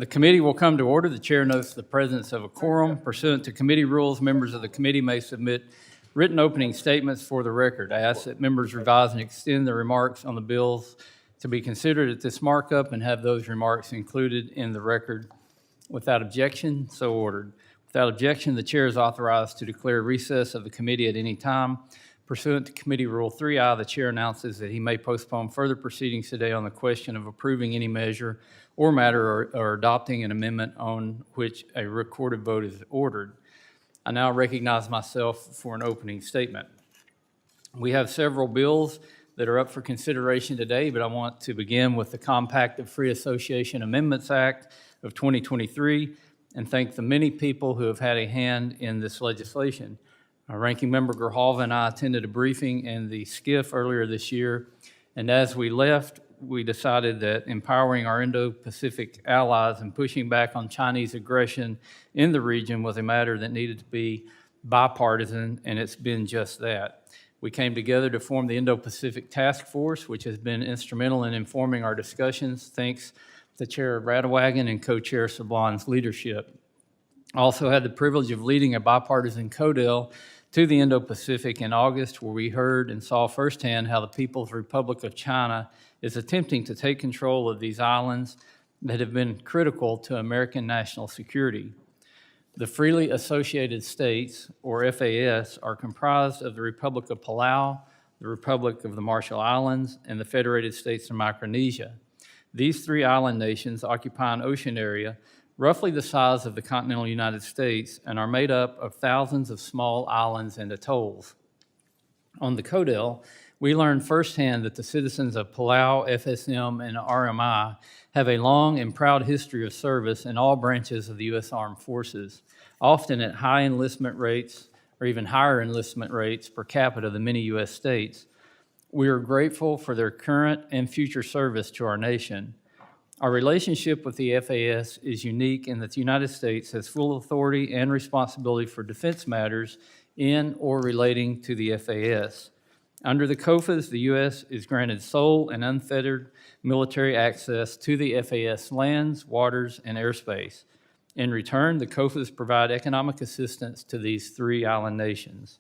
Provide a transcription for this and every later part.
The committee will come to order. The chair notes the presence of a quorum. Pursuant to committee rules, members of the committee may submit written opening statements for the record. I ask that members revise and extend their remarks on the bills to be considered at this markup and have those remarks included in the record. Without objection, so ordered. Without objection, the chair is authorized to declare recess of the committee at any time. Pursuant to Committee Rule 3I, the chair announces that he may postpone further proceedings today on the question of approving any measure or matter or adopting an amendment on which a recorded vote is ordered. I now recognize myself for an opening statement. We have several bills that are up for consideration today, but I want to begin with the Compact of Free Association Amendments Act of 2023 and thank the many people who have had a hand in this legislation. Ranking Member Grijalva and I attended a briefing in the SCIF earlier this year, and as we left, we decided that empowering our Indo-Pacific allies and pushing back on Chinese aggression in the region was a matter that needed to be bipartisan, and it's been just that. We came together to form the Indo-Pacific Task Force, which has been instrumental in informing our discussions, thanks to Chair Radewagen and Co-Chair Sablon's leadership. I also had the privilege of leading a bipartisan CODEL to the Indo-Pacific in August, where we heard and saw firsthand how the People's Republic of China is attempting to take control of these islands that have been critical to American national security. The Freely Associated States, or FAS, are comprised of the Republic of Palau, the Republic of the Marshall Islands, and the Federated States of Micronesia. These three island nations occupy an ocean area roughly the size of the continental United States and are made up of thousands of small islands and atolls. On the CODEL, we learned firsthand that the citizens of Palau, FSM, and RMI have a long and proud history of service in all branches of the U.S. Armed Forces, often at high enlistment rates or even higher enlistment rates per capita than many U.S. states. We are grateful for their current and future service to our nation. Our relationship with the FAS is unique in that the United States has full authority and responsibility for defense matters in or relating to the FAS. Under the COFAs, the U.S. is granted sole and unfettered military access to the FAS lands, waters, and airspace. In return, the COFAs provide economic assistance to these three island nations.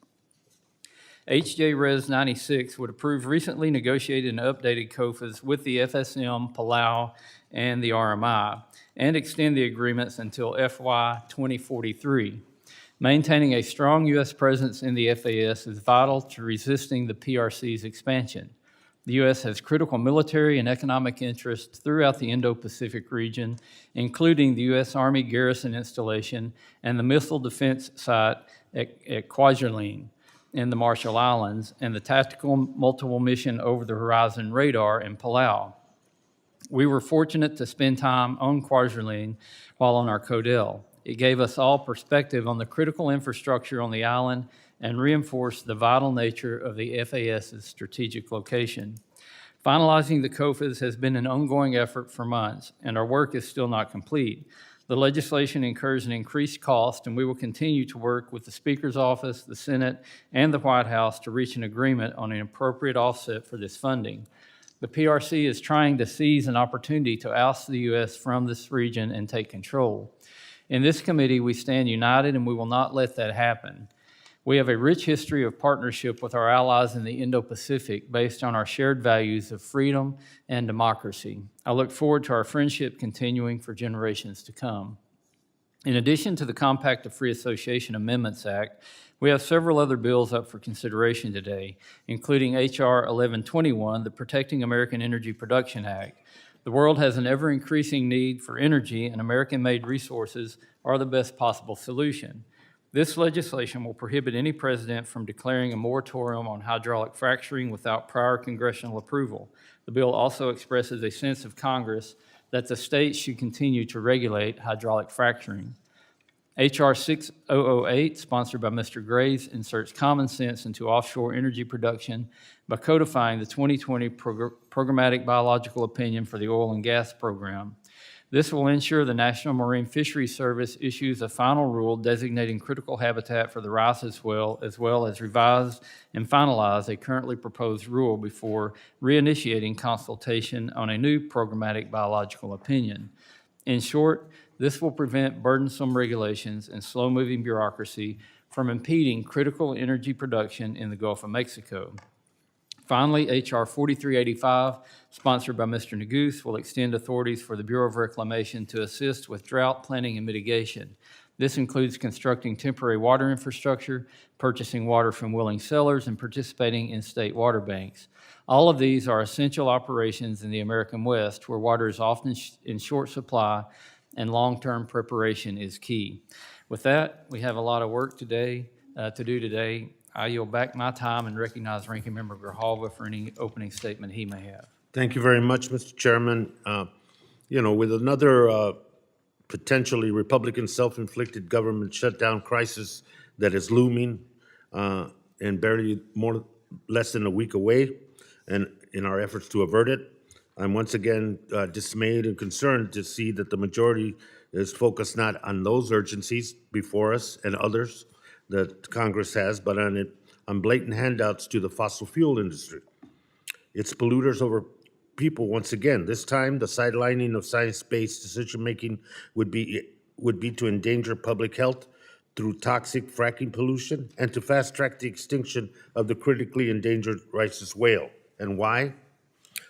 H.J. Res. 96 would approve recently negotiated and updated COFAs with the FSM, Palau, and the RMI, and extend the agreements until FY 2043. Maintaining a strong U.S. presence in the FAS is vital to resisting the PRC's expansion. The U.S. has critical military and economic interests throughout the Indo-Pacific region, including the U.S. Army garrison installation and the missile defense site at Kwajalein in the Marshall Islands, and the tactical multiple mission over-the-horizon radar in Palau. We were fortunate to spend time on Kwajalein while on our CODEL. It gave us all perspective on the critical infrastructure on the island and reinforced the vital nature of the FAS's strategic location. Finalizing the COFAs has been an ongoing effort for months, and our work is still not complete. The legislation incurs an increased cost, and we will continue to work with the Speaker's Office, the Senate, and the White House to reach an agreement on an appropriate offset for this funding. The PRC is trying to seize an opportunity to oust the U.S. from this region and take control. In this committee, we stand united, and we will not let that happen. We have a rich history of partnership with our allies in the Indo-Pacific based on our shared values of freedom and democracy. I look forward to our friendship continuing for generations to come. In addition to the Compact of Free Association Amendments Act, we have several other bills up for consideration today, including H.R. 1121, the Protecting American Energy Production Act. The world has an ever-increasing need for energy, and American-made resources are the best possible solution. This legislation will prohibit any president from declaring a moratorium on hydraulic fracturing without prior congressional approval. The bill also expresses a sense of Congress that the states should continue to regulate hydraulic fracturing. H.R. 6008, sponsored by Mr. Graves, inserts common sense into offshore energy production by codifying the 2020 Programmatic Biological Opinion for the Oil and Gas Program. This will ensure the National Marine Fisheries Service issues a final rule designating critical habitat for the rice well as revise and finalize a currently proposed rule before reinitiating consultation on a new programmatic biological opinion. In short, this will prevent burdensome regulations and slow-moving bureaucracy from impeding critical energy production in the Gulf of Mexico. Finally, H.R. 4385, sponsored by Mr. Neguse, will extend authorities for the Bureau of Reclamation to assist with drought planning and mitigation. This includes constructing temporary water infrastructure, purchasing water from willing sellers, and participating in state water banks. All of these are essential operations in the American West, where water is often in short supply and long-term preparation is key. With that, we have a lot of work today to do today. I yield back my time and recognize Ranking Member Grijalva for any opening statement he may have. Thank you very much, Mr. Chairman. With another potentially Republican self-inflicted government shutdown crisis that is looming and barely less than a week away, and in our efforts to avert it, I'm once again dismayed and concerned to see that the majority is focused not on those urgencies before us and others that Congress has, but on blatant handouts to the fossil fuel industry. It's polluters over people once again. This time, the sidelining of science-based decision-making would be to endanger public health through toxic fracking pollution and to fast-track the extinction of the critically endangered Rice's whale. And why?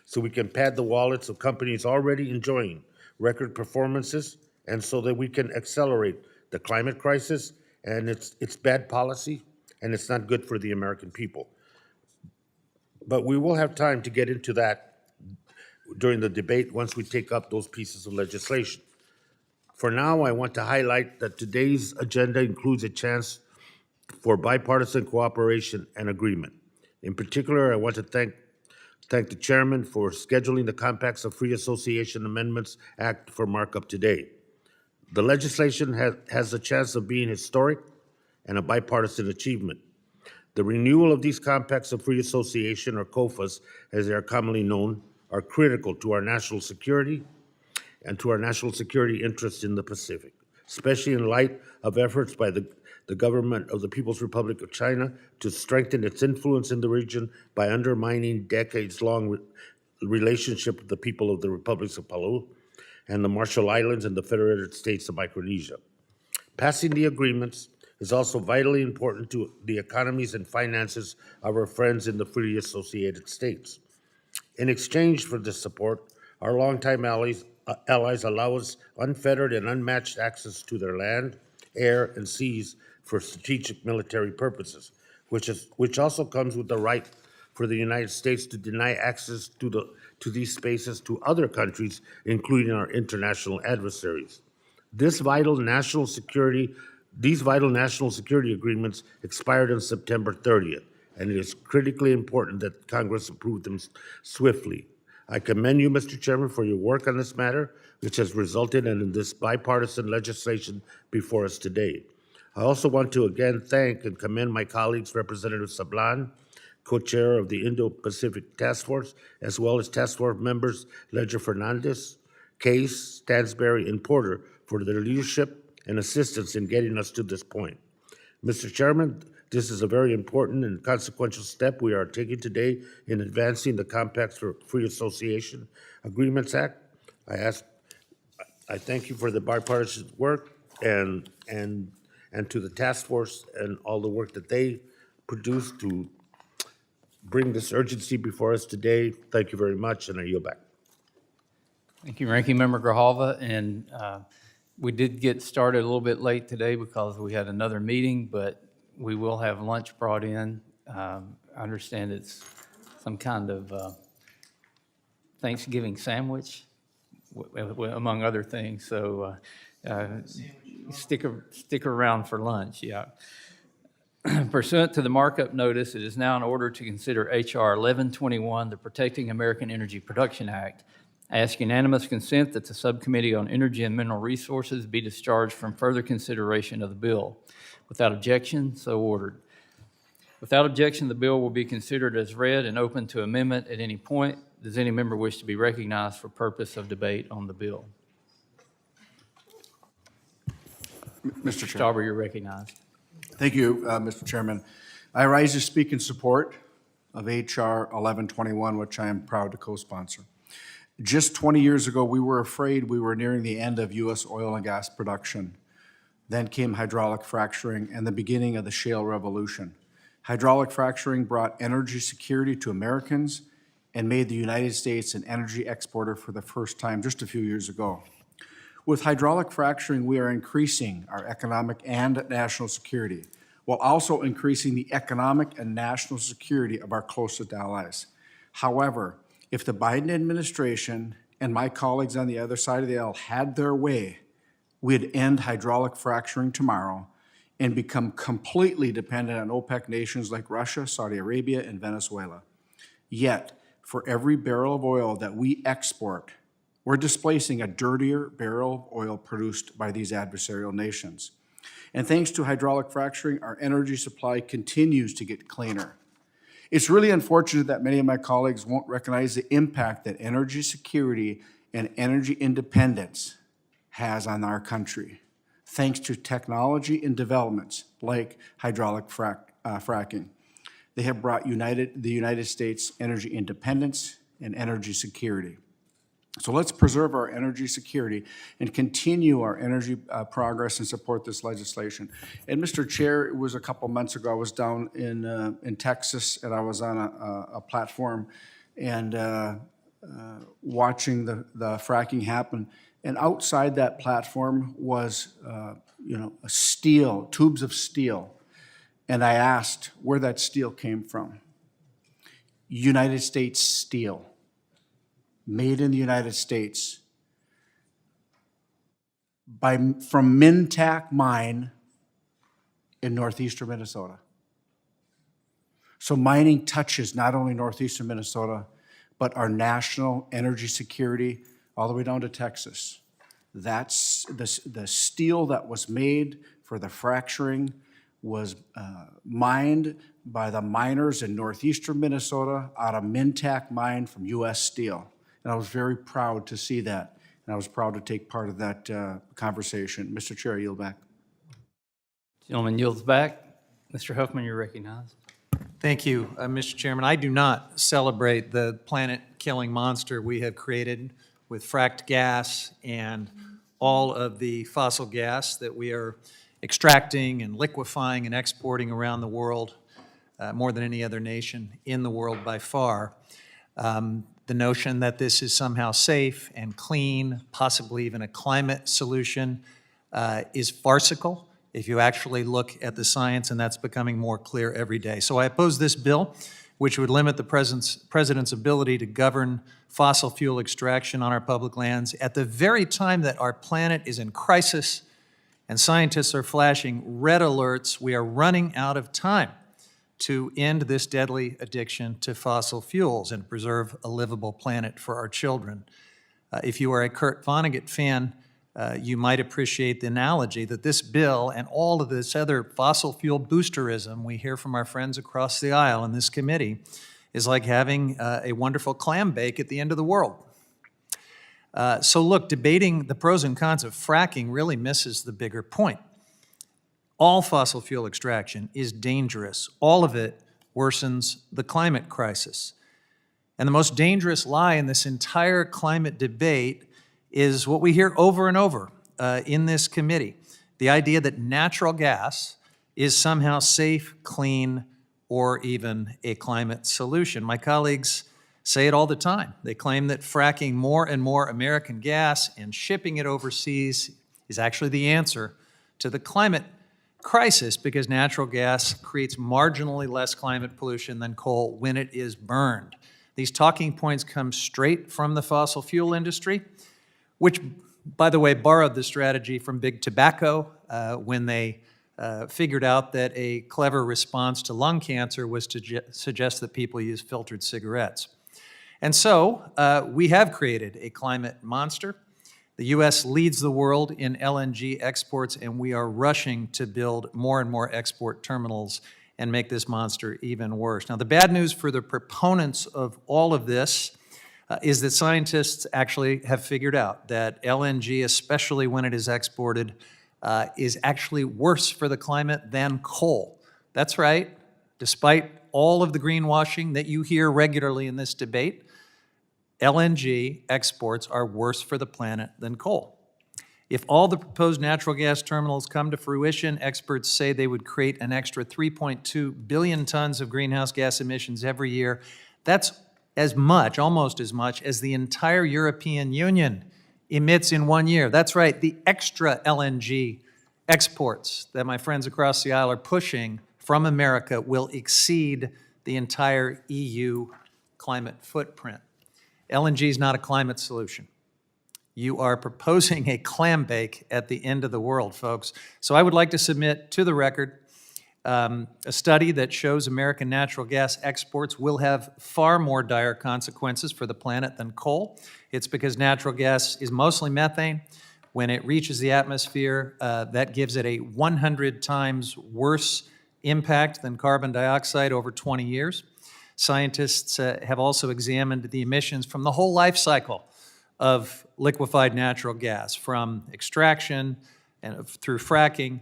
So we can pad the wallets of companies already enjoying record performances, and so that we can accelerate the climate crisis. And it's bad policy, and it's not good for the American people. But we will have time to get into that during the debate once we take up those pieces of legislation. For now, I want to highlight that today's agenda includes a chance for bipartisan cooperation and agreement. In particular, I want to thank the chairman for scheduling the Compacts of Free Association Amendments Act for markup today. The legislation has a chance of being historic and a bipartisan achievement. The renewal of these compacts of free association, or COFAs, as they are commonly known, are critical to our national security and to our national security interests in the Pacific, especially in light of efforts by the government of the People's Republic of China to strengthen its influence in the region by undermining decades-long relationship with the people of the Republics of Palau and the Marshall Islands and the Federated States of Micronesia. Passing the agreements is also vitally important to the economies and finances of our friends in the free associated states. In exchange for this support, our longtime allies allow us unfettered and unmatched access to their land, air, and seas for strategic military purposes, which also comes with the right for the United States to deny access to these spaces to other countries, including our international adversaries. These vital national security agreements expired on September 30th, and it is critically important that Congress approve them swiftly. I commend you, Mr. Chairman, for your work on this matter, which has resulted in this bipartisan legislation before us today. I also want to again thank and commend my colleagues, Representative Sablan, co-chair of the Indo-Pacific Task Force, as well as task force members Ledger Fernandez, Case, Stansberry, and Porter for their leadership and assistance in getting us to this point. Mr. Chairman, this is a very important and consequential step we are taking today in advancing the Compacts for Free Association Agreements Act. I thank you for the bipartisan work and to the task force and all the work that they produced to bring this urgency before us today. Thank you very much, and I yield back. Thank you, Ranking Member Grijalva. And we did get started a little bit late today because we had another meeting, but we will have lunch brought in. I understand it's some kind of Thanksgiving sandwich, among other things. So stick around for lunch, yeah. Pursuant to the markup notice, it is now in order to consider H.R. 1121, the Protecting American Energy Production Act. I ask unanimous consent that the Subcommittee on Energy and Mineral Resources be discharged from further consideration of the bill. Without objection, so ordered. Without objection, the bill will be considered as read and open to amendment at any point. Does any member wish to be recognized for purpose of debate on the bill? Mr. Chair. Stauber, you're recognized. Thank you, Mr. Chairman. I rise to speak in support of H.R. 1121, which I am proud to co-sponsor. Just 20 years ago, we were afraid we were nearing the end of U.S. oil and gas production. Then came hydraulic fracturing and the beginning of the shale revolution. Hydraulic fracturing brought energy security to Americans and made the United States an energy exporter for the first time just a few years ago. With hydraulic fracturing, we are increasing our economic and national security, while also increasing the economic and national security of our closest allies. However, if the Biden administration and my colleagues on the other side of the aisle had their way, we'd end hydraulic fracturing tomorrow and become completely dependent on OPEC nations like Russia, Saudi Arabia, and Venezuela. Yet, for every barrel of oil that we export, we're displacing a dirtier barrel of oil produced by these adversarial nations. And thanks to hydraulic fracturing, our energy supply continues to get cleaner. It's really unfortunate that many of my colleagues won't recognize the impact that energy security and energy independence has on our country, thanks to technology and developments like hydraulic fracking. They have brought the United States energy independence and energy security. So let's preserve our energy security and continue our energy progress and support this legislation. And Mr. Chair, it was a couple months ago, I was down in Texas, and I was on a platform and watching the fracking happen. And outside that platform was, tubes of steel. And I asked where that steel came from. United States steel. Made in the United States from Mintac Mine in northeastern Minnesota. So mining touches not only northeastern Minnesota, but our national energy security all the way down to Texas. That's the steel that was made for the fracturing was mined by the miners in northeastern Minnesota out of Mintac Mine from U.S. Steel. And I was very proud to see that, and I was proud to take part of that conversation. Mr. Chair, I yield back. Gentleman yields back. Mr. Huffman, you're recognized. Thank you, Mr. Chairman. I do not celebrate the planet-killing monster we have created with fracked gas and all of the fossil gas that we are extracting and liquefying and exporting around the world, more than any other nation in the world by far. The notion that this is somehow safe and clean, possibly even a climate solution, is farcical if you actually look at the science, and that's becoming more clear every day. So I oppose this bill, which would limit the president's ability to govern fossil fuel extraction on our public lands at the very time that our planet is in crisis and scientists are flashing red alerts. We are running out of time to end this deadly addiction to fossil fuels and preserve a livable planet for our children. If you are a Kurt Vonnegut fan, you might appreciate the analogy that this bill and all of this other fossil fuel boosterism we hear from our friends across the aisle in this committee is like having a wonderful clam bake at the end of the world. So look, debating the pros and cons of fracking really misses the bigger point. All fossil fuel extraction is dangerous. All of it worsens the climate crisis. And the most dangerous lie in this entire climate debate is what we hear over and over in this committee, the idea that natural gas is somehow safe, clean, or even a climate solution. My colleagues say it all the time. They claim that fracking more and more American gas and shipping it overseas is actually the answer to the climate crisis because natural gas creates marginally less climate pollution than coal when it is burned. These talking points come straight from the fossil fuel industry, which, by the way, borrowed the strategy from big tobacco when they figured out that a clever response to lung cancer was to suggest that people use filtered cigarettes. And so we have created a climate monster. The U.S. leads the world in LNG exports, and we are rushing to build more and more export terminals and make this monster even worse. Now, the bad news for the proponents of all of this is that scientists actually have figured out that LNG, especially when it is exported, is actually worse for the climate than coal. That's right. Despite all of the greenwashing that you hear regularly in this debate, LNG exports are worse for the planet than coal. If all the proposed natural gas terminals come to fruition, experts say they would create an extra 3.2 billion tons of greenhouse gas emissions every year. That's as much, almost as much, as the entire European Union emits in 1 year. That's right, the extra LNG exports that my friends across the aisle are pushing from America will exceed the entire EU climate footprint. LNG is not a climate solution. You are proposing a clam bake at the end of the world, folks. So I would like to submit to the record a study that shows American natural gas exports will have far more dire consequences for the planet than coal. It's because natural gas is mostly methane. When it reaches the atmosphere, that gives it a 100 times worse impact than carbon dioxide over 20 years. Scientists have also examined the emissions from the whole life cycle of liquefied natural gas, from extraction and through fracking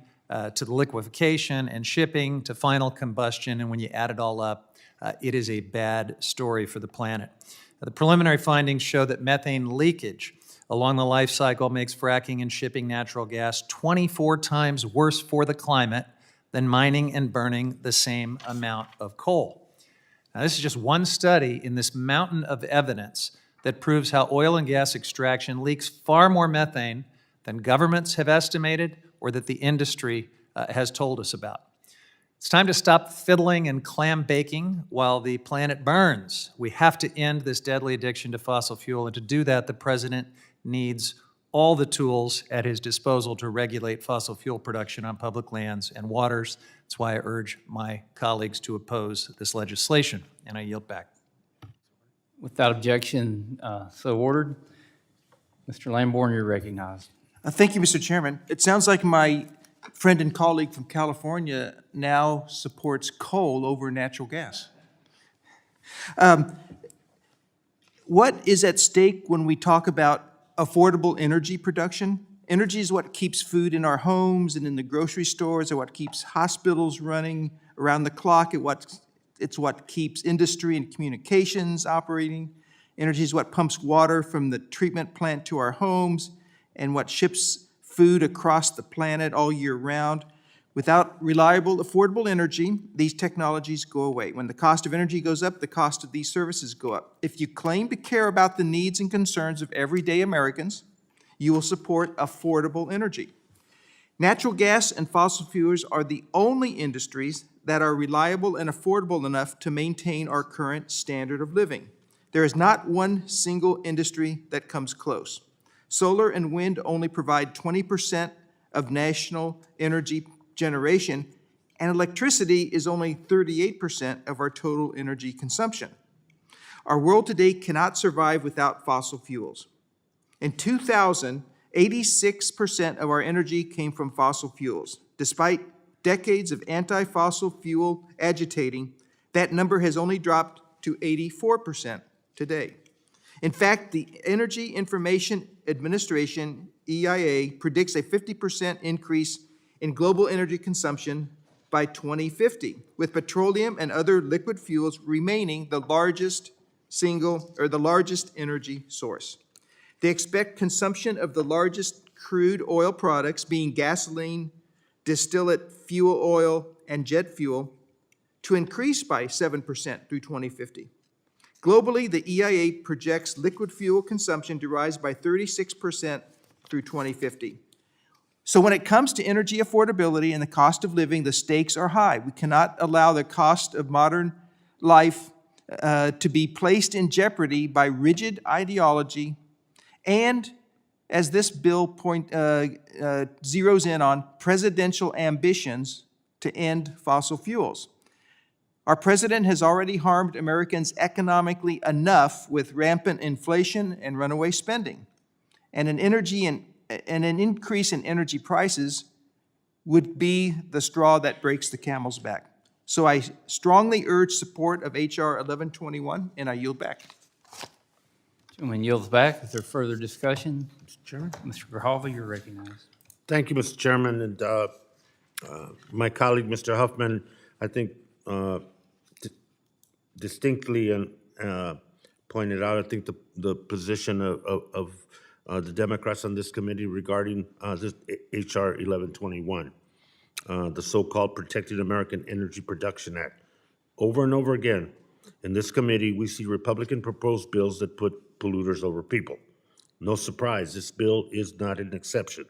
to the liquefaction and shipping to final combustion. And when you add it all up, it is a bad story for the planet. The preliminary findings show that methane leakage along the life cycle makes fracking and shipping natural gas 24 times worse for the climate than mining and burning the same amount of coal. Now, this is just one study in this mountain of evidence that proves how oil and gas extraction leaks far more methane than governments have estimated or that the industry has told us about. It's time to stop fiddling and clam baking while the planet burns. We have to end this deadly addiction to fossil fuel, and to do that, the president needs all the tools at his disposal to regulate fossil fuel production on public lands and waters. That's why I urge my colleagues to oppose this legislation, and I yield back. Without objection, so ordered. Mr. Lamborn, you're recognized. Thank you, Mr. Chairman. It sounds like my friend and colleague from California now supports coal over natural gas. What is at stake when we talk about affordable energy production? Energy is what keeps food in our homes and in the grocery stores, and what keeps hospitals running around the clock. It's what keeps industry and communications operating. Energy is what pumps water from the treatment plant to our homes and what ships food across the planet all year round. Without reliable, affordable energy, these technologies go away. When the cost of energy goes up, the cost of these services go up. If you claim to care about the needs and concerns of everyday Americans, you will support affordable energy. Natural gas and fossil fuels are the only industries that are reliable and affordable enough to maintain our current standard of living. There is not one single industry that comes close. Solar and wind only provide 20% of national energy generation, and electricity is only 38% of our total energy consumption. Our world today cannot survive without fossil fuels. In 2000, 86% of our energy came from fossil fuels. Despite decades of anti-fossil fuel agitating, that number has only dropped to 84% today. In fact, the Energy Information Administration, EIA, predicts a 50% increase in global energy consumption by 2050, with petroleum and other liquid fuels remaining the largest energy source. They expect consumption of the largest crude oil products, being gasoline, distillate fuel oil, and jet fuel, to increase by 7% through 2050. Globally, the EIA projects liquid fuel consumption to rise by 36% through 2050. So when it comes to energy affordability and the cost of living, the stakes are high. We cannot allow the cost of modern life to be placed in jeopardy by rigid ideology and, as this bill zeroes in on, presidential ambitions to end fossil fuels. Our president has already harmed Americans economically enough with rampant inflation and runaway spending. And an increase in energy prices would be the straw that breaks the camel's back. So I strongly urge support of H.R. 1121, and I yield back. Gentleman yields back. Is there further discussion? Mr. Chairman? Mr. Grijalva, you're recognized. Thank you, Mr. Chairman, and my colleague, Mr. Huffman, I think distinctly pointed out, I think the position of the Democrats on this committee regarding this HR 1121, the so-called Protecting American Energy Production Act. Over and over again, in this committee, we see Republican proposed bills that put polluters over people. No surprise, this bill is not an exception.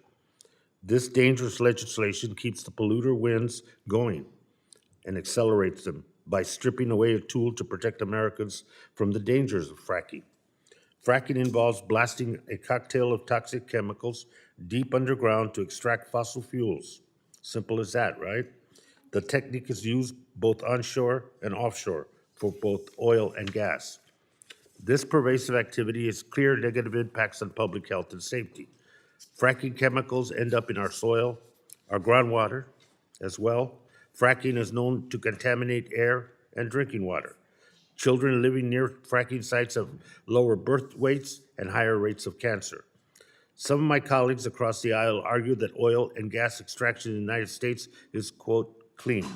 This dangerous legislation keeps the polluter winds going and accelerates them by stripping away a tool to protect Americans from the dangers of fracking. Fracking involves blasting a cocktail of toxic chemicals deep underground to extract fossil fuels. Simple as that, right? The technique is used both onshore and offshore for both oil and gas. This pervasive activity has clear negative impacts on public health and safety. Fracking chemicals end up in our soil, our groundwater as well. Fracking is known to contaminate air and drinking water. Children living near fracking sites have lower birth weights and higher rates of cancer. Some of my colleagues across the aisle argue that oil and gas extraction in the United States is, quote, clean.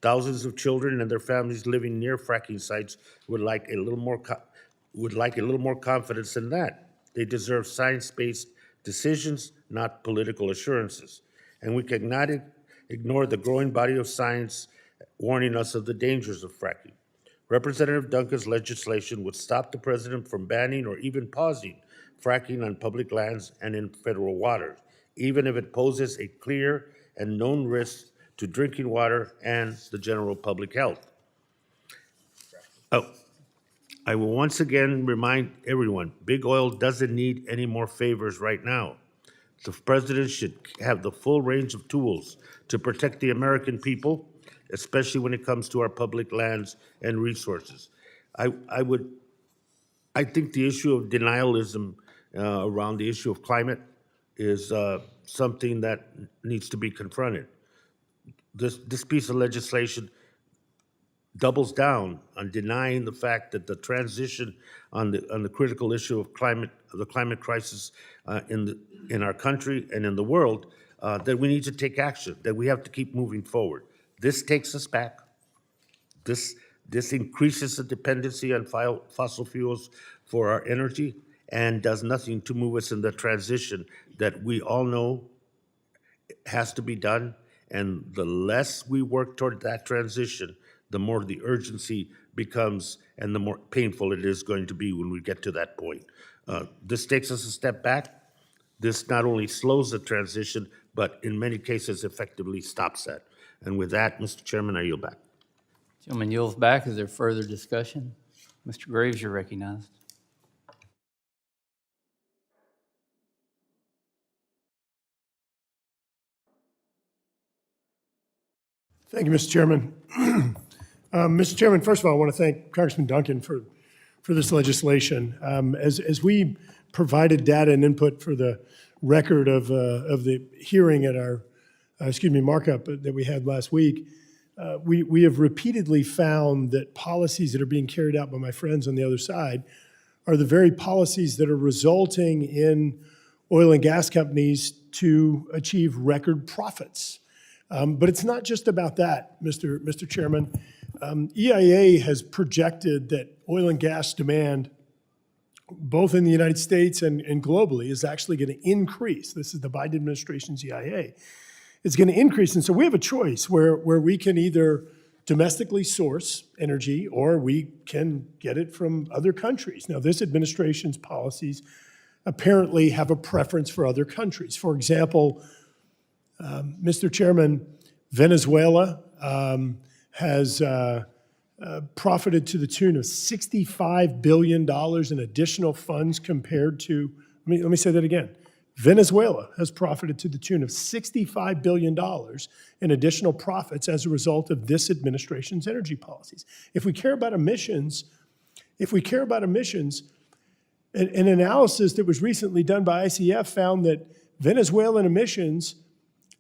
Thousands of children and their families living near fracking sites would like a little more confidence than that. They deserve science-based decisions, not political assurances. And we cannot ignore the growing body of science warning us of the dangers of fracking. Representative Duncan's legislation would stop the president from banning or even pausing fracking on public lands and in federal waters, even if it poses a clear and known risk to drinking water and the general public health. Oh, I will once again remind everyone, big oil doesn't need any more favors right now. The president should have the full range of tools to protect the American people, especially when it comes to our public lands and resources. I think the issue of denialism around the issue of climate is something that needs to be confronted. This piece of legislation doubles down on denying the fact that the transition on the critical issue of the climate crisis in our country and in the world, that we need to take action, that we have to keep moving forward. This takes us back. This increases the dependency on fossil fuels for our energy and does nothing to move us in the transition that we all know has to be done. And the less we work toward that transition, the more the urgency becomes and the more painful it is going to be when we get to that point. This takes us a step back. This not only slows the transition, but in many cases effectively stops that. And with that, Mr. Chairman, I yield back. Gentleman yields back. Is there further discussion? Mr. Graves, you're recognized. Thank you, Mr. Chairman. Mr. Chairman, first of all, I want to thank Congressman Duncan for this legislation. As we provided data and input for the record of the hearing at our, markup that we had last week, we have repeatedly found that policies that are being carried out by my friends on the other side are the very policies that are resulting in oil and gas companies to achieve record profits. But it's not just about that, Mr. Chairman. EIA has projected that oil and gas demand, both in the United States and globally, is actually going to increase. This is the Biden administration's EIA. It's going to increase, and so we have a choice where we can either domestically source energy or we can get it from other countries. Now, this administration's policies apparently have a preference for other countries. For example, Mr. Chairman, Venezuela has profited to the tune of $65 billion in additional funds compared to, let me say that again. Venezuela has profited to the tune of $65 billion in additional profits as a result of this administration's energy policies. If we care about emissions, an analysis that was recently done by ICF found that Venezuelan emissions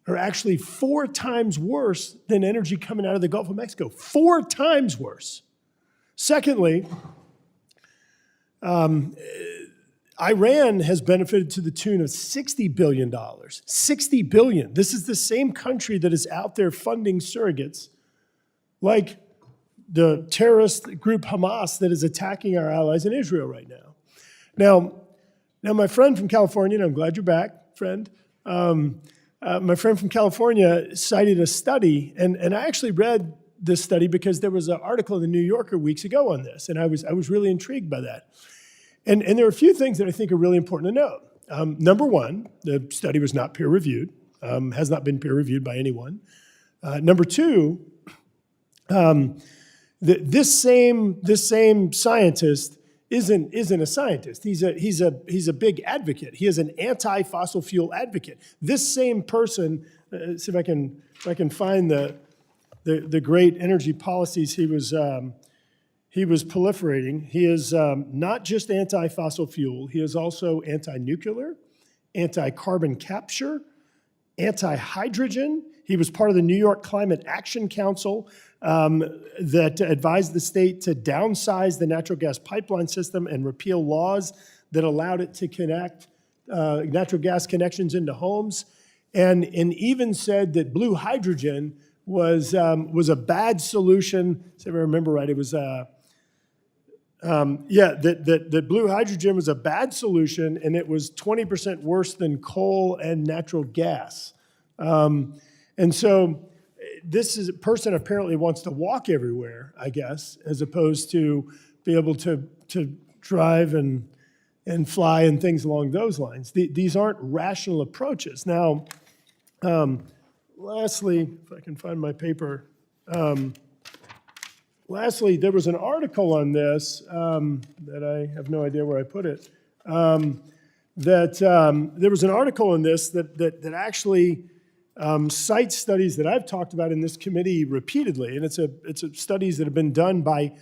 are actually 4 times worse than energy coming out of the Gulf of Mexico. 4 times worse. Secondly, Iran has benefited to the tune of $60 billion. $60 billion. This is the same country that is out there funding surrogates like the terrorist group Hamas that is attacking our allies in Israel right now. Now my friend from California, and I'm glad you're back, friend. My friend from California cited a study, and I actually read this study because there was an article in the New Yorker weeks ago on this, and I was really intrigued by that. And there are a few things that I think are really important to note. Number one, the study was not peer-reviewed, has not been peer-reviewed by anyone. Number two, this same scientist isn't a scientist. He's a big advocate. He is an anti-fossil fuel advocate. This same person, see if I can find the great energy policies he was proliferating. He is not just anti-fossil fuel. He is also anti-nuclear, anti-carbon capture, anti-hydrogen. He was part of the New York Climate Action Council that advised the state to downsize the natural gas pipeline system and repeal laws that allowed it to connect natural gas connections into homes, and even said that blue hydrogen was a bad solution. So if I remember right, it was that blue hydrogen was a bad solution, and it was 20% worse than coal and natural gas. And so this is a person apparently wants to walk everywhere, I guess, as opposed to be able to drive and fly and things along those lines. These aren't rational approaches. Now, lastly, if I can find my paper, lastly, there was an article on this that I have no idea where I put it. There was an article on this that actually cites studies that I've talked about in this committee repeatedly, and it's studies that have been done by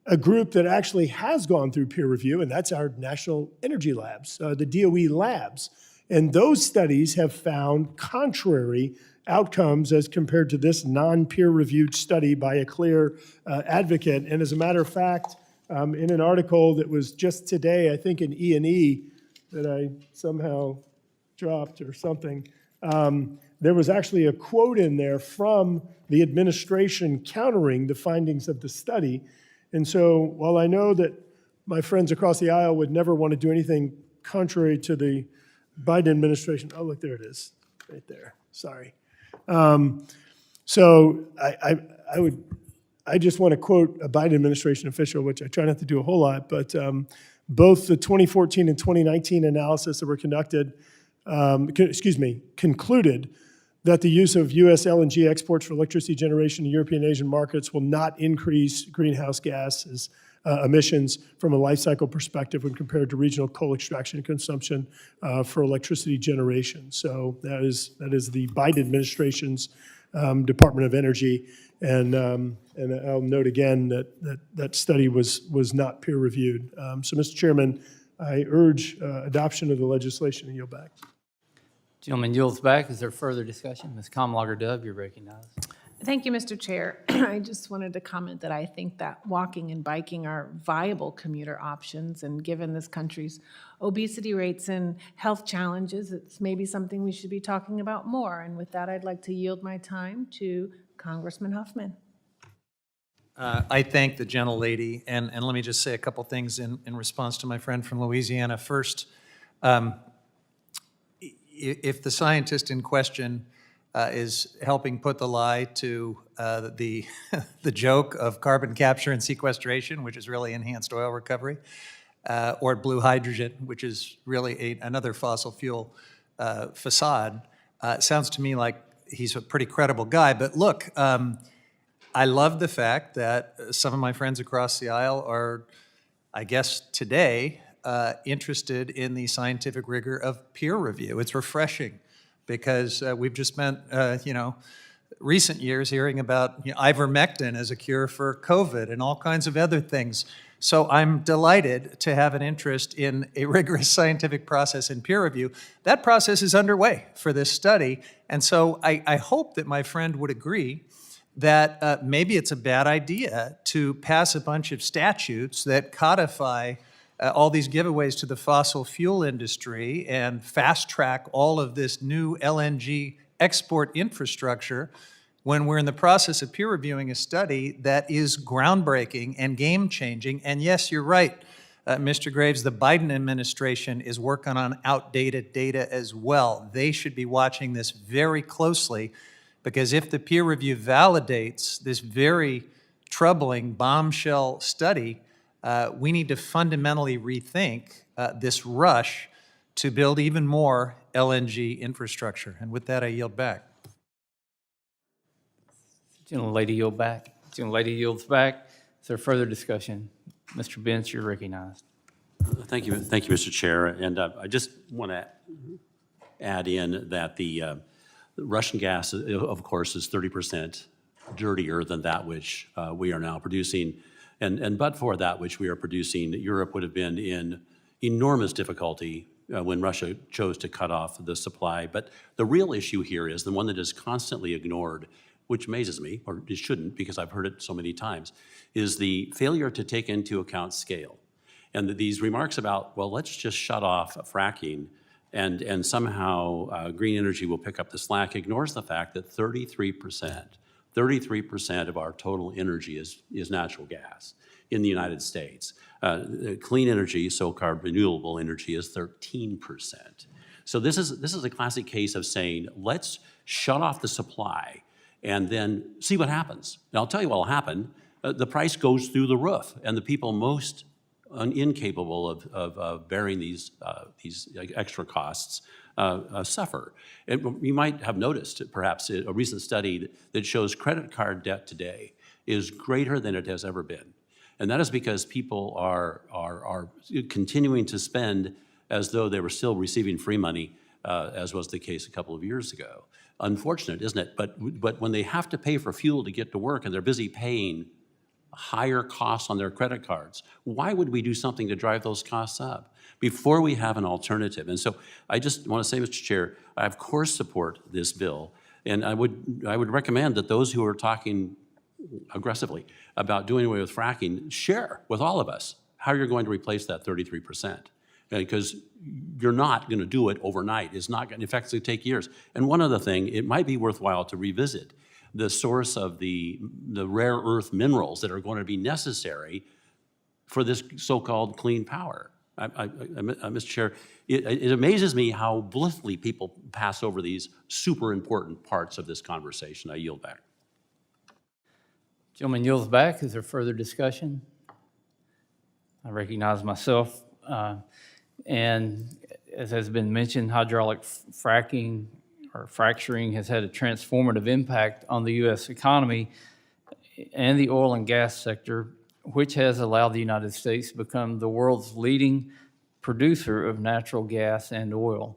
a group that actually has gone through peer review, and that's our National Energy Labs, the DOE labs. And those studies have found contrary outcomes as compared to this non-peer-reviewed study by a clear advocate. And as a matter of fact, in an article that was just today, I think in E&E, that I somehow dropped or something, there was actually a quote in there from the administration countering the findings of the study. And so while I know that my friends across the aisle would never want to do anything contrary to the Biden administration, oh, look, there it is, right there, sorry. So I just want to quote a Biden administration official, which I try not to do a whole lot, but both the 2014 and 2019 analysis that were conducted, concluded that the use of U.S. LNG exports for electricity generation in European and Asian markets will not increase greenhouse gases emissions from a life cycle perspective when compared to regional coal extraction and consumption for electricity generation. So that is the Biden administration's Department of Energy, and I'll note again that study was not peer reviewed. So, Mr. Chairman, I urge adoption of the legislation and yield back. Gentleman yields back. Is there further discussion? Ms. Kamlager-Dove, you're recognized. Thank you, Mr. Chair. I just wanted to comment that I think that walking and biking are viable commuter options, and given this country's obesity rates and health challenges, it's maybe something we should be talking about more. And with that, I'd like to yield my time to Congressman Huffman. I thank the gentlelady, and let me just say a couple things in response to my friend from Louisiana. First, if the scientist in question is helping put the lie to the joke of carbon capture and sequestration, which is really enhanced oil recovery, or blue hydrogen, which is really another fossil fuel facade, sounds to me like he's a pretty credible guy. But look, I love the fact that some of my friends across the aisle are, I guess today, interested in the scientific rigor of peer review. It's refreshing, because we've just spent, recent years hearing about ivermectin as a cure for COVID and all kinds of other things. So I'm delighted to have an interest in a rigorous scientific process in peer review. That process is underway for this study, and so I hope that my friend would agree that maybe it's a bad idea to pass a bunch of statutes that codify all these giveaways to the fossil fuel industry and fast track all of this new LNG export infrastructure when we're in the process of peer reviewing a study that is groundbreaking and game-changing. And yes, you're right, Mr. Graves, the Biden administration is working on outdated data as well. They should be watching this very closely, because if the peer review validates this very troubling bombshell study, we need to fundamentally rethink this rush to build even more LNG infrastructure. And with that, I yield back. Gentlelady yields back. Is there further discussion? Mr. Benz, you're recognized. Thank you, Mr. Chair. And I just want to add in that the Russian gas, of course, is 30% dirtier than that which we are now producing. And but for that which we are producing, Europe would have been in enormous difficulty when Russia chose to cut off the supply. But the real issue here is the one that is constantly ignored, which amazes me, or it shouldn't because I've heard it so many times, is the failure to take into account scale. And these remarks about, well, let's just shut off fracking and somehow green energy will pick up the slack ignores the fact that 33% of our total energy is natural gas in the United States. Clean energy, so-called renewable energy, is 13%. So this is a classic case of saying, let's shut off the supply and then see what happens. Now, I'll tell you what will happen. The price goes through the roof, and the people most incapable of bearing these extra costs suffer. And you might have noticed, perhaps, a recent study that shows credit card debt today is greater than it has ever been. And that is because people are continuing to spend as though they were still receiving free money, as was the case a couple of years ago. Unfortunate, isn't it? But when they have to pay for fuel to get to work and they're busy paying higher costs on their credit cards, why would we do something to drive those costs up before we have an alternative? And so I just want to say, Mr. Chair, I of course support this bill, and I would recommend that those who are talking aggressively about doing away with fracking share with all of us how you're going to replace that 33%. Because you're not going to do it overnight. It's not going to effectively take years. And one other thing, it might be worthwhile to revisit the source of the rare earth minerals that are going to be necessary for this so-called clean power. Mr. Chair, it amazes me how blithely people pass over these super important parts of this conversation. I yield back. Gentleman yields back. Is there further discussion? I recognize myself. And as has been mentioned, hydraulic fracking or fracturing has had a transformative impact on the U.S. economy and the oil and gas sector, which has allowed the United States to become the world's leading producer of natural gas and oil,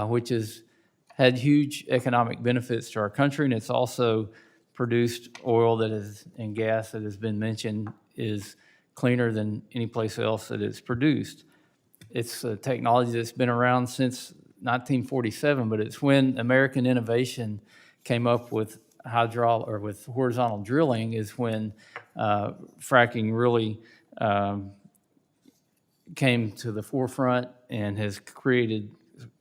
which has had huge economic benefits to our country, and it's also produced oil that is, and gas that has been mentioned, is cleaner than any place else that it's produced. It's a technology that's been around since 1947, but it's when American innovation came up with with horizontal drilling is when fracking really came to the forefront and has created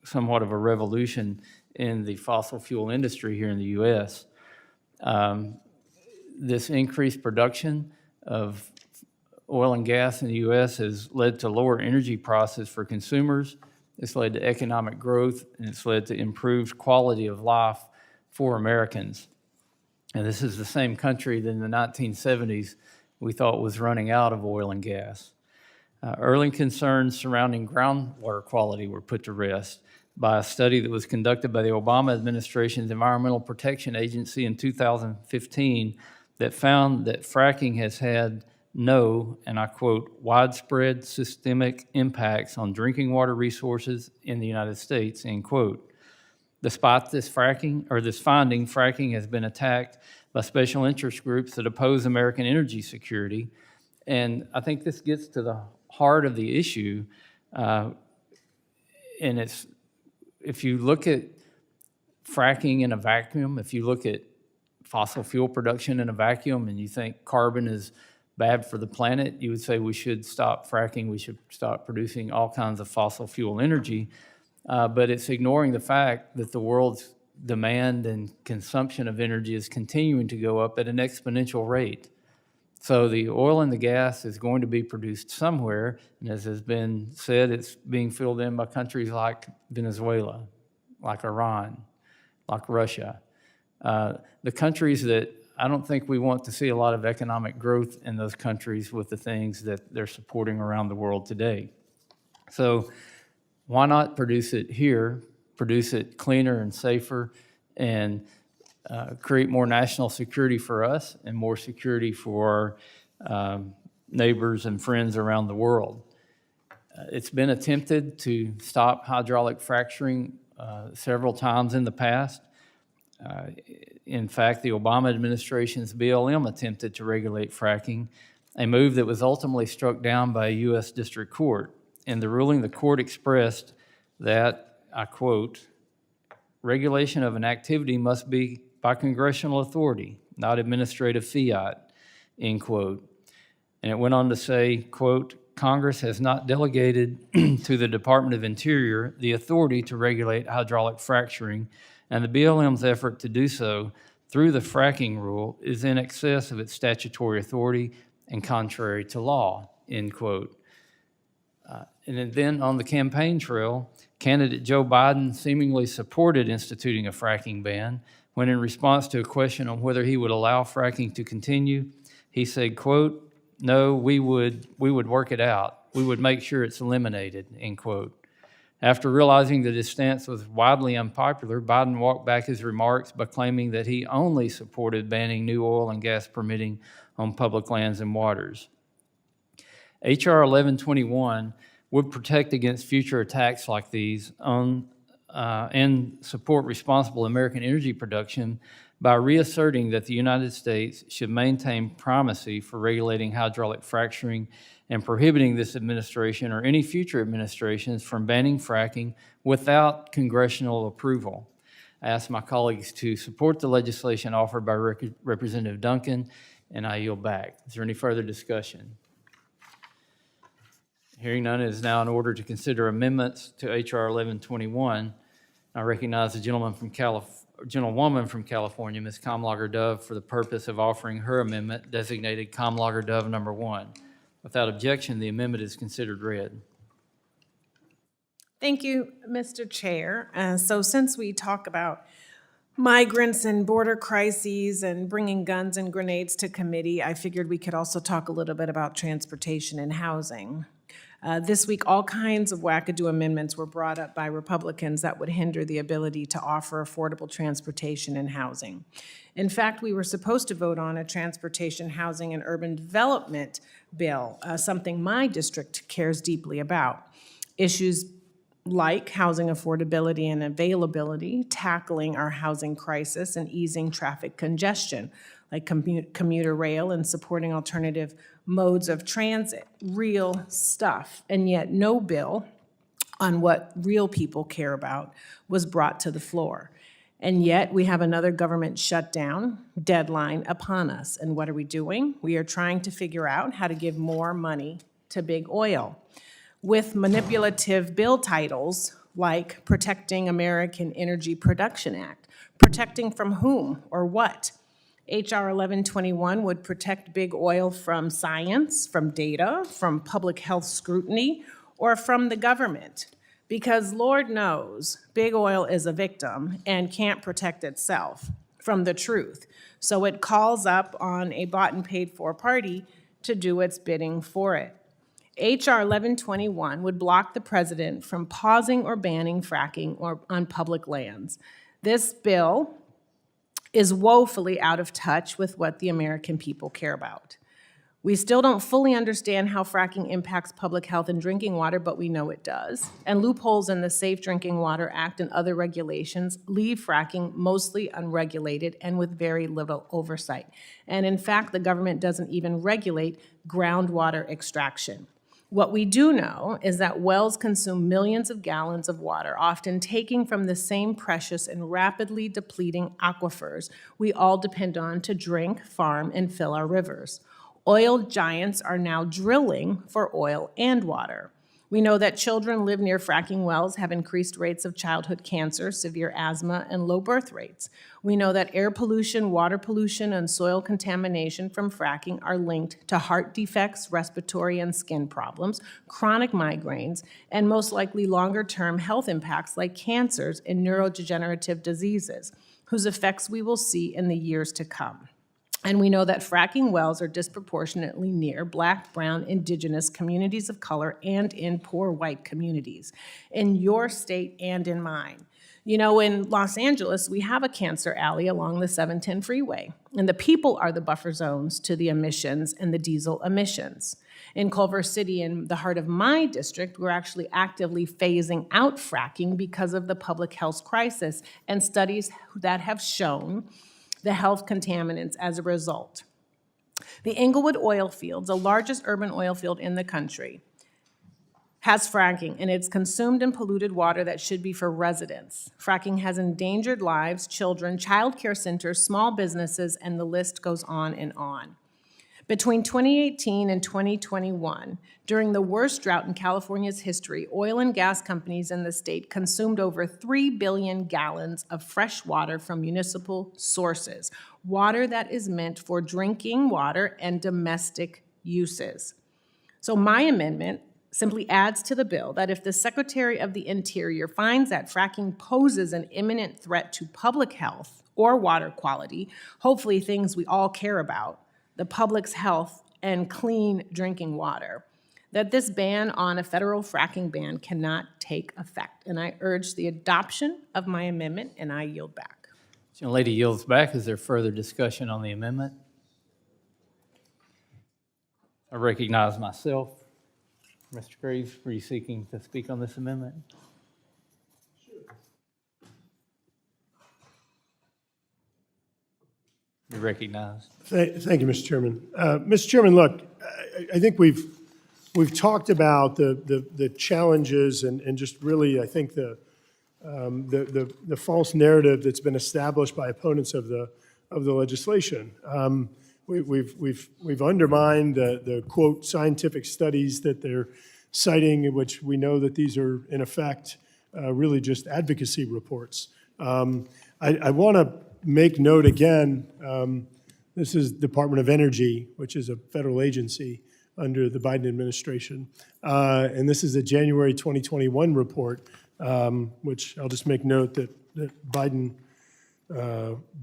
somewhat of a revolution in the fossil fuel industry here in the U.S. This increased production of oil and gas in the U.S. has led to lower energy prices for consumers. It's led to economic growth, and it's led to improved quality of life for Americans. And this is the same country that in the 1970s we thought was running out of oil and gas. Early concerns surrounding groundwater quality were put to rest by a study that was conducted by the Obama administration's Environmental Protection Agency in 2015 that found that fracking has had no, and I quote, widespread systemic impacts on drinking water resources in the United States, end quote. Despite this finding, fracking has been attacked by special interest groups that oppose American energy security. And I think this gets to the heart of the issue. And it's, if you look at fracking in a vacuum, if you look at fossil fuel production in a vacuum and you think carbon is bad for the planet, you would say we should stop fracking, we should stop producing all kinds of fossil fuel energy. But it's ignoring the fact that the world's demand and consumption of energy is continuing to go up at an exponential rate. So the oil and the gas is going to be produced somewhere, and as has been said, it's being filled in by countries like Venezuela, like Iran, like Russia. The countries that I don't think we want to see a lot of economic growth in those countries with the things that they're supporting around the world today. So why not produce it here, produce it cleaner and safer, and create more national security for us and more security for neighbors and friends around the world. It's been attempted to stop hydraulic fracturing several times in the past. In fact, the Obama administration's BLM attempted to regulate fracking, a move that was ultimately struck down by a U.S. District Court. In the ruling, the court expressed that, I quote, "Regulation of an activity must be by congressional authority, not administrative fiat," end quote. And it went on to say, quote, "Congress has not delegated to the Department of Interior the authority to regulate hydraulic fracturing, and the BLM's effort to do so through the fracking rule is in excess of its statutory authority and contrary to law," end quote. And then on the campaign trail, candidate Joe Biden seemingly supported instituting a fracking ban when, in response to a question on whether he would allow fracking to continue, he said, quote, "No, we would work it out. We would make sure it's eliminated," end quote. After realizing that his stance was widely unpopular, Biden walked back his remarks by claiming that he only supported banning new oil and gas permitting on public lands and waters. H.R. 1121 would protect against future attacks like these on and support responsible American energy production by reasserting that the United States should maintain primacy for regulating hydraulic fracturing and prohibiting this administration or any future administrations from banning fracking without congressional approval. I ask my colleagues to support the legislation offered by Representative Duncan, and I yield back. Is there any further discussion? Hearing none, it is now in order to consider amendments to H.R. 1121. I recognize the gentlewoman from California, Ms. Comlager Dove, for the purpose of offering her amendment designated Comlager Dove number 1. Without objection, the amendment is considered read. Thank you, Mr. Chair. So since we talk about migrants and border crises and bringing guns and grenades to committee, I figured we could also talk a little bit about transportation and housing. This week, all kinds of wackadoo amendments were brought up by Republicans that would hinder the ability to offer affordable transportation and housing. In fact, we were supposed to vote on a transportation, housing, and urban development bill, something my district cares deeply about. Issues like housing affordability and availability, tackling our housing crisis, and easing traffic congestion, like commuter rail and supporting alternative modes of transit, real stuff. And yet no bill on what real people care about was brought to the floor. And yet we have another government shutdown deadline upon us. And what are we doing? We are trying to figure out how to give more money to big oil with manipulative bill titles like Protecting American Energy Production Act. Protecting from whom or what? H.R. 1121 would protect big oil from science, from data, from public health scrutiny, or from the government. Because Lord knows, big oil is a victim and can't protect itself from the truth. So it calls up on a bought and paid for party to do its bidding for it. H.R. 1121 would block the president from pausing or banning fracking or on public lands. This bill is woefully out of touch with what the American people care about. We still don't fully understand how fracking impacts public health and drinking water, but we know it does. And loopholes in the Safe Drinking Water Act and other regulations leave fracking mostly unregulated and with very little oversight. And in fact, the government doesn't even regulate groundwater extraction. What we do know is that wells consume millions of gallons of water, often taking from the same precious and rapidly depleting aquifers we all depend on to drink, farm, and fill our rivers. Oil giants are now drilling for oil and water. We know that children live near fracking wells have increased rates of childhood cancer, severe asthma, and low birth rates. We know that air pollution, water pollution, and soil contamination from fracking are linked to heart defects, respiratory and skin problems, chronic migraines, and most likely longer-term health impacts like cancers and neurodegenerative diseases, whose effects we will see in the years to come. And we know that fracking wells are disproportionately near Black, brown, indigenous communities of color and in poor white communities, in your state and in mine. You know, in Los Angeles, we have a cancer alley along the 710 freeway, and the people are the buffer zones to the emissions and the diesel emissions. In Culver City, in the heart of my district, we're actually actively phasing out fracking because of the public health crisis and studies that have shown the health contaminants as a result. The Inglewood oil fields, the largest urban oil field in the country, has fracking, and it's consumed and polluted water that should be for residents. Fracking has endangered lives, children, child care centers, small businesses, and the list goes on and on. Between 2018 and 2021, during the worst drought in California's history, oil and gas companies in the state consumed over 3 billion gallons of fresh water from municipal sources, water that is meant for drinking water and domestic uses. So my amendment simply adds to the bill that if the Secretary of the Interior finds that fracking poses an imminent threat to public health or water quality, hopefully things we all care about, the public's health and clean drinking water, that this ban on a federal fracking ban cannot take effect. And I urge the adoption of my amendment, and I yield back. The young lady yields back. Is there further discussion on the amendment? I recognize myself. Mr. Graves, were you seeking to speak on this amendment? You're recognized. Thank you, Mr. Chairman. Mr. Chairman, look, I think we've talked about the challenges and just really, I think, the false narrative that's been established by opponents of the legislation. We've undermined the quote scientific studies that they're citing, in which we know that these are in effect really just advocacy reports. I want to make note again, this is Department of Energy, which is a federal agency under the Biden administration. And this is a January 2021 report, which I'll just make note that Biden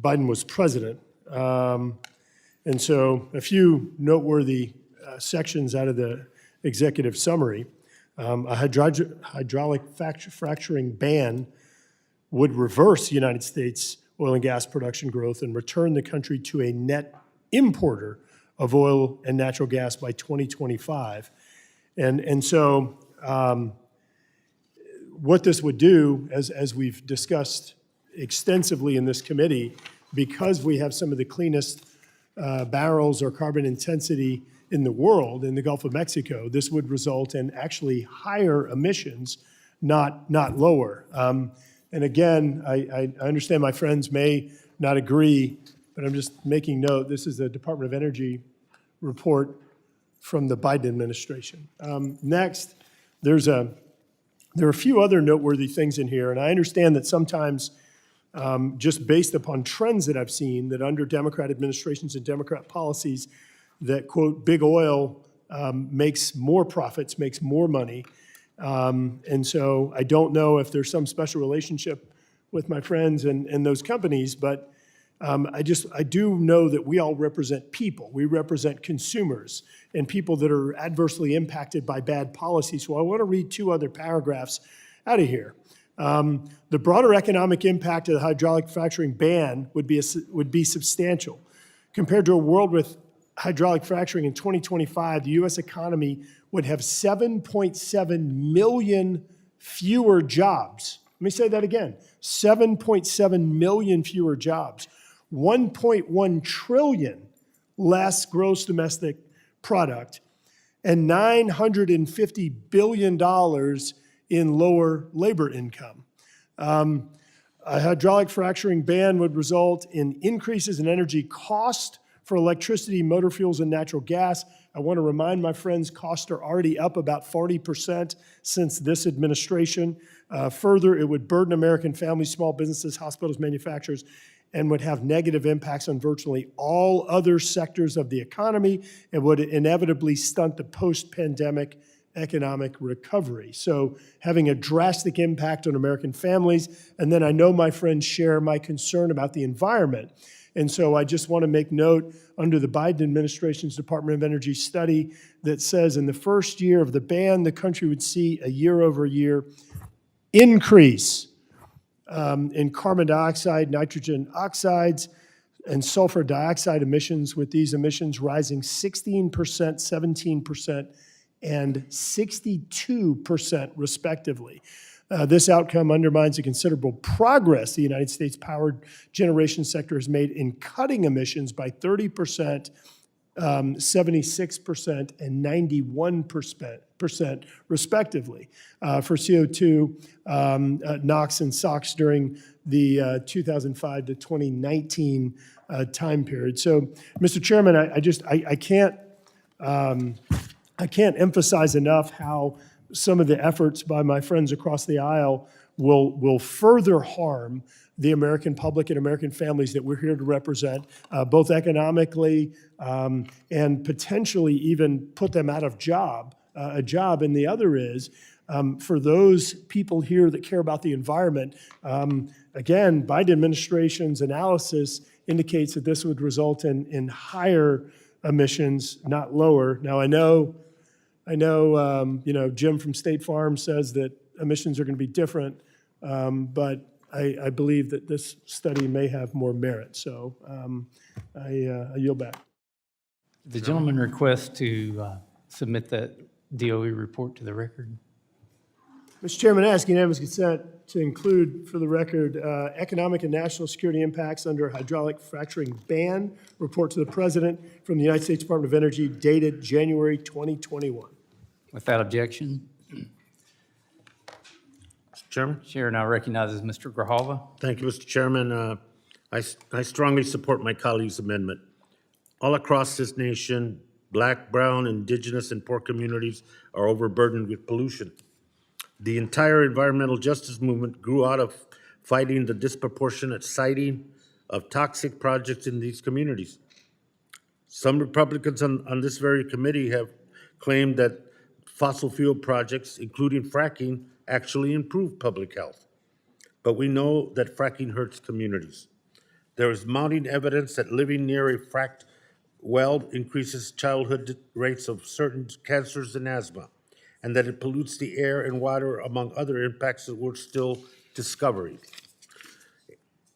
was president. And so a few noteworthy sections out of the executive summary. A hydraulic fracturing ban would reverse the United States oil and gas production growth and return the country to a net importer of oil and natural gas by 2025. And so what this would do, as we've discussed extensively in this committee, because we have some of the cleanest barrels or carbon intensity in the world, in the Gulf of Mexico, this would result in actually higher emissions, not lower. And again, I understand my friends may not agree, but I'm just making note, this is the Department of Energy report from the Biden administration. Next, there are a few other noteworthy things in here, and I understand that sometimes just based upon trends that I've seen, that under Democrat administrations and Democrat policies, that, quote, big oil makes more profits, makes more money. And so I don't know if there's some special relationship with my friends and those companies, but I do know that we all represent people. We represent consumers and people that are adversely impacted by bad policy. So I want to read two other paragraphs out of here. The broader economic impact of the hydraulic fracturing ban would be substantial. Compared to a world with hydraulic fracturing in 2025, the U.S. economy would have 7.7 million fewer jobs. Let me say that again, 7.7 million fewer jobs, 1.1 trillion less gross domestic product, and $950 billion in lower labor income. A hydraulic fracturing ban would result in increases in energy cost for electricity, motor fuels, and natural gas, I want to remind my friends, costs are already up about 40% since this administration. Further, it would burden American families, small businesses, hospitals, manufacturers, and would have negative impacts on virtually all other sectors of the economy and would inevitably stunt the post-pandemic economic recovery. So having a drastic impact on American families. And then I know my friends share my concern about the environment. And so I just want to make note under the Biden administration's Department of Energy study that says in the first year of the ban, the country would see a year-over-year increase in carbon dioxide, nitrogen oxides, and sulfur dioxide emissions, with these emissions rising 16%, 17%, and 62% respectively. This outcome undermines the considerable progress the United States power generation sector has made in cutting emissions by 30%, 76%, and 91% respectively for CO2, NOx, and SOx during the 2005 to 2019 time period. So, Mr. Chairman, I can't emphasize enough how some of the efforts by my friends across the aisle will further harm the American public and American families that we're here to represent, both economically and potentially even put them out of a job. And the other is, for those people here that care about the environment, again, Biden administration's analysis indicates that this would result in higher emissions, not lower. Now, I know, Jim from State Farm says that emissions are going to be different, but I believe that this study may have more merit. So I yield back. The gentleman requests to submit that DOE report to the record. Mr. Chairman, I ask unanimous consent to include for the record economic and national security impacts under hydraulic fracturing ban report to the President from the United States Department of Energy dated January 2021. Without objection, Mr. Chairman? Chair now recognizes Mr. Grijalva. Thank you, Mr. Chairman. I strongly support my colleague's amendment. All across this nation, Black, brown, indigenous, and poor communities are overburdened with pollution. The entire environmental justice movement grew out of fighting the disproportionate siting of toxic projects in these communities. Some Republicans on this very committee have claimed that fossil fuel projects, including fracking, actually improve public health. But we know that fracking hurts communities. There is mounting evidence that living near a fracked well increases childhood rates of certain cancers and asthma, and that it pollutes the air and water, among other impacts that we're still discovering.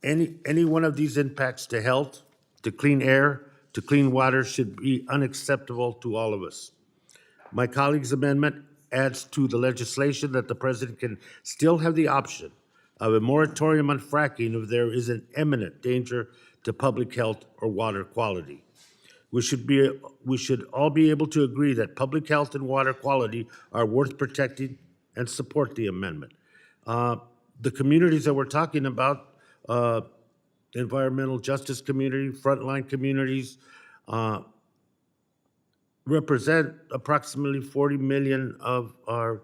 Any one of these impacts to health, to clean air, to clean water should be unacceptable to all of us. My colleague's amendment adds to the legislation that the President can still have the option of a moratorium on fracking if there is an imminent danger to public health or water quality. We should all be able to agree that public health and water quality are worth protecting and support the amendment. The communities that we're talking about, environmental justice community, frontline communities, represent approximately 40 million of our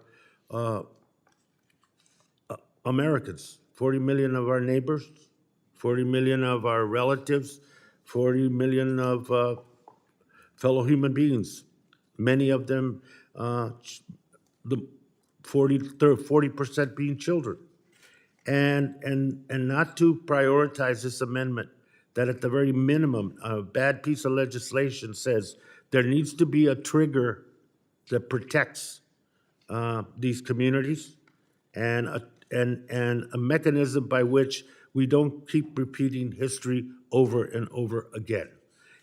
Americans, 40 million of our neighbors, 40 million of our relatives, 40 million of fellow human beings, many of them, the 40% being children. And not to prioritize this amendment, that at the very minimum, a bad piece of legislation says there needs to be a trigger that protects these communities and a mechanism by which we don't keep repeating history over and over again.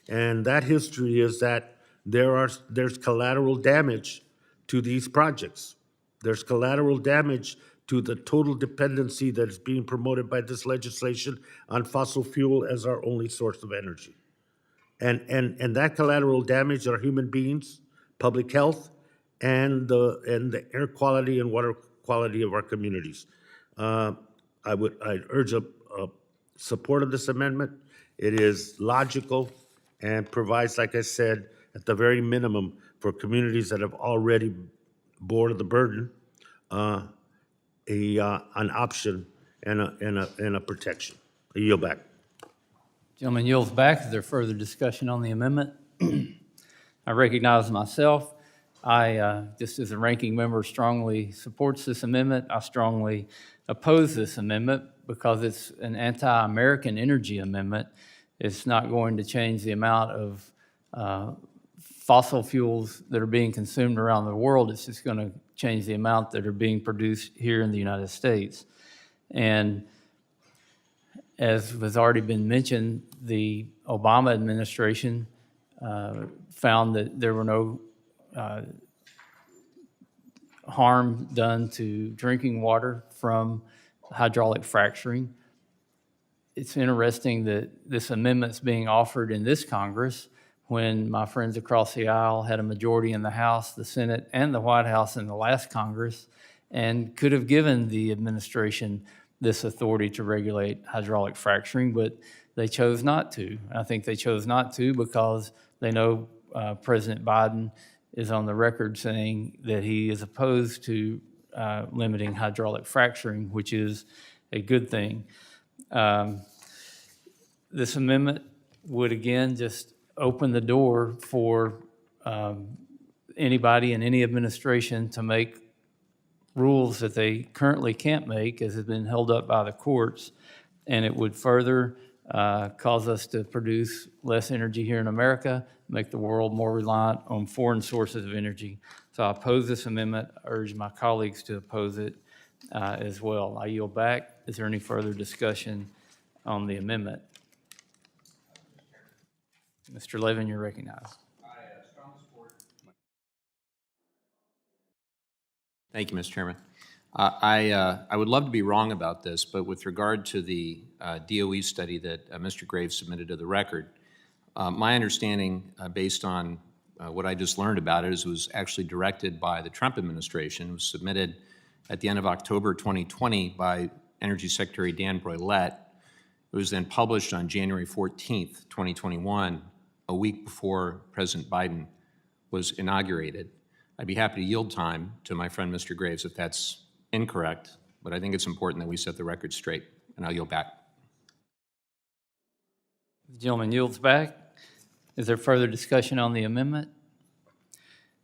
And that history is that there's collateral damage to these projects. There's collateral damage to the total dependency that is being promoted by this legislation on fossil fuel as our only source of energy. And that collateral damage are human beings, public health, and the air quality and water quality of our communities. I'd urge a support of this amendment. It is logical and provides, like I said, at the very minimum, for communities that have already bore the burden, an option and a protection. I yield back. Gentleman yields back. Is there further discussion on the amendment? I recognize myself. I, just as a ranking member, strongly supports this amendment. I strongly oppose this amendment because it's an anti-American energy amendment. It's not going to change the amount of fossil fuels that are being consumed around the world. It's just going to change the amount that are being produced here in the United States. And as has already been mentioned, the Obama administration found that there were no harm done to drinking water from hydraulic fracturing. It's interesting that this amendment's being offered in this Congress when my friends across the aisle had a majority in the House, the Senate, and the White House in the last Congress, and could have given the administration this authority to regulate hydraulic fracturing, but they chose not to. I think they chose not to because they know President Biden is on the record saying that he is opposed to limiting hydraulic fracturing, which is a good thing. This amendment would, again, just open the door for anybody in any administration to make rules that they currently can't make, as has been held up by the courts, and it would further cause us to produce less energy here in America, make the world more reliant on foreign sources of energy. So I oppose this amendment. I urge my colleagues to oppose it as well. I yield back. Is there any further discussion on the amendment? Mr. Levin, you're recognized. Thank you, Mr. Chairman. I would love to be wrong about this, but with regard to the DOE study that Mr. Graves submitted to the record, my understanding, based on what I just learned about it, is it was actually directed by the Trump administration. It was submitted at the end of October 2020 by Energy Secretary Dan Broilette. It was then published on January 14th, 2021, a week before President Biden was inaugurated. I'd be happy to yield time to my friend Mr. Graves if that's incorrect, but I think it's important that we set the record straight, and I'll yield back. The gentleman yields back. Is there further discussion on the amendment?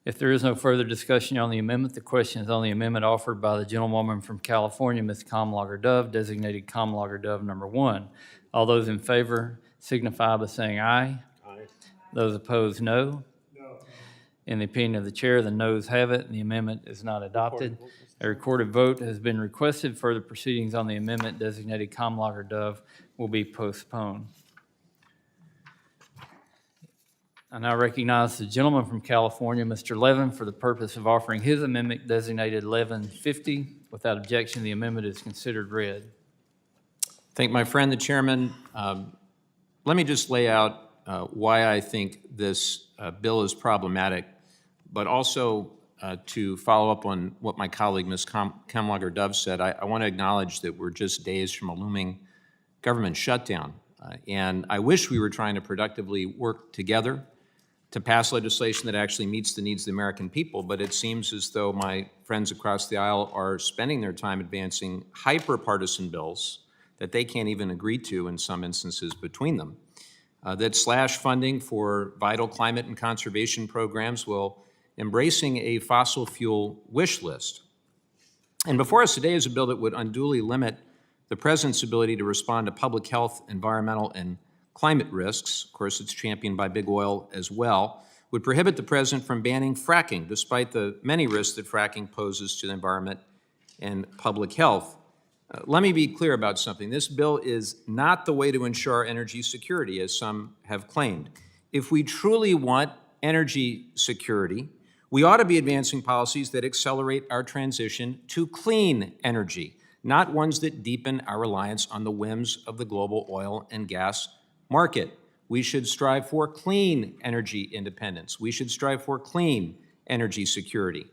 If there is no further discussion on the amendment, the question is on the amendment offered by the gentlewoman from California, Ms. Kamlager Dove, designated Kamlager Dove number 1. All those in favor signify by saying aye. Aye. Those opposed, no. In the opinion of the chair, the noes have it, and the amendment is not adopted. A recorded vote has been requested. Further proceedings on the amendment designated Kamlager Dove will be postponed. I now recognize the gentleman from California, Mr. Levin, for the purpose of offering his amendment designated 1150. Without objection, the amendment is considered read. Thank my friend, the chairman. Let me just lay out why I think this bill is problematic, but also to follow up on what my colleague, Ms. Kamlager Dove, said. I want to acknowledge that we're just days from a looming government shutdown, and I wish we were trying to productively work together to pass legislation that actually meets the needs of the American people, but it seems as though my friends across the aisle are spending their time advancing hyper-partisan bills that they can't even agree to in some instances between them, that slash funding for vital climate and conservation programs while embracing a fossil fuel wish list. And before us today is a bill that would unduly limit the president's ability to respond to public health, environmental, and climate risks. Of course, it's championed by big oil as well, would prohibit the president from banning fracking, despite the many risks that fracking poses to the environment and public health. Let me be clear about something. This bill is not the way to ensure our energy security, as some have claimed. If we truly want energy security, we ought to be advancing policies that accelerate our transition to clean energy, not ones that deepen our reliance on the whims of the global oil and gas market. We should strive for clean energy independence. We should strive for clean energy security.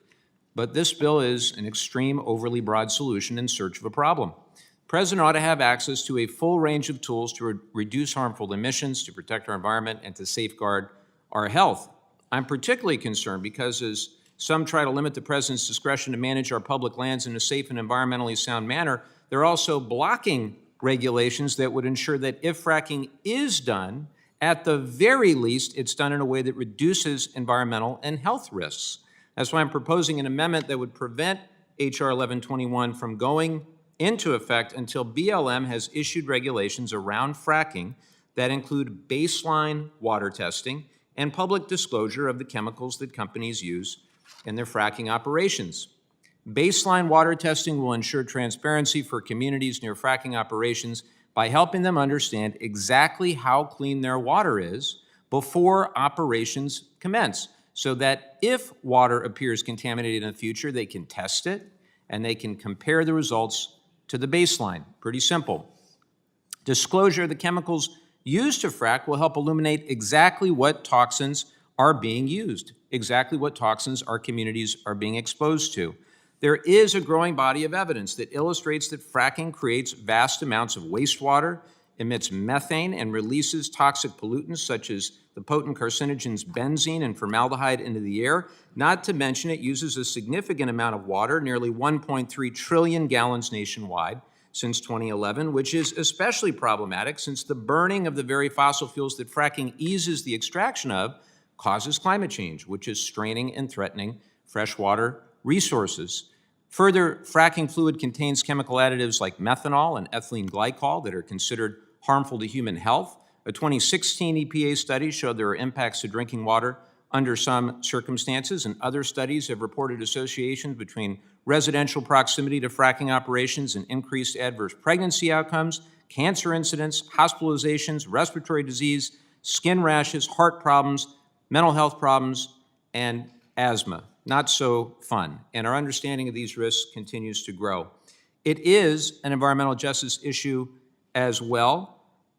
But this bill is an extreme, overly broad solution in search of a problem. The president ought to have access to a full range of tools to reduce harmful emissions, to protect our environment, and to safeguard our health. I'm particularly concerned because as some try to limit the president's discretion to manage our public lands in a safe and environmentally sound manner, they're also blocking regulations that would ensure that if fracking is done, at the very least, it's done in a way that reduces environmental and health risks. That's why I'm proposing an amendment that would prevent H.R. 1121 from going into effect until BLM has issued regulations around fracking that include baseline water testing and public disclosure of the chemicals that companies use in their fracking operations. Baseline water testing will ensure transparency for communities near fracking operations by helping them understand exactly how clean their water is before operations commence, so that if water appears contaminated in the future, they can test it and they can compare the results to the baseline. Pretty simple. Disclosure of the chemicals used to frack will help illuminate exactly what toxins are being used, exactly what toxins our communities are being exposed to. There is a growing body of evidence that illustrates that fracking creates vast amounts of wastewater, emits methane, and releases toxic pollutants such as the potent carcinogens benzene and formaldehyde into the air. Not to mention it uses a significant amount of water, nearly 1.3 trillion gallons nationwide since 2011, which is especially problematic since the burning of the very fossil fuels that fracking eases the extraction of causes climate change, which is straining and threatening freshwater resources. Further, fracking fluid contains chemical additives like methanol and ethylene glycol that are considered harmful to human health. A 2016 EPA study showed there are impacts to drinking water under some circumstances, and other studies have reported associations between residential proximity to fracking operations and increased adverse pregnancy outcomes, cancer incidence, hospitalizations, respiratory disease, skin rashes, heart problems, mental health problems, and asthma. Not so fun. And our understanding of these risks continues to grow. It is an environmental justice issue as well.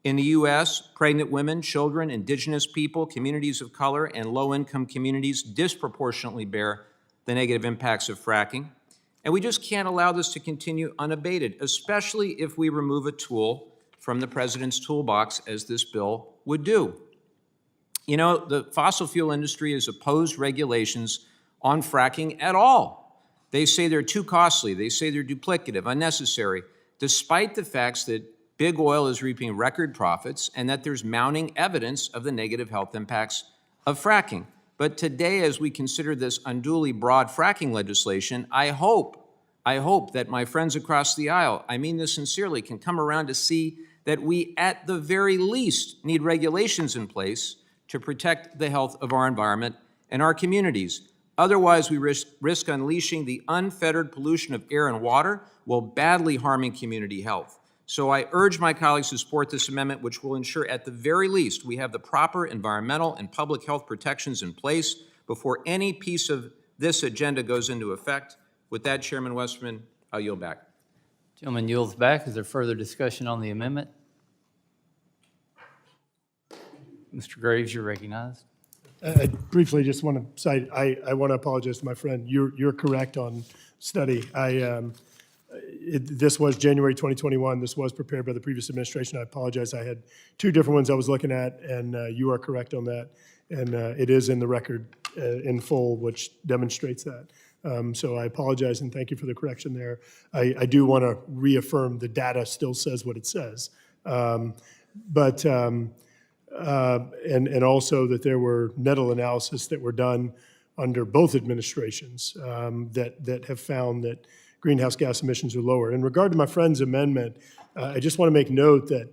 In the U.S., pregnant women, children, indigenous people, communities of color, and low-income communities disproportionately bear the negative impacts of fracking. And we just can't allow this to continue unabated, especially if we remove a tool from the president's toolbox, as this bill would do. You know, the fossil fuel industry has opposed regulations on fracking at all. They say they're too costly. They say they're duplicative, unnecessary, despite the facts that big oil is reaping record profits and that there's mounting evidence of the negative health impacts of fracking. But today, as we consider this unduly broad fracking legislation, I hope that my friends across the aisle, I mean this sincerely, can come around to see that we at the very least need regulations in place to protect the health of our environment and our communities. Otherwise, we risk unleashing the unfettered pollution of air and water while badly harming community health. So I urge my colleagues to support this amendment, which will ensure at the very least we have the proper environmental and public health protections in place before any piece of this agenda goes into effect. With that, Chairman Westerman, I'll yield back. Gentleman yields back. Is there further discussion on the amendment? Mr. Graves, you're recognized. I briefly just want to cite, I want to apologize to my friend. You're correct on study. This was January 2021. This was prepared by the previous administration. I apologize. I had two different ones I was looking at, and you are correct on that. And it is in the record in full, which demonstrates that. So I apologize and thank you for the correction there. I do want to reaffirm the data still says what it says. And also that there were nettle analysis that were done under both administrations that have found that greenhouse gas emissions are lower. In regard to my friend's amendment, I just want to make note that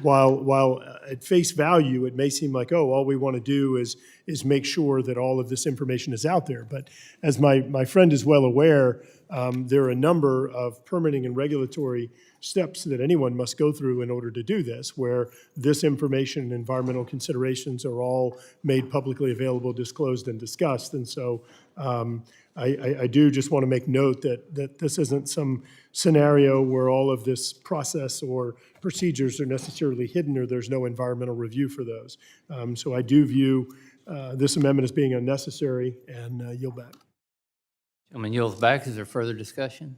while at face value it may seem like, oh, all we want to do is make sure that all of this information is out there. But as my friend is well aware, there are a number of permitting and regulatory steps that anyone must go through in order to do this, where this information and environmental considerations are all made publicly available, disclosed, and discussed. And so I do just want to make note that this isn't some scenario where all of this process or procedures are necessarily hidden or there's no environmental review for those. So I do view this amendment as being unnecessary and yield back. Gentleman yields back. Is there further discussion?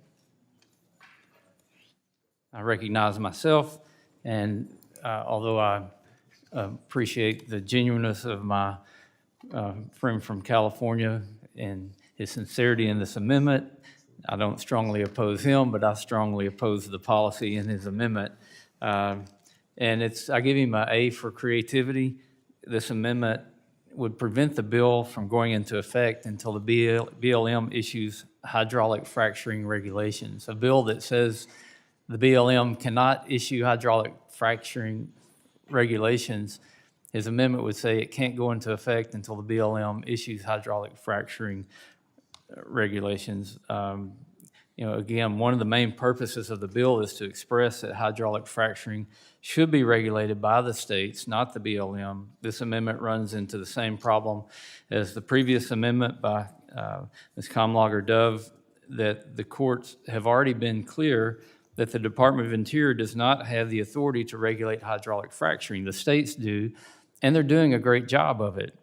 I recognize myself, and although I appreciate the genuineness of my friend from California and his sincerity in this amendment. I don't strongly oppose him, but I strongly oppose the policy in his amendment. And I give him an A for creativity. This amendment would prevent the bill from going into effect until the BLM issues hydraulic fracturing regulations. A bill that says the BLM cannot issue hydraulic fracturing regulations, his amendment would say it can't go into effect until the BLM issues hydraulic fracturing regulations. Again, one of the main purposes of the bill is to express that hydraulic fracturing should be regulated by the states, not the BLM. This amendment runs into the same problem as the previous amendment by Ms. Comlager-Dove, that the courts have already been clear that the Department of Interior does not have the authority to regulate hydraulic fracturing. The states do, and they're doing a great job of it.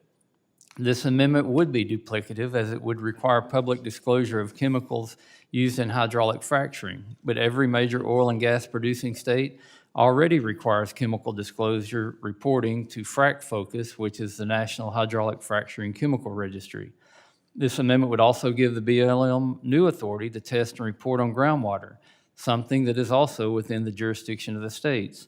This amendment would be duplicative, as it would require public disclosure of chemicals used in hydraulic fracturing. But every major oil and gas producing state already requires chemical disclosure reporting to Frac Focus, which is the National Hydraulic Fracturing Chemical Registry. This amendment would also give the BLM new authority to test and report on groundwater, something that is also within the jurisdiction of the states.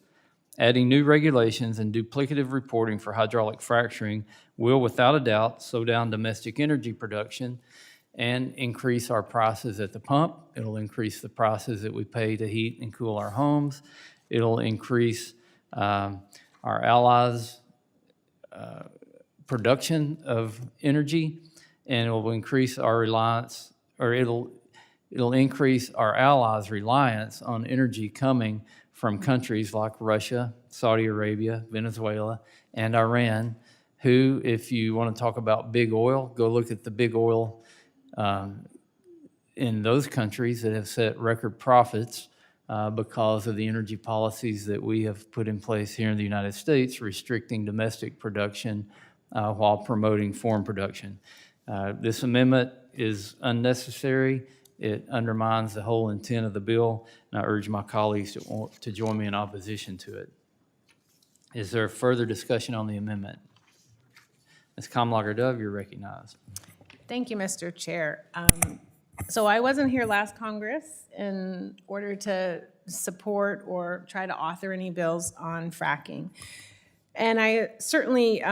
Adding new regulations and duplicative reporting for hydraulic fracturing will, without a doubt, slow down domestic energy production and increase our prices at the pump. It'll increase the prices that we pay to heat and cool our homes. It'll increase our allies' production of energy, and it will increase our reliance, or it'll increase our allies' reliance on energy coming from countries like Russia, Saudi Arabia, Venezuela, and Iran, who, if you want to talk about big oil, go look at the big oil in those countries that have set record profits because of the energy policies that we have put in place here in the United States, restricting domestic production while promoting foreign production. This amendment is unnecessary. It undermines the whole intent of the bill, and I urge my colleagues to join me in opposition to it. Is there further discussion on the amendment? Ms. Comlager-Dove, you're recognized. Thank you, Mr. Chair. So I wasn't here last Congress in order to support or try to author any bills on fracking. And I certainly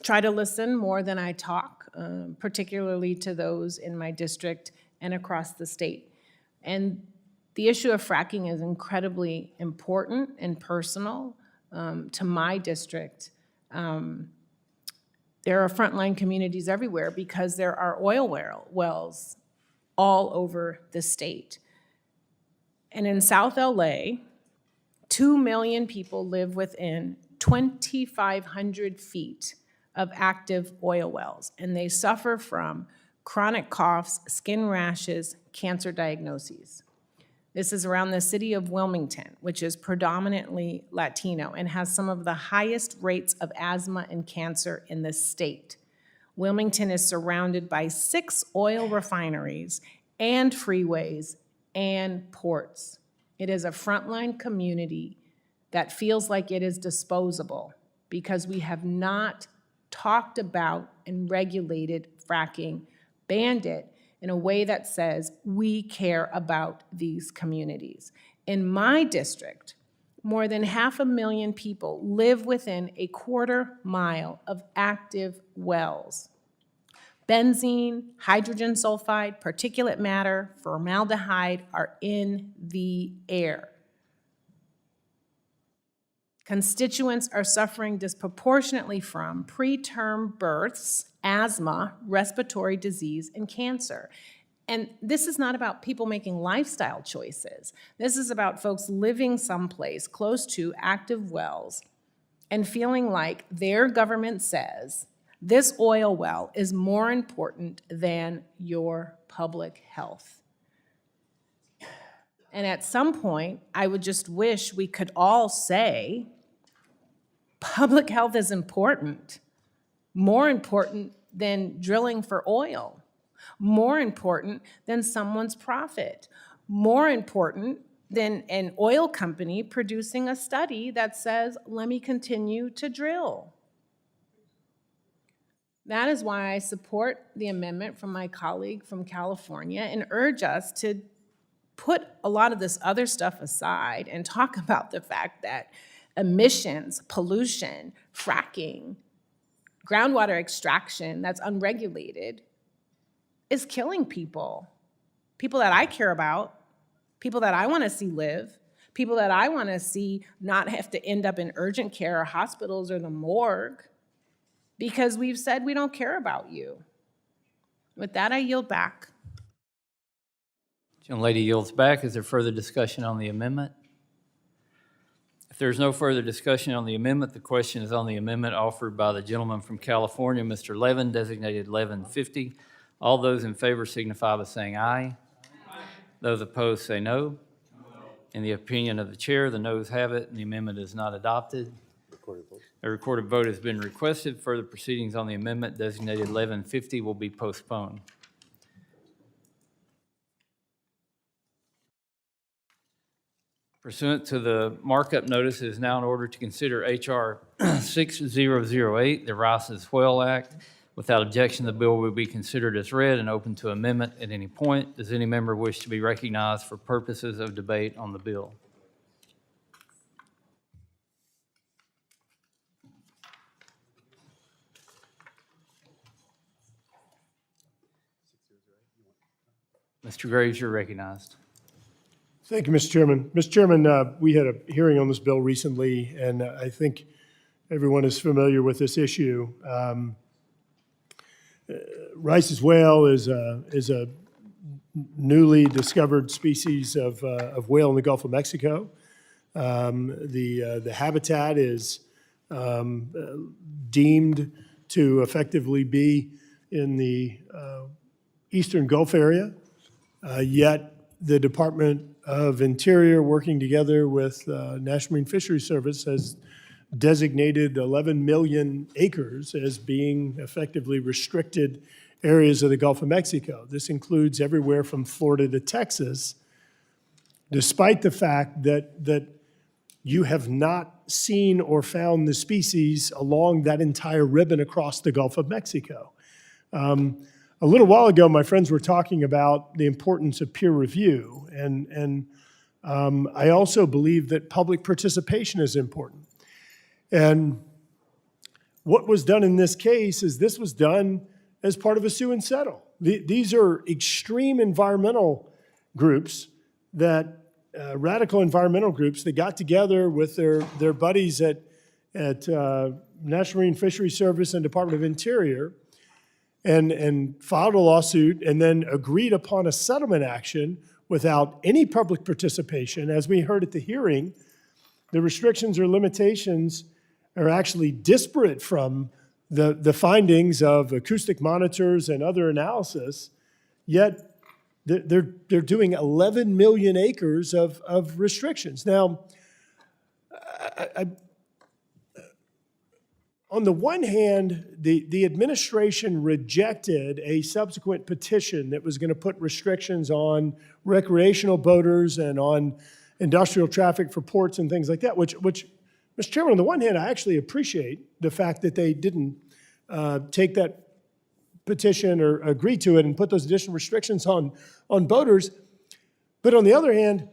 try to listen more than I talk, particularly to those in my district and across the state. And the issue of fracking is incredibly important and personal to my district. There are frontline communities everywhere because there are oil wells all over the state. And in South LA, 2 million people live within 2,500 feet of active oil wells, and they suffer from chronic coughs, skin rashes, cancer diagnoses. This is around the city of Wilmington, which is predominantly Latino and has some of the highest rates of asthma and cancer in the state. Wilmington is surrounded by 6 oil refineries and freeways and ports. It is a frontline community that feels like it is disposable because we have not talked about and regulated fracking, banned it in a way that says we care about these communities. In my district, more than 500,000 people live within a quarter mile of active wells. Benzene, hydrogen sulfide, particulate matter, formaldehyde are in the air. Constituents are suffering disproportionately from preterm births, asthma, respiratory disease, and cancer. And this is not about people making lifestyle choices. This is about folks living someplace close to active wells and feeling like their government says this oil well is more important than your public health. And at some point, I would just wish we could all say, public health is important, more important than drilling for oil, more important than someone's profit, more important than an oil company producing a study that says, let me continue to drill. That is why I support the amendment from my colleague from California and urge us to put a lot of this other stuff aside and talk about the fact that emissions, pollution, fracking, groundwater extraction that's unregulated is killing people. People that I care about, people that I want to see live, people that I want to see not have to end up in urgent care or hospitals or the morgue because we've said we don't care about you. With that, I yield back. Young lady yields back. Is there further discussion on the amendment? If there's no further discussion on the amendment, the question is on the amendment offered by the gentleman from California, Mr. Levin, designated 1150. All those in favor signify by saying aye. Those opposed say no. In the opinion of the chair, the noes have it, and the amendment is not adopted. A recorded vote has been requested. Further proceedings on the amendment designated 1150 will be postponed. Pursuant to the markup notice, it is now in order to consider H.R. 6008, the Rice as Well Act. Without objection, the bill will be considered as read and open to amendment at any point. Does any member wish to be recognized for purposes of debate on the bill? Mr. Graves, you're recognized. Thank you, Mr. Chairman. Mr. Chairman, we had a hearing on this bill recently, and I think everyone is familiar with this issue. Rice's whale is a newly discovered species of whale in the Gulf of Mexico. The habitat is deemed to effectively be in the eastern Gulf area, yet the Department of Interior, working together with National Marine Fisheries Service, has designated 11 million acres as being effectively restricted areas of the Gulf of Mexico. This includes everywhere from Florida to Texas, despite the fact that you have not seen or found the species along that entire ribbon across the Gulf of Mexico. A little while ago, my friends were talking about the importance of peer review, and I also believe that public participation is important. And what was done in this case is this was done as part of a sue and settle. These are extreme environmental groups that, radical environmental groups that got together with their buddies at National Marine Fisheries Service and Department of Interior and filed a lawsuit and then agreed upon a settlement action without any public participation. As we heard at the hearing, the restrictions or limitations are actually disparate from the findings of acoustic monitors and other analysis, yet they're doing 11 million acres of restrictions. Now, on the one hand, the administration rejected a subsequent petition that was going to put restrictions on recreational boaters and on industrial traffic for ports and things like that, which Mr. Chairman, on the one hand, I actually appreciate the fact that they didn't take that petition or agree to it and put those additional restrictions on boaters. But on the other hand,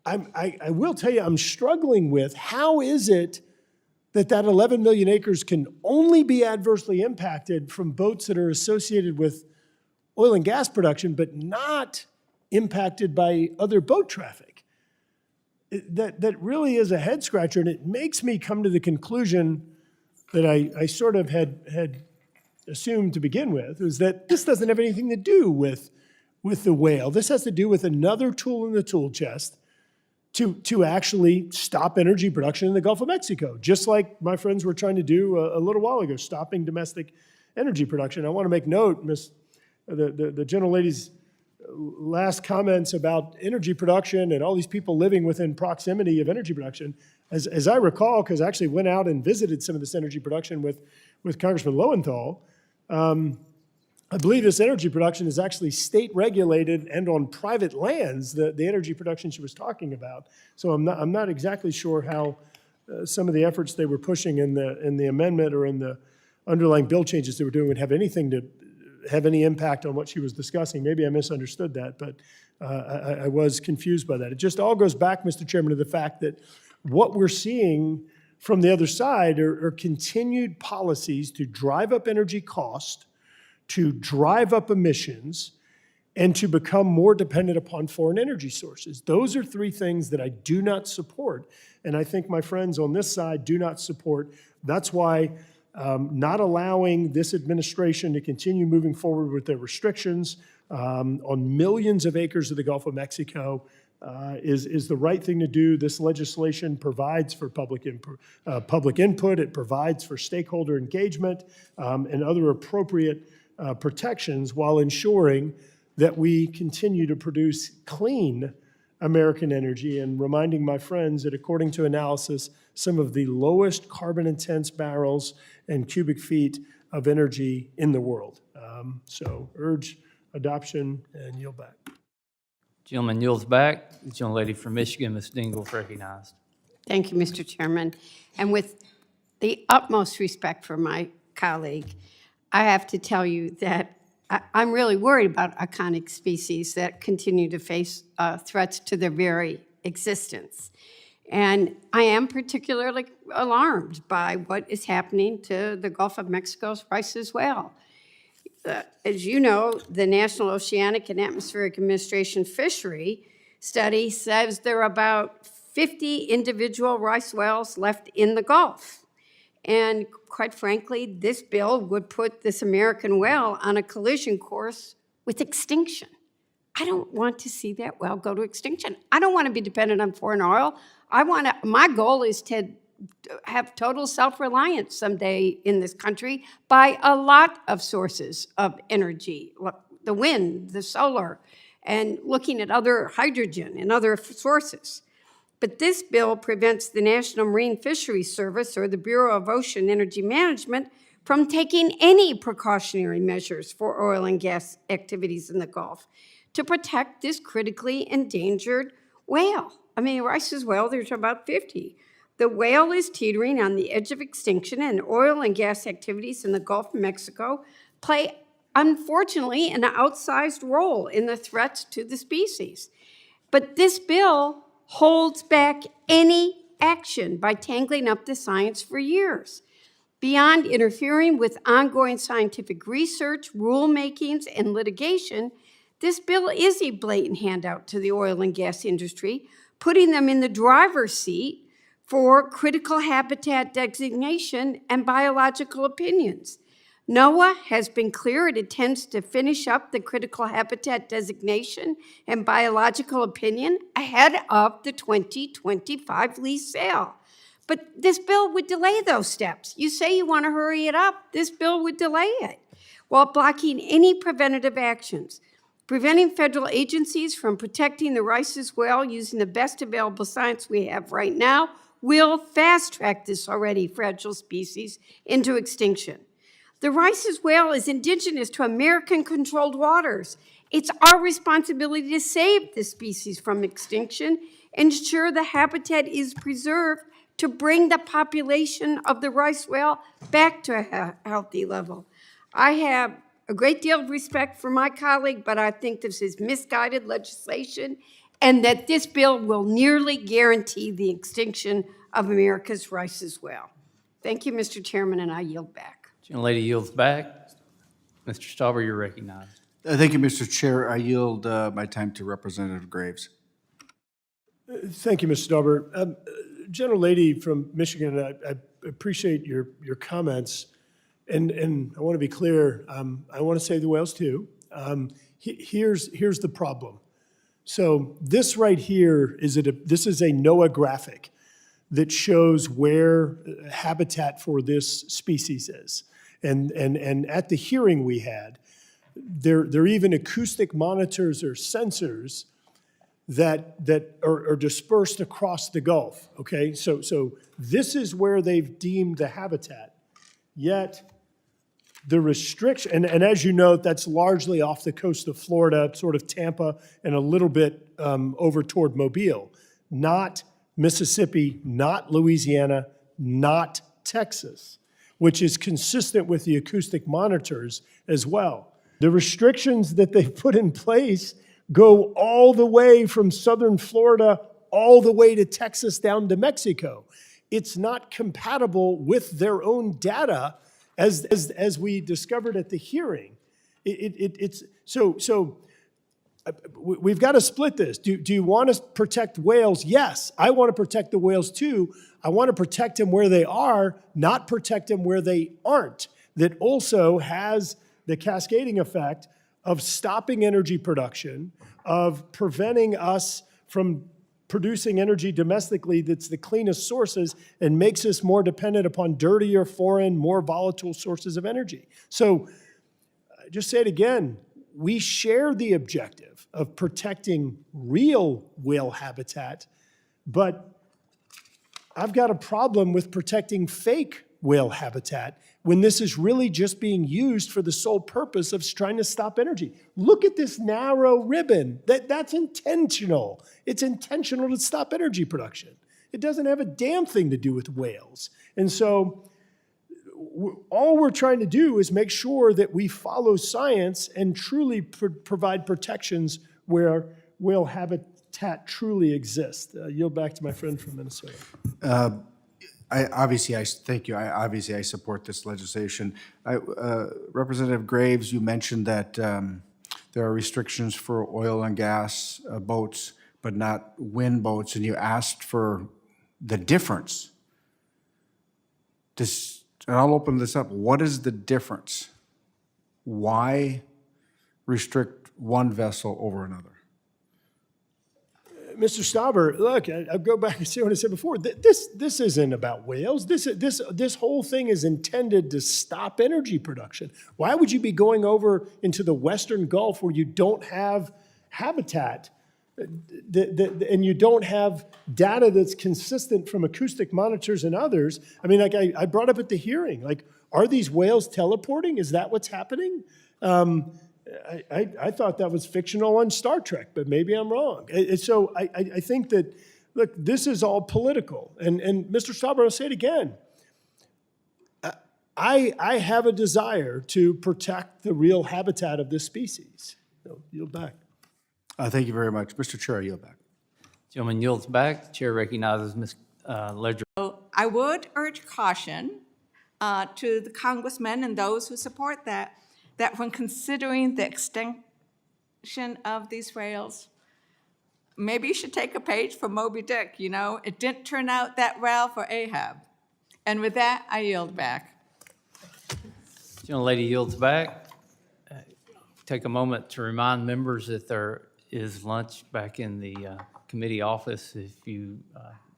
I will tell you, I'm struggling with how is it that 11 million acres can only be adversely impacted from boats that are associated with oil and gas production, but not impacted by other boat traffic. That really is a head scratcher, and it makes me come to the conclusion that I sort of had assumed to begin with, is that this doesn't have anything to do with the whale. This has to do with another tool in the tool chest to actually stop energy production in the Gulf of Mexico, just like my friends were trying to do a little while ago, stopping domestic energy production. I want to make note, the gentlelady's last comments about energy production and all these people living within proximity of energy production. As I recall, because I actually went out and visited some of this energy production with Congressman Lowenthal, I believe this energy production is actually state regulated and on private lands, the energy production she was talking about. So I'm not exactly sure how some of the efforts they were pushing in the amendment or on underlying bill changes they were doing would have any impact on what she was discussing. Maybe I misunderstood that, but I was confused by that. It just all goes back, Mr. Chairman, to the fact that what we're seeing from the other side are continued policies to drive up energy cost, to drive up emissions, and to become more dependent upon foreign energy sources. Those are three things that I do not support, and I think my friends on this side do not support. That's why not allowing this administration to continue moving forward with their restrictions on millions of acres of the Gulf of Mexico is the right thing to do. This legislation provides for public input. It provides for stakeholder engagement and other appropriate protections while ensuring that we continue to produce clean American energy and reminding my friends that according to analysis, some of the lowest carbon-intense barrels and cubic feet of energy in the world. So urge adoption and yield back. Gentleman yields back. The gentlelady from Michigan, Ms. Dingle, is recognized. Thank you, Mr. Chairman. And with the utmost respect for my colleague, I have to tell you that I'm really worried about iconic species that continue to face threats to their very existence. And I am particularly alarmed by what is happening to the Gulf of Mexico's rice as well. As you know, the National Oceanic and Atmospheric Administration fishery study says there are about 50 individual rice wells left in the Gulf. And quite frankly, this bill would put this American well on a collision course with extinction. I don't want to see that well go to extinction. I don't want to be dependent on foreign oil. My goal is to have total self-reliance someday in this country by a lot of sources of energy, the wind, the solar, and looking at other hydrogen and other sources. But this bill prevents the National Marine Fisheries Service or the Bureau of Ocean Energy Management from taking any precautionary measures for oil and gas activities in the Gulf to protect this critically endangered whale. I mean, Rice's whale, there's about 50. The whale is teetering on the edge of extinction, and oil and gas activities in the Gulf of Mexico play, unfortunately, an outsized role in the threats to the species. But this bill holds back any action by tangling up the science for years. Beyond interfering with ongoing scientific research, rulemakings, and litigation, this bill is a blatant handout to the oil and gas industry, putting them in the driver's seat for critical habitat designation and biological opinions. NOAA has been clear it intends to finish up the critical habitat designation and biological opinion ahead of the 2025 lease sale. But this bill would delay those steps. You say you want to hurry it up, this bill would delay it while blocking any preventative actions. Preventing federal agencies from protecting the Rice's whale using the best available science we have right now will fast-track this already fragile species into extinction. The Rice's whale is indigenous to American-controlled waters. It's our responsibility to save this species from extinction, ensure the habitat is preserved to bring the population of the rice whale back to a healthy level. I have a great deal of respect for my colleague, but I think this is misguided legislation and that this bill will nearly guarantee the extinction of America's rice's whale. Thank you, Mr. Chairman, and I yield back. Gentlelady yields back. Mr. Stauber, you're recognized. Thank you, Mr. Chair. I yield my time to Representative Graves. Thank you, Mr. Stauber. Gentlelady from Michigan, I appreciate your comments. And I want to be clear, I want to save the whales too. Here's the problem. So this right here this is a NOAA graphic that shows where habitat for this species is. And at the hearing we had, there are even acoustic monitors or sensors that are dispersed across the Gulf, okay? So this is where they've deemed the habitat, yet the restriction, and as you note, that's largely off the coast of Florida, sort of Tampa, and a little bit over toward Mobile, not Mississippi, not Louisiana, not Texas. which is consistent with the acoustic monitors as well. The restrictions that they've put in place go all the way from southern Florida all the way to Texas down to Mexico. It's not compatible with their own data, as we discovered at the hearing. We've got to split this. Do you want to protect whales? Yes, I want to protect the whales too. I want to protect them where they are, not protect them where they aren't. That also has the cascading effect of stopping energy production, of preventing us from producing energy domestically that's the cleanest sources and makes us more dependent upon dirtier, foreign, more volatile sources of energy. So just say it again, we share the objective of protecting real whale habitat, but I've got a problem with protecting fake whale habitat when this is really just being used for the sole purpose of trying to stop energy. Look at this narrow ribbon. That's intentional. It's intentional to stop energy production. It doesn't have a damn thing to do with whales. And so all we're trying to do is make sure that we follow science and truly provide protections where whale habitat truly exists. Yield back to my friend from Minnesota. Thank you. I support this legislation. Representative Graves, you mentioned that there are restrictions for oil and gas boats, but not wind boats, and you asked for the difference. And I'll open this up. What is the difference? Why restrict one vessel over another? Mr. Stauber, look, I'll go back and say what I said before. This isn't about whales. This whole thing is intended to stop energy production. Why would you be going over into the Western Gulf where you don't have habitat and you don't have data that's consistent from acoustic monitors and others? I mean, like I brought up at the hearing, like, are these whales teleporting? Is that what's happening? I thought that was fictional on Star Trek, but maybe I'm wrong. So I think that, look, this is all political. And Mr. Stauber, I'll say it again. I have a desire to protect the real habitat of this species. So, yield back. Thank you very much. Mr. Chair, I yield back. Gentleman yields back. The chair recognizes Ms. Ledger. I would urge caution to the congressmen and those who support that when considering the extinction of these whales, maybe you should take a page from Moby Dick, you know? It didn't turn out that well for Ahab. And with that, I yield back. Gentlelady yields back. Take a moment to remind members that there is lunch back in the committee office if you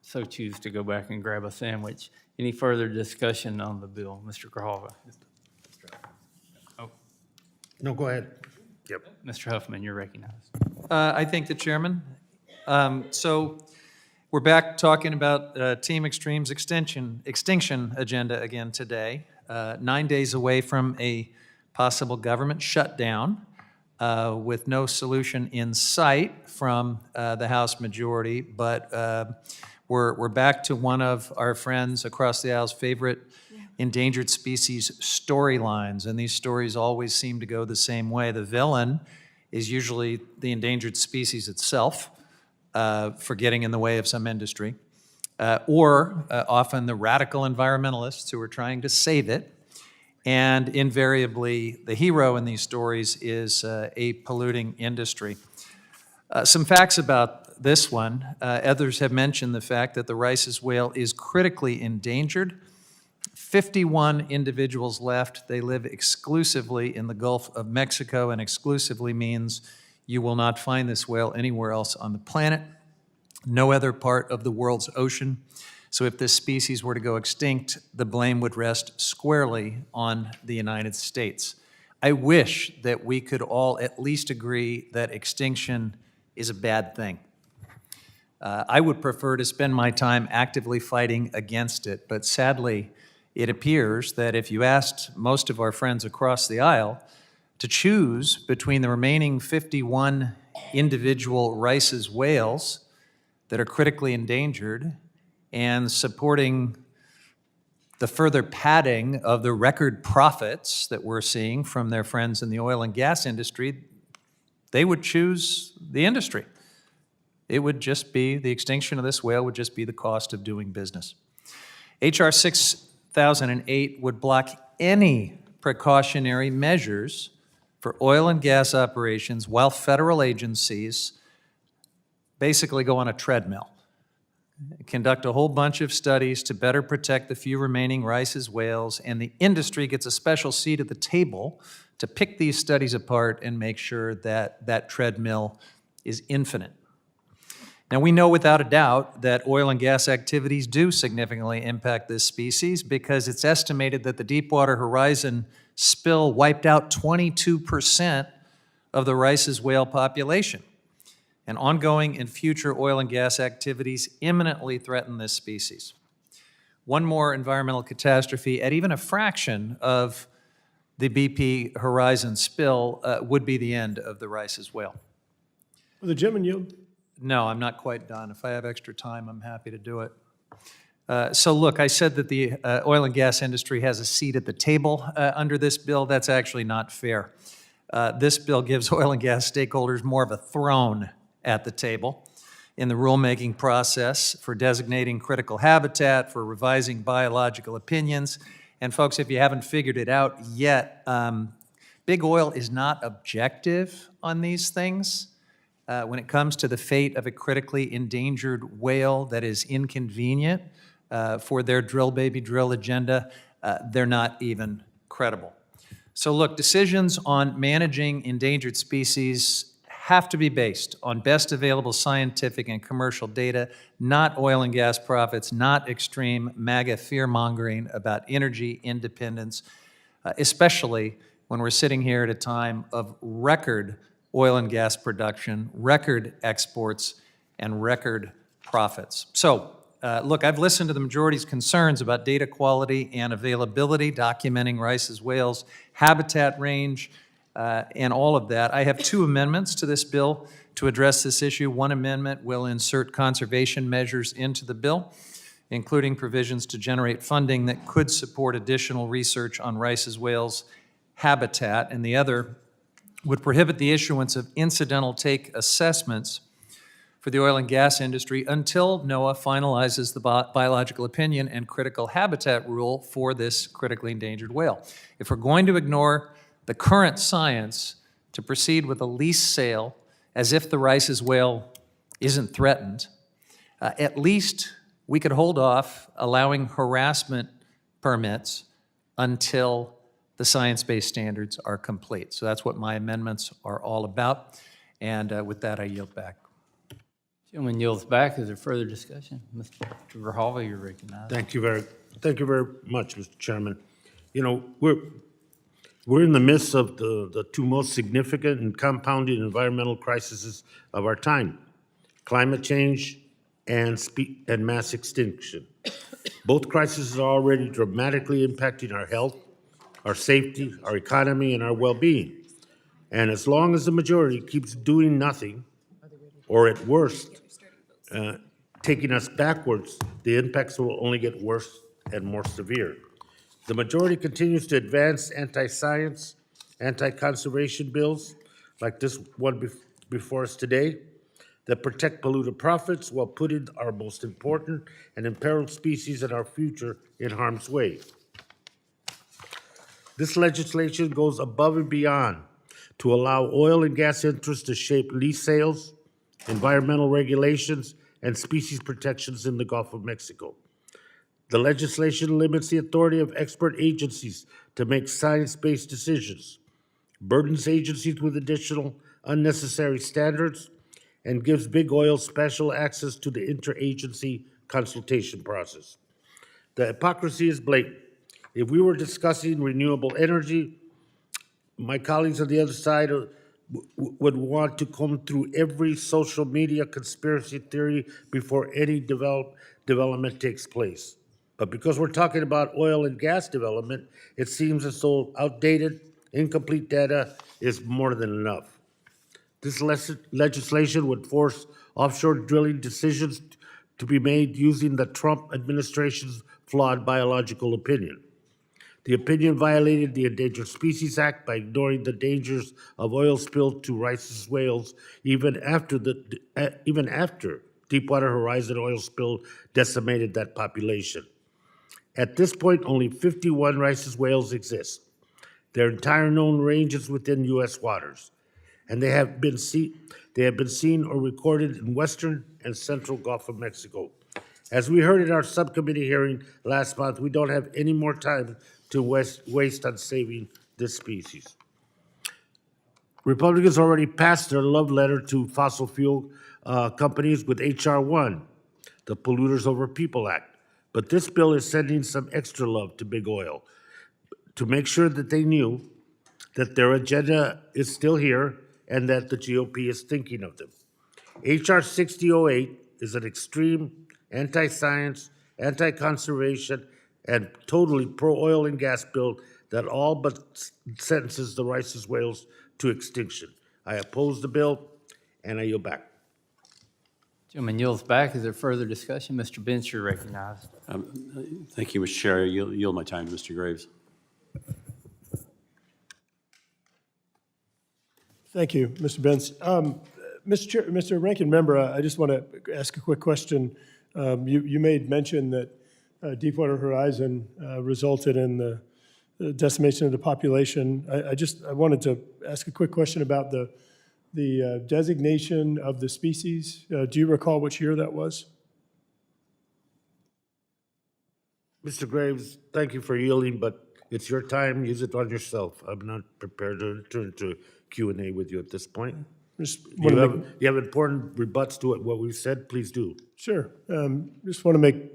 so choose to go back and grab a sandwich. Any further discussion on the bill? Mr. Grijalva? No, go ahead. Yep. Mr. Huffman, you're recognized. I thank the chairman. So we're back talking about Team Extreme's extinction agenda again today, 9 days away from a possible government shutdown with no solution in sight from the House majority, but we're back to one of our friends across the aisle's favorite endangered species storylines, and these stories always seem to go the same way. The villain is usually the endangered species itself, for getting in the way of some industry, or often the radical environmentalists who are trying to save it. And invariably, the hero in these stories is a polluting industry. Some facts about this one. Others have mentioned the fact that the Rice's whale is critically endangered. 51 individuals left. They live exclusively in the Gulf of Mexico, and exclusively means you will not find this whale anywhere else on the planet, no other part of the world's ocean. So if this species were to go extinct, the blame would rest squarely on the United States. I wish that we could all at least agree that extinction is a bad thing. I would prefer to spend my time actively fighting against it, but sadly, it appears that if you asked most of our friends across the aisle to choose between the remaining 51 individual Rice's whales that are critically endangered and supporting the further padding of the record profits that we're seeing from their friends in the oil and gas industry, they would choose the industry. It would just be, the extinction of this whale would just be the cost of doing business. H.R. 6008 would block any precautionary measures for oil and gas operations while federal agencies basically go on a treadmill, conduct a whole bunch of studies to better protect the few remaining Rice's whales, and the industry gets a special seat at the table to pick these studies apart and make sure that that treadmill is infinite. Now, we know without a doubt that oil and gas activities do significantly impact this species because it's estimated that the Deepwater Horizon spill wiped out 22% of the Rice's whale population. And ongoing and future oil and gas activities imminently threaten this species. One more environmental catastrophe at even a fraction of the BP Horizon spill would be the end of the Rice's whale. Will the gentleman yield? No, I'm not quite done. If I have extra time, I'm happy to do it. So look, I said that the oil and gas industry has a seat at the table under this bill. That's actually not fair. This bill gives oil and gas stakeholders more of a throne at the table in the rulemaking process for designating critical habitat, for revising biological opinions. And folks, if you haven't figured it out yet, big oil is not objective on these things. When it comes to the fate of a critically endangered whale that is inconvenient for their drill baby drill agenda, they're not even credible. So look, decisions on managing endangered species have to be based on best available scientific and commercial data, not oil and gas profits, not extreme MAGA fear-mongering about energy independence, especially when we're sitting here at a time of record oil and gas production, record exports, and record profits. So, look, I've listened to the majority's concerns about data quality and availability, documenting Rice's whales, habitat range, and all of that. I have two amendments to this bill to address this issue. One amendment will insert conservation measures into the bill, including provisions to generate funding that could support additional research on Rice's whales habitat, and the other would prohibit the issuance of incidental take assessments for the oil and gas industry until NOAA finalizes the biological opinion and critical habitat rule for this critically endangered whale. If we're going to ignore the current science to proceed with a lease sale as if the Rice's whale isn't threatened, at least we could hold off allowing harassment permits until the science-based standards are complete. So that's what my amendments are all about. And with that, I yield back. Gentleman yields back. Is there further discussion? Mr. Verhalva, you're recognized. Thank you very much, Mr. Chairman. You know, we're in the midst of the two most significant and compounding environmental crises of our time: climate change and mass extinction. Both crises are already dramatically impacting our health, our safety, our economy, and our well-being. And as long as the majority keeps doing nothing, or at worst, taking us backwards, the impacts will only get worse and more severe. The majority continues to advance anti-science, anti-conservation bills, like this one before us today, that protect polluter profits while putting our most important and imperiled species and our future in harm's way. This legislation goes above and beyond to allow oil and gas interests to shape lease sales, environmental regulations, and species protections in the Gulf of Mexico. The legislation limits the authority of expert agencies to make science-based decisions, burdens agencies with additional unnecessary standards, and gives big oil special access to the interagency consultation process. The hypocrisy is blatant. If we were discussing renewable energy, my colleagues on the other side would want to comb through every social media conspiracy theory before any development takes place. But because we're talking about oil and gas development, it seems as though outdated, incomplete data is more than enough. This legislation would force offshore drilling decisions to be made using the Trump administration's flawed biological opinion. The opinion violated the Endangered Species Act by ignoring the dangers of oil spill to Rice's whales, even after Deepwater Horizon oil spill decimated that population. At this point, only 51 Rice's whales exist. Their entire known range is within U.S. waters, and they have been seen or recorded in western and central Gulf of Mexico. As we heard in our subcommittee hearing last month, we don't have any more time to waste on saving this species. Republicans already passed their love letter to fossil fuel companies with H.R. 1, the Polluters Over People Act. But this bill is sending some extra love to big oil to make sure that they knew that their agenda is still here and that the GOP is thinking of them. H.R. 6008 is an extreme, anti-science, anti-conservation, and totally pro-oil and gas bill that all but sentences the Rice's whales to extinction. I oppose the bill, and I yield back. Gentleman yields back. Is there further discussion? Mr. Bench, you're recognized. Thank you, Mr. Chair. I yield my time to Mr. Graves. Thank you, Mr. Benz. Mr. Ranking Member, I just want to ask a quick question. You made mention that Deepwater Horizon resulted in the decimation of the population. I wanted to ask a quick question about the designation of the species. Do you recall which year that was? Mr. Graves, thank you for yielding, but it's your time. Use it on yourself. I'm not prepared to turn to Q&A with you at this point. You have important rebuts to what we've said? Please do. Sure. Just want to make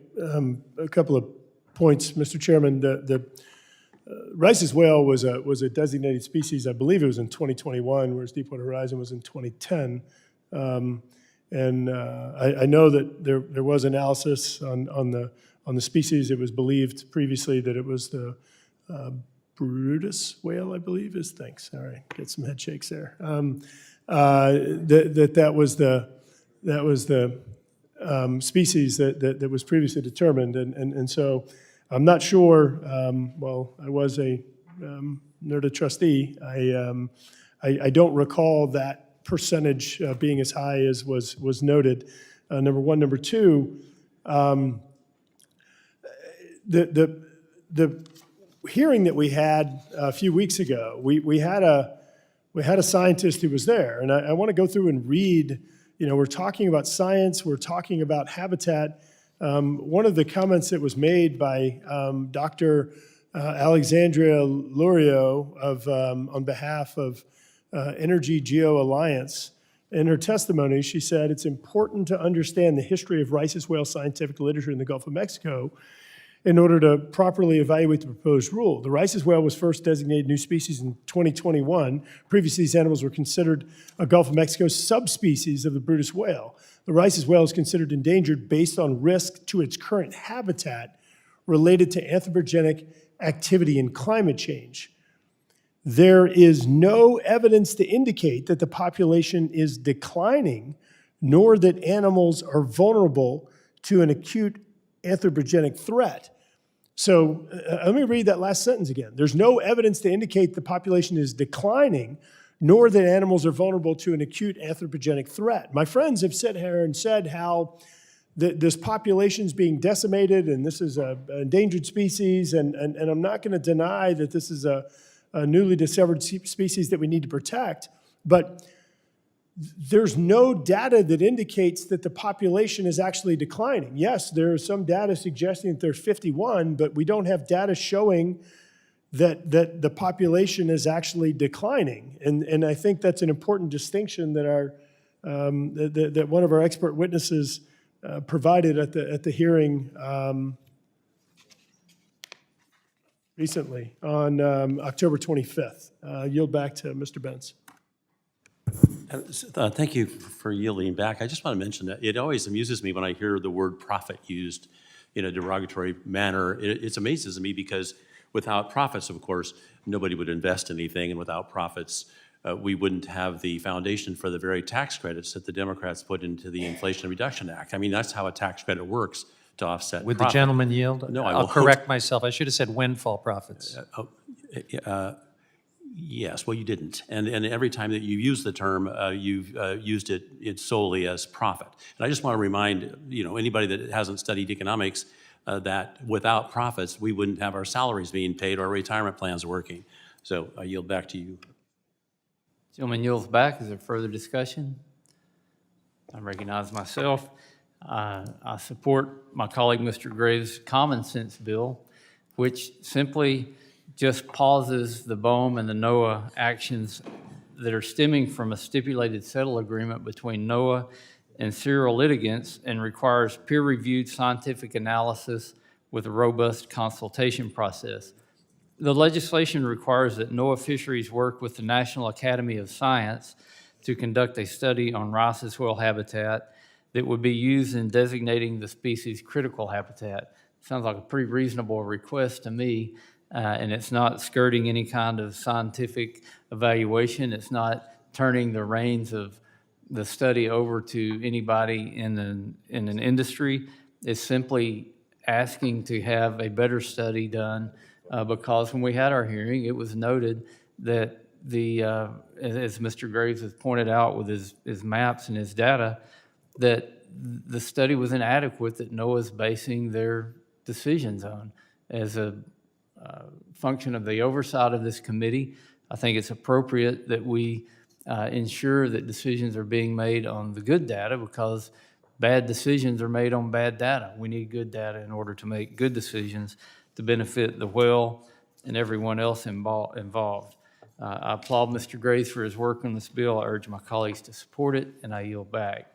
a couple of points, Mr. Chairman. The Rice's whale was a designated species. I believe it was in 2021, whereas Deepwater Horizon was in 2010. And I know that there was analysis on the species. It was believed previously that it was the Brutus whale, I believe is. Thanks. All right, get some head shakes there. That was the species that was previously determined, and so I'm not sure. Well, I was a NERDA trustee. I don't recall that percentage being as high as was noted. Number one. Number two, the hearing that we had a few weeks ago, we had a scientist who was there, and I want to go through and read. We're talking about science, we're talking about habitat. One of the comments that was made by Dr. Alexandria Lurio on behalf of Energy Geo Alliance, in her testimony, she said, "It's important to understand the history of Rice's whale scientific literature in the Gulf of Mexico in order to properly evaluate the proposed rule. The Rice's whale was first designated new species in 2021. Previously, these animals were considered a Gulf of Mexico subspecies of the Brutus whale. The Rice's whale is considered endangered based on risk to its current habitat related to anthropogenic activity and climate change. There is no evidence to indicate that the population is declining, nor that animals are vulnerable to an acute anthropogenic threat." So let me read that last sentence again. There's no evidence to indicate the population is declining, nor that animals are vulnerable to an acute anthropogenic threat. My friends have sat here and said how this population is being decimated and this is an endangered species, and I'm not going to deny that this is a newly discovered species that we need to protect, but there's no data that indicates that the population is actually declining. Yes, there is some data suggesting that there's 51, but we don't have data showing that the population is actually declining. And I think that's an important distinction that that one of our expert witnesses provided at the hearing recently on October 25th. Yield back to Mr. Benz. Thank you for yielding back. I just want to mention that it always amuses me when I hear the word profit used in a derogatory manner. It amazes me because without profits, of course, nobody would invest anything, and without profits, we wouldn't have the foundation for the very tax credits that the Democrats put into the Inflation Reduction Act. I mean, that's how a tax credit works to offset Would the profit. gentleman yield? No, I I'll won't. correct myself. I should have said windfall profits. Yes, well, you didn't. And every time that you use the term, you've used it solely as profit. And I just want to remind, anybody that hasn't studied economics, that without profits, we wouldn't have our salaries being paid or our retirement plans working. So I yield back to you. Gentleman yields back. Is there further discussion? I recognize myself. I support my colleague, Mr. Graves' common sense bill, which simply just pauses the BOEM and the NOAA actions that are stemming from a stipulated settle agreement between NOAA and serial litigants and requires peer-reviewed scientific analysis with a robust consultation process. The legislation requires that NOAA Fisheries work with the National Academy of Science to conduct a study on rice whale habitat that would be used in designating the species critical habitat. Sounds like a pretty reasonable request to me, and it's not skirting any kind of scientific evaluation. It's not turning the reins of the study over to anybody in an industry. It's simply asking to have a better study done because when we had our hearing, it was noted that as Mr. Graves has pointed out with his maps and his data, that the study was inadequate that NOAA's basing their decisions on. As a function of the oversight of this committee, I think it's appropriate that we ensure that decisions are being made on the good data because bad decisions are made on bad data. We need good data in order to make good decisions to benefit the whale and everyone else involved. I applaud Mr. Graves for his work on this bill. I urge my colleagues to support it, and I yield back.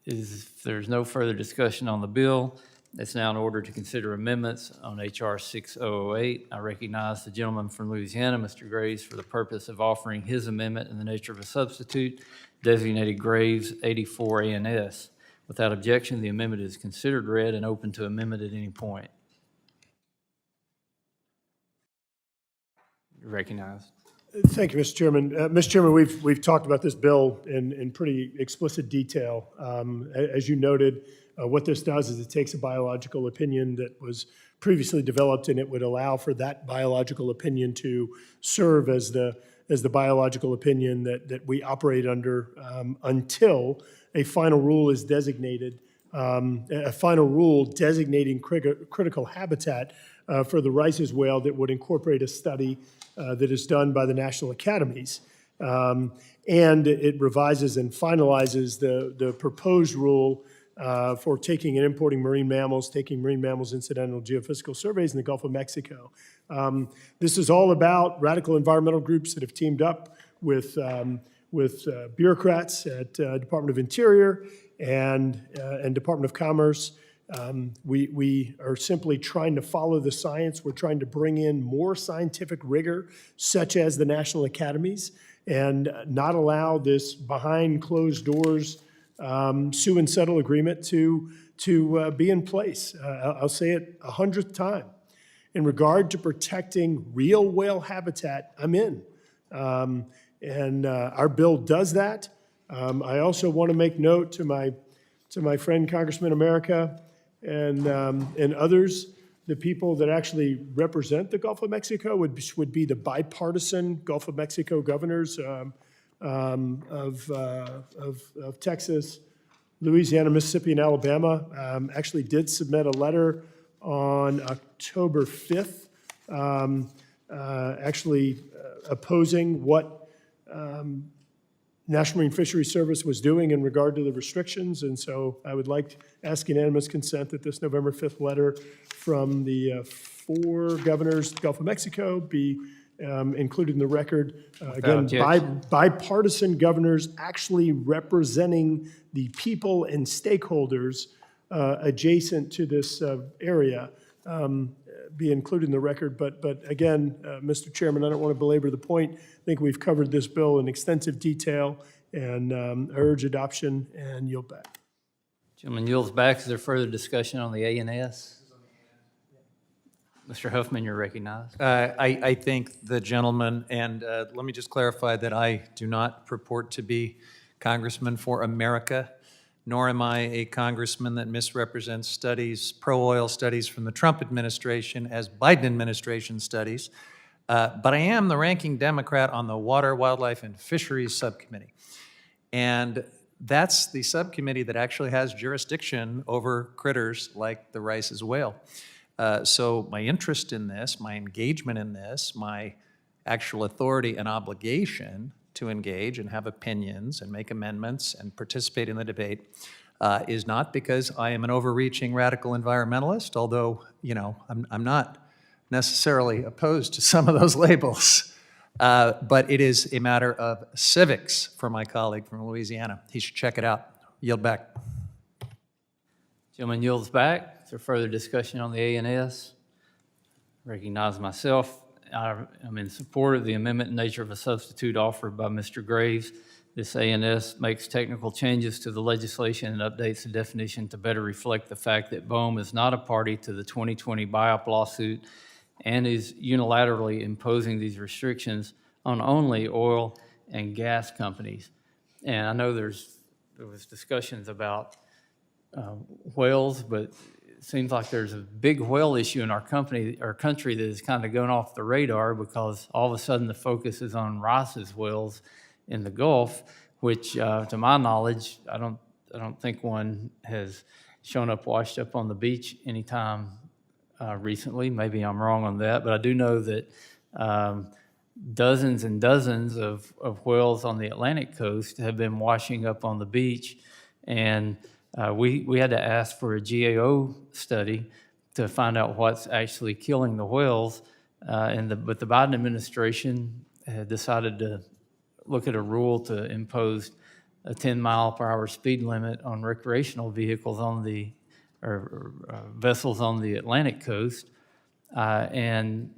If there's no further discussion on the bill, it's now in order to consider amendments on H.R. 6008. I recognize the gentleman from Louisiana, Mr. Graves, for the purpose of offering his amendment in the nature of a substitute, designated Graves 84 ANS. Without objection, the amendment is considered read and open to amendment at any point. You're recognized. Thank you, Mr. Chairman. Mr. Chairman, we've talked about this bill in pretty explicit detail. As you noted, what this does is it takes a biological opinion that was previously developed, and it would allow for that biological opinion to serve as the biological opinion that we operate under until a final rule is designated, a final rule designating critical habitat for the Rice's whale that would incorporate a study that is done by the National Academies. And it revises and finalizes the proposed rule for taking and importing marine mammals, taking marine mammals incidental geophysical surveys in the Gulf of Mexico. This is all about radical environmental groups that have teamed up with bureaucrats at Department of Interior and Department of Commerce. We are simply trying to follow the science. We're trying to bring in more scientific rigor, such as the National Academies, and not allow this behind closed doors sue and settle agreement to be in place. I'll say it 100th time. In regard to protecting real whale habitat, I'm in. And our bill does that. I also want to make note to my friend Congressman America and others, the people that actually represent the Gulf of Mexico would be the bipartisan Gulf of Mexico governors of Texas, Louisiana, Mississippi, and Alabama. Actually did submit a letter on October 5th, opposing what National Marine Fisheries Service was doing in regard to the restrictions. And so I would like to ask unanimous consent that this November 5th letter from the 4 governors, Gulf of Mexico, be included in the record. Again, objection. Bipartisan governors actually representing the people and stakeholders adjacent to this area be included in the record. But again, Mr. Chairman, I don't want to belabor the point. I think we've covered this bill in extensive detail, and I urge adoption and yield back. Gentleman yields back. Is there further discussion on the ANS? Mr. Huffman, you're recognized. I thank the gentleman, and let me just clarify that I do not purport to be Congressman for America, nor am I a congressman that misrepresents studies, pro-oil studies from the Trump administration as Biden administration studies. But I am the ranking Democrat on the Water, Wildlife, and Fisheries Subcommittee. And that's the subcommittee that actually has jurisdiction over critters like the Rice's whale. So my interest in this, my engagement in this, my actual authority and obligation to engage and have opinions and make amendments and participate in the debate is not because I am an overreaching radical environmentalist, although, you know, I'm not necessarily opposed to some of those labels. But it is a matter of civics for my colleague from Louisiana. He should check it out. Yield back. Gentleman yields back. Is there further discussion on the A&S? Recognize myself. I'm in support of the amendment in nature of a substitute offered by Mr. Graves. This A&S makes technical changes to the legislation and updates the definition to better reflect the fact that BOEM is not a party to the 2020 BIOP lawsuit and is unilaterally imposing these restrictions on only oil and gas companies. And I know there was discussions about whales, but it seems like there's a big whale issue in our country that is kind of going off the radar because all of a sudden the focus is on Rice's whales in the Gulf, which, to my knowledge, I don't think one has shown up washed up on the beach anytime recently. Maybe I'm wrong on that, but I do know that dozens and dozens of whales on the Atlantic coast have been washing up on the beach, and we had to ask for a GAO study to find out what's actually killing the whales, but the Biden administration had decided to look at a rule to impose a 10-mile-per-hour speed limit on recreational vehicles on the vessels on the Atlantic coast, and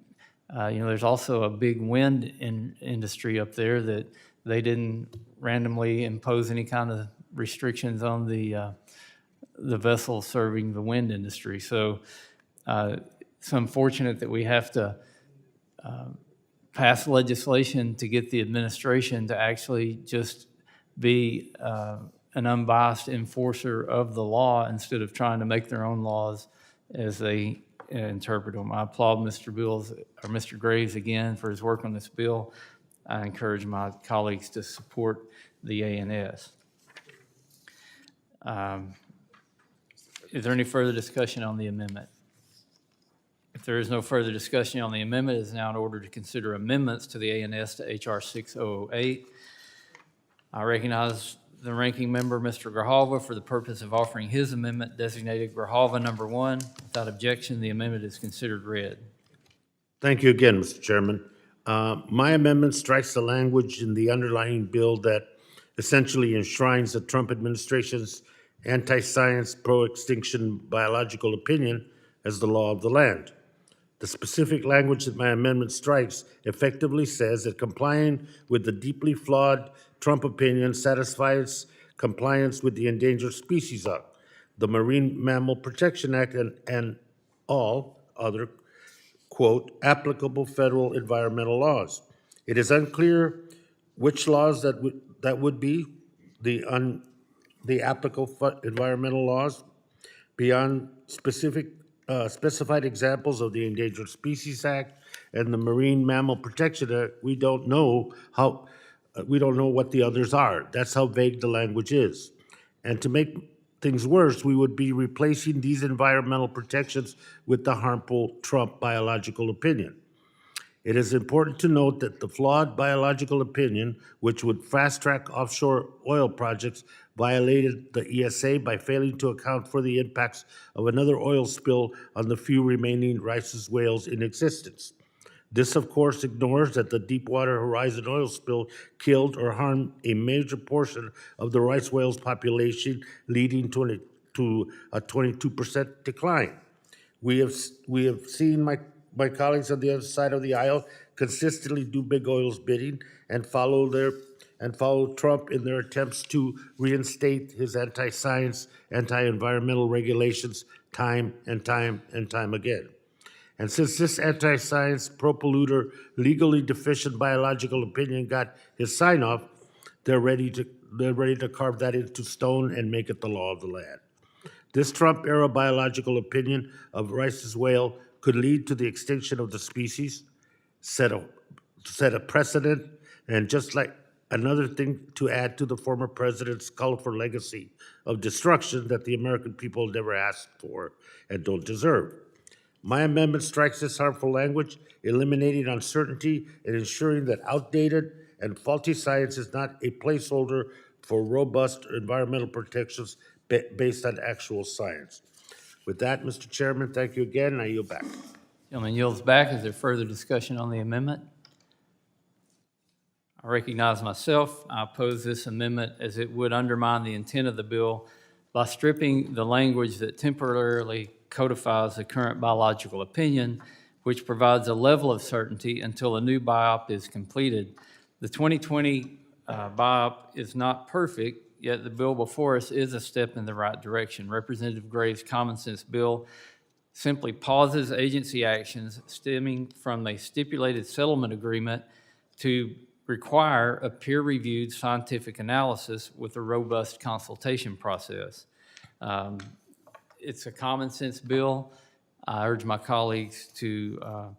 there's also a big wind industry up there that they didn't randomly impose any kind of restrictions on the vessels serving the wind industry. So it's unfortunate that we have to pass legislation to get the administration to actually just be an unbiased enforcer of the law instead of trying to make their own laws as they interpret them. I applaud Mr. Graves again for his work on this bill. I encourage my colleagues to support the A&S. Is there any further discussion on the amendment? If there is no further discussion on the amendment, it is now in order to consider amendments to the A&S to H.R. 6008. I recognize the ranking member, Mr. Grijalva, for the purpose of offering his amendment designated Grijalva number 1. Without objection, the amendment is considered read. Thank you again, Mr. Chairman. My amendment strikes the language in the underlying bill that essentially enshrines the Trump administration's anti-science, pro-extinction biological opinion as the law of the land. The specific language that my amendment strikes effectively says that complying with the deeply flawed Trump opinion satisfies compliance with the Endangered Species Act, the Marine Mammal Protection Act, and all other, quote, applicable federal environmental laws. It is unclear which laws that would be the applicable environmental laws beyond specified examples of the Endangered Species Act and the Marine Mammal Protection Act. We don't know what the others are. That's how vague the language is. And to make things worse, we would be replacing these environmental protections with the harmful Trump biological opinion. It is important to note that the flawed biological opinion, which would fast-track offshore oil projects, violated the ESA by failing to account for the impacts of another oil spill on the few remaining Rice's whales in existence. This, of course, ignores that the Deepwater Horizon oil spill killed or harmed a major portion of the Rice whales population, leading to a 22% decline. We have seen my colleagues on the other side of the aisle consistently do big oil's bidding and follow Trump in their attempts to reinstate his anti-science, anti-environmental regulations time and time and time again. And since this anti-science, pro-polluter, legally deficient biological opinion got his sign-off, they're ready to carve that into stone and make it the law of the land. This Trump-era biological opinion of Rice's whale could lead to the extinction of the species, set a precedent, and just like another thing to add to the former president's colorful legacy of destruction that the American people never asked for and don't deserve. My amendment strikes this harmful language, eliminating uncertainty and ensuring that outdated and faulty science is not a placeholder for robust environmental protections based on actual science. With that, Mr. Chairman, thank you again, and I yield back. Gentleman yields back. Is there further discussion on the amendment? I recognize myself. I oppose this amendment as it would undermine the intent of the bill by stripping the language that temporarily codifies the current biological opinion, which provides a level of certainty until a new BIOP is completed. The 2020 BIOP is not perfect, yet the bill before us is a step in the right direction. Representative Gray's common sense bill simply pauses agency actions stemming from a stipulated settlement agreement to require a peer-reviewed scientific analysis with a robust consultation process. It's a common sense bill. I urge my colleagues to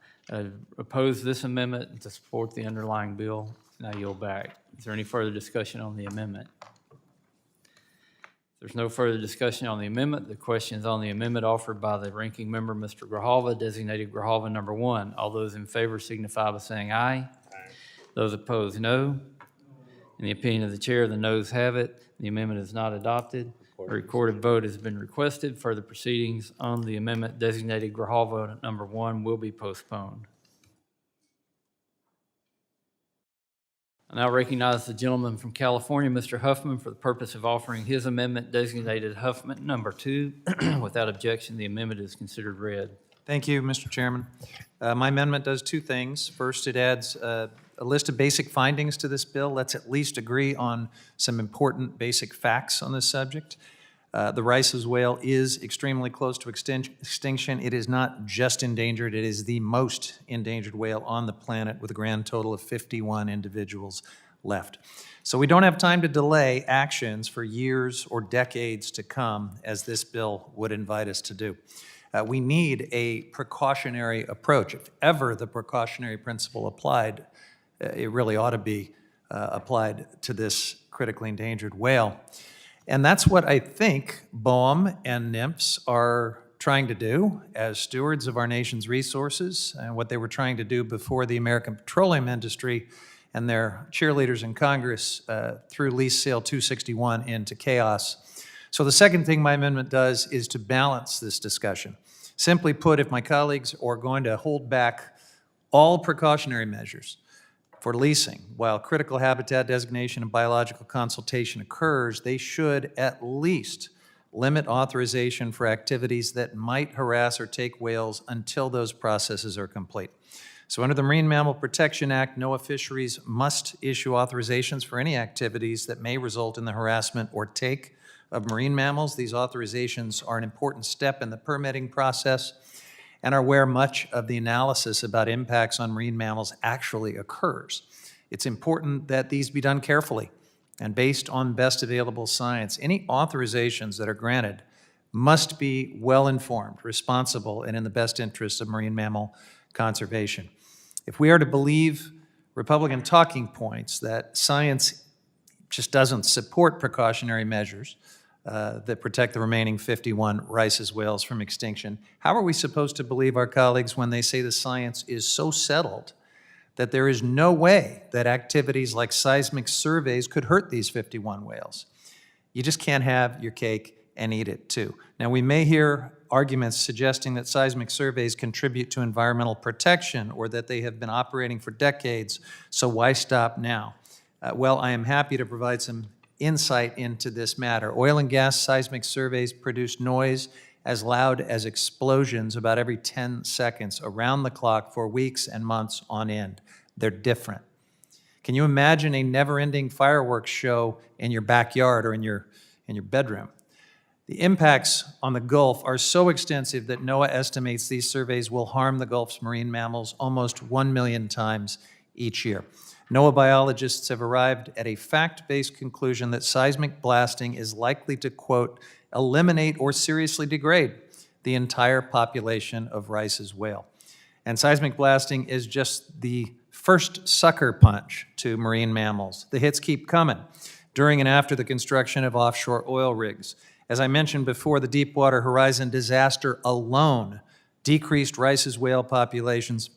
oppose this amendment and to support the underlying bill. And I yield back. Is there any further discussion on the amendment? If there's no further discussion on the amendment, the question is on the amendment offered by the ranking member, Mr. Grijalva, designated Grijalva number 1. All those in favor signify by saying aye. Those opposed, no. In the opinion of the chair, the noes have it. The amendment is not adopted. A recorded vote has been requested. Further proceedings on the amendment designated Grijalva number 1 will be postponed. I now recognize the gentleman from California, Mr. Huffman, for the purpose of offering his amendment designated Huffman number 2. Without objection, the amendment is considered read. Thank you, Mr. Chairman. My amendment does two things. First, it adds a list of basic findings to this bill. Let's at least agree on some important basic facts on this subject. The Rice's whale is extremely close to extinction. It is not just endangered, it is the most endangered whale on the planet with a grand total of 51 individuals left. So we don't have time to delay actions for years or decades to come, as this bill would invite us to do. We need a precautionary approach. If ever the precautionary principle applied, it really ought to be applied to this critically endangered whale. And that's what I think BOEM and NIMPS are trying to do as stewards of our nation's resources, and what they were trying to do before the American petroleum industry and their cheerleaders in Congress threw Lease Sale 261 into chaos. So the second thing my amendment does is to balance this discussion. Simply put, if my colleagues are going to hold back all precautionary measures for leasing while critical habitat designation and biological consultation occurs, they should at least limit authorization for activities that might harass or take whales until those processes are complete. So under the Marine Mammal Protection Act, NOAA Fisheries must issue authorizations for any activities that may result in the harassment or take of marine mammals. These authorizations are an important step in the permitting process and are where much of the analysis about impacts on marine mammals actually occurs. It's important that these be done carefully and based on best available science. Any authorizations that are granted must be well-informed, responsible, and in the best interest of marine mammal conservation. If we are to believe Republican talking points that science just doesn't support precautionary measures that protect the remaining 51 Rice's whales from extinction, how are we supposed to believe our colleagues when they say the science is so settled that there is no way that activities like seismic surveys could hurt these 51 whales? You just can't have your cake and eat it too. Now, we may hear arguments suggesting that seismic surveys contribute to environmental protection or that they have been operating for decades, so why stop now? Well, I am happy to provide some insight into this matter. Oil and gas seismic surveys produce noise as loud as explosions about every 10 seconds around the clock for weeks and months on end. They're different. Can you imagine a never-ending fireworks show in your backyard or in your bedroom? The impacts on the Gulf are so extensive that NOAA estimates these surveys will harm the Gulf's marine mammals almost 1 million times each year. NOAA biologists have arrived at a fact-based conclusion that seismic blasting is likely to, quote, eliminate or seriously degrade the entire population of Rice's whale. And seismic blasting is just the first sucker punch to marine mammals. The hits keep coming during and after the construction of offshore oil rigs. As I mentioned before, the Deepwater Horizon disaster alone decreased Rice's whale populations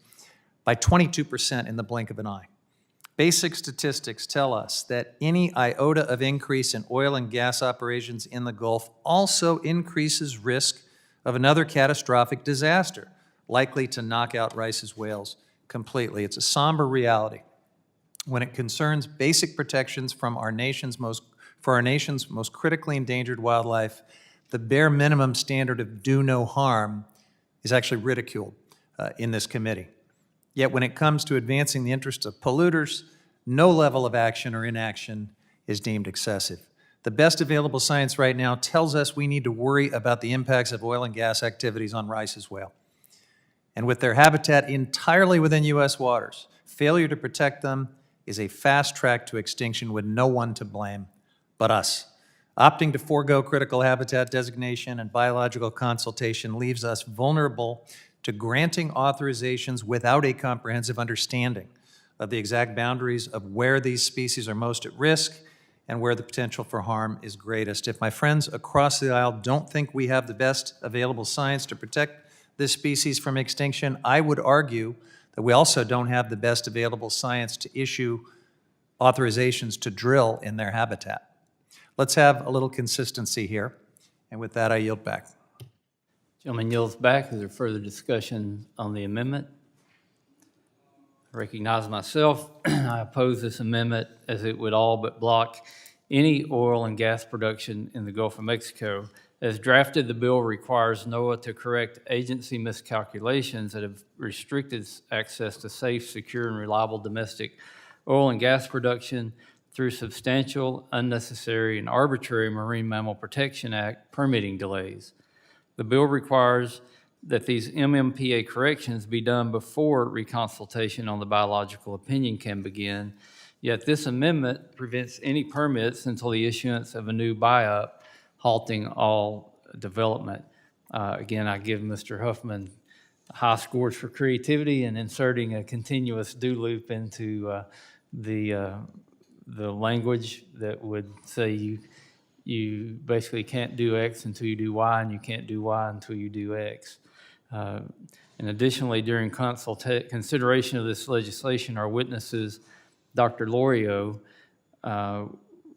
by 22% in the blink of an eye. Basic statistics tell us that any iota of increase in oil and gas operations in the Gulf also increases risk of another catastrophic disaster, likely to knock out Rice's whales completely. It's a somber reality when it concerns basic protections from our nation's most critically endangered wildlife. The bare minimum standard of do no harm is actually ridiculed in this committee. Yet when it comes to advancing the interests of polluters, no level of action or inaction is deemed excessive. The best available science right now tells us we need to worry about the impacts of oil and gas activities on Rice's whale. And with their habitat entirely within U.S. waters, failure to protect them is a fast track to extinction with no one to blame but us. Opting to forego critical habitat designation and biological consultation leaves us vulnerable to granting authorizations without a comprehensive understanding of the exact boundaries of where these species are most at risk and where the potential for harm is greatest. If my friends across the aisle don't think we have the best available science to protect this species from extinction, I would argue that we also don't have the best available science to issue authorizations to drill in their habitat. Let's have a little consistency here. And with that, I yield back. Gentleman yields back. Is there further discussion on the amendment? I recognize myself. I oppose this amendment as it would all but block any oil and gas production in the Gulf of Mexico. As drafted, the bill requires NOAA to correct agency miscalculations that have restricted access to safe, secure, and reliable domestic oil and gas production through substantial, unnecessary, and arbitrary Marine Mammal Protection Act permitting delays. The bill requires that these MMPA corrections be done before reconsultation on the biological opinion can begin, yet this amendment prevents any permits until the issuance of a new buy-up, halting all development. Again, I give Mr. Huffman high scores for creativity and inserting a continuous do loop into the language that would say you basically can't do X until you do Y, and you can't do Y until you do X. And additionally, during consideration of this legislation, our witnesses, Dr. Lorio,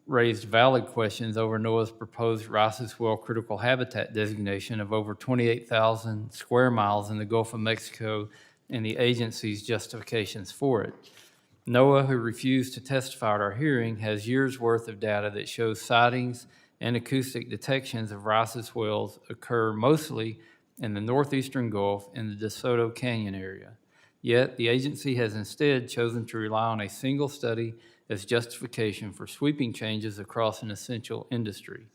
raised valid questions over NOAA's proposed Rice's Whale critical habitat designation of over 28,000 square miles in the Gulf of Mexico and the agency's justifications for it. NOAA, who refused to testify at our hearing, has years' worth of data that shows sightings and acoustic detections of Rice's whales occur mostly in the northeastern Gulf in the DeSoto Canyon area. Yet, the agency has instead chosen to rely on a single study as justification for sweeping changes across an essential industry.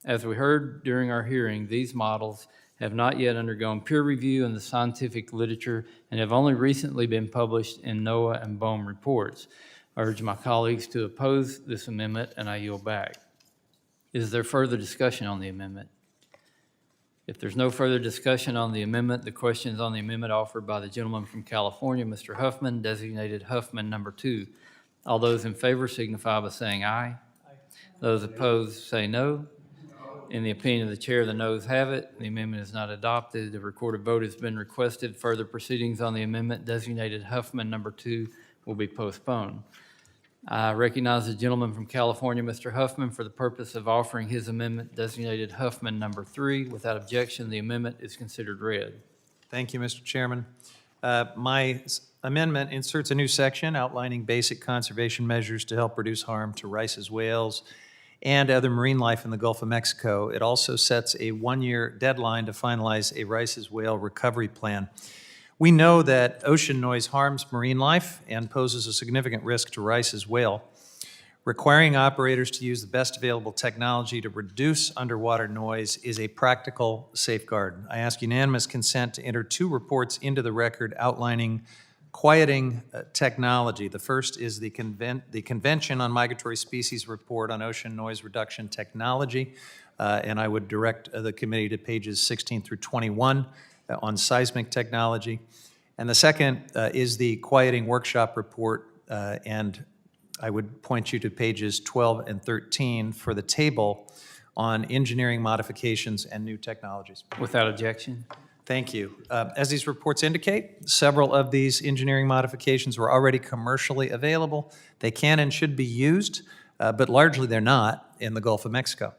As we heard during our hearing, these models have not yet undergone peer review in the scientific literature and have only recently been published in NOAA and BOEM reports. I urge my colleagues to oppose this amendment, and I yield back. Is there further discussion on the amendment? If there's no further discussion on the amendment, the questions on the amendment offered by the gentleman from California, Mr. Huffman, designated Huffman number 2. All those in favor signify by saying aye. Aye. Those opposed say no. In the opinion of the chair, the noes have it. The amendment is not adopted. The recorded vote has been requested. Further proceedings on the amendment designated Huffman number 2 will be postponed. I recognize the gentleman from California, Mr. Huffman, for the purpose of offering his amendment designated Huffman number 3. Without objection, the amendment is considered read. Thank you, Mr. Chairman. My amendment inserts a new section outlining basic conservation measures to help reduce harm to Rice's whales and other marine life in the Gulf of Mexico. It also sets a one-year deadline to finalize a Rice's whale recovery plan. We know that ocean noise harms marine life and poses a significant risk to Rice's whale. Requiring operators to use the best available technology to reduce underwater noise is a practical safeguard. I ask unanimous consent to enter 2 reports into the record outlining quieting technology. The first is the Convention on Migratory Species Report on Ocean Noise Reduction Technology, and I would direct the committee to pages 16 through 21 on seismic technology. And the second is the Quieting Workshop Report, and I would point you to pages 12 and 13 for the table on engineering modifications and new technologies. Without objection. Thank you. As these reports indicate, several of these engineering modifications were already commercially available. They can and should be used, but largely they're not in the Gulf of Mexico.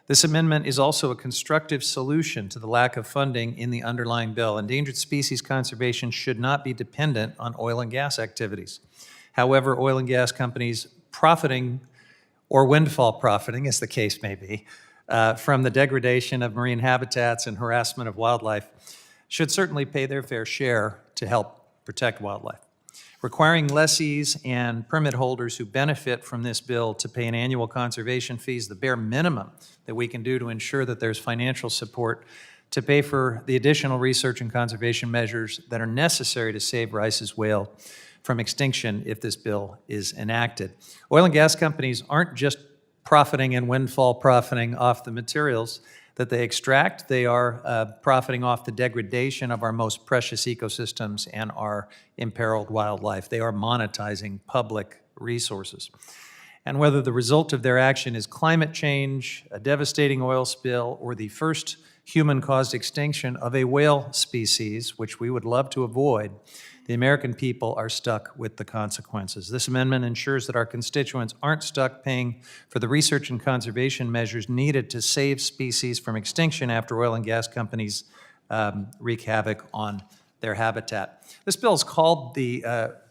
This amendment is also a constructive solution to the lack of funding in the underlying bill. Endangered species conservation should not be dependent on oil and gas activities. However, oil and gas companies profiting, or windfall profiting, as the case may be, from the degradation of marine habitats and harassment of wildlife should certainly pay their fair share to help protect wildlife. Requiring lessees and permit holders who benefit from this bill to pay an annual conservation fee is the bare minimum that we can do to ensure that there's financial support to pay for the additional research and conservation measures that are necessary to save Rice's whale from extinction if this bill is enacted. Oil and gas companies aren't just profiting and windfall profiting off the materials that they extract. They are profiting off the degradation of our most precious ecosystems and our imperiled wildlife. They are monetizing public resources. And whether the result of their action is climate change, a devastating oil spill, or the first human-caused extinction of a whale species, which we would love to avoid, the American people are stuck with the consequences. This amendment ensures that our constituents aren't stuck paying for the research and conservation measures needed to save species from extinction after oil and gas companies wreak havoc on their habitat. This bill is called the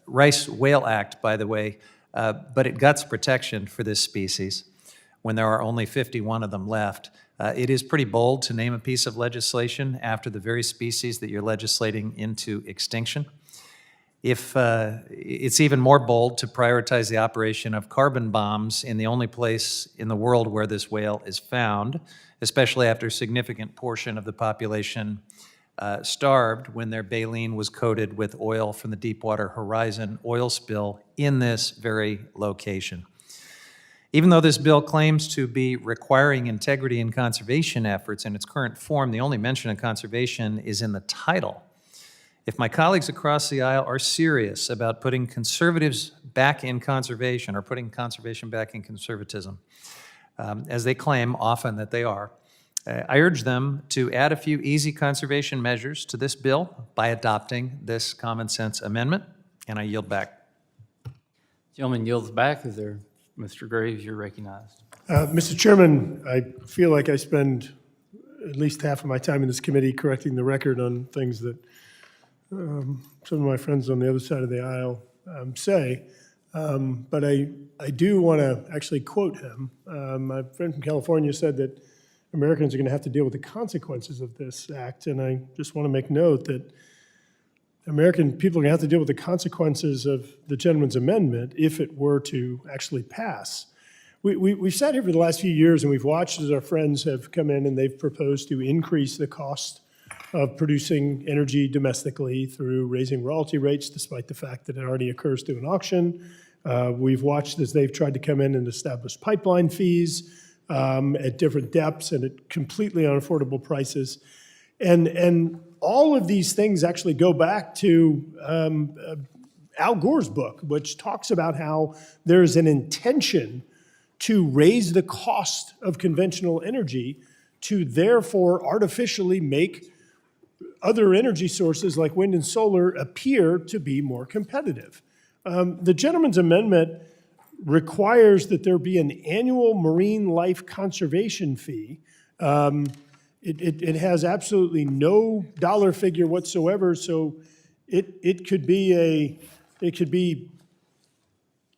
Rice Whale Act, by the way, but it guts protection for this species when there are only 51 of them left. It is pretty bold to name a piece of legislation after the very species that you're legislating into extinction. If it's even more bold to prioritize the operation of carbon bombs in the only place in the world where this whale is found, especially after a significant portion of the population starved when their baleen was coated with oil from the Deepwater Horizon oil spill in this very location. Even though this bill claims to be requiring integrity in conservation efforts in its current form, the only mention of conservation is in the title. If my colleagues across the aisle are serious about putting conservatives back in conservation or putting conservation back in conservatism, as they claim often that they are, I urge them to add a few easy conservation measures to this bill by adopting this common sense amendment, and I yield back. Gentleman yields back. Is there, Mr. Graves, you're recognized. Mr. Chairman, I feel like I spend at least half of my time in this committee correcting the record on things that some of my friends on the other side of the aisle say, but I do want to actually quote him. My friend from California said that Americans are going to have to deal with the consequences of this act, and I just want to make note that American people are going to have to deal with the consequences of the gentleman's amendment if it were to actually pass. We've sat here for the last few years and we've watched as our friends have come in and they've proposed to increase the cost of producing energy domestically through raising royalty rates, despite the fact that it already occurs through an auction. We've watched as they've tried to come in and establish pipeline fees at different depths and at completely unaffordable prices. And all of these things actually go back to Al Gore's book, which talks about how there's an intention to raise the cost of conventional energy to therefore artificially make other energy sources like wind and solar appear to be more competitive. The gentleman's amendment requires that there be an annual marine life conservation fee. It has absolutely no dollar figure whatsoever, so it could be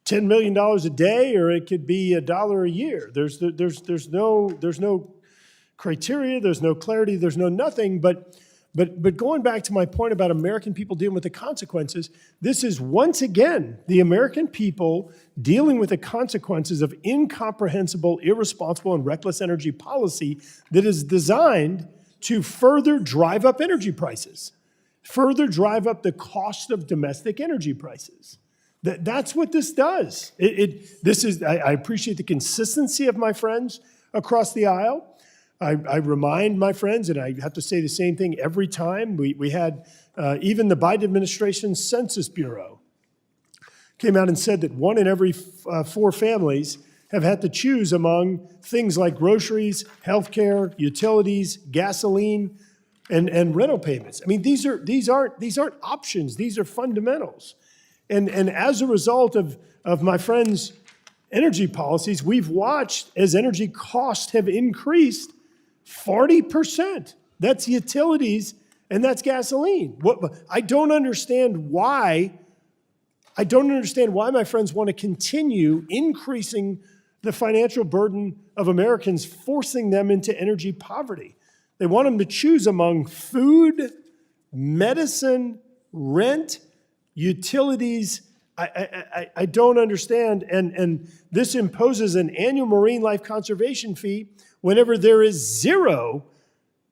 $10 million a day, or it could be $1 a year. There's no criteria, there's no clarity, there's no nothing, but But going back to my point about American people dealing with the consequences, this is once again the American people dealing with the consequences of incomprehensible, irresponsible, and reckless energy policy that is designed to further drive up energy prices, further drive up the cost of domestic energy prices. That's what this does. I appreciate the consistency of my friends across the aisle. I remind my friends, and I have to say the same thing every time, we had even the Biden administration's Census Bureau came out and said that 1 in every 4 families have had to choose among things like groceries, healthcare, utilities, gasoline, and rental payments. I mean, these aren't options. These are fundamentals. And as a result of my friends' energy policies, we've watched as energy costs have increased 40%. That's utilities and that's gasoline. I don't understand why my friends want to continue increasing the financial burden of Americans, forcing them into energy poverty. They want them to choose among food, medicine, rent, utilities. I don't understand. And this imposes an annual marine life conservation fee whenever there is zero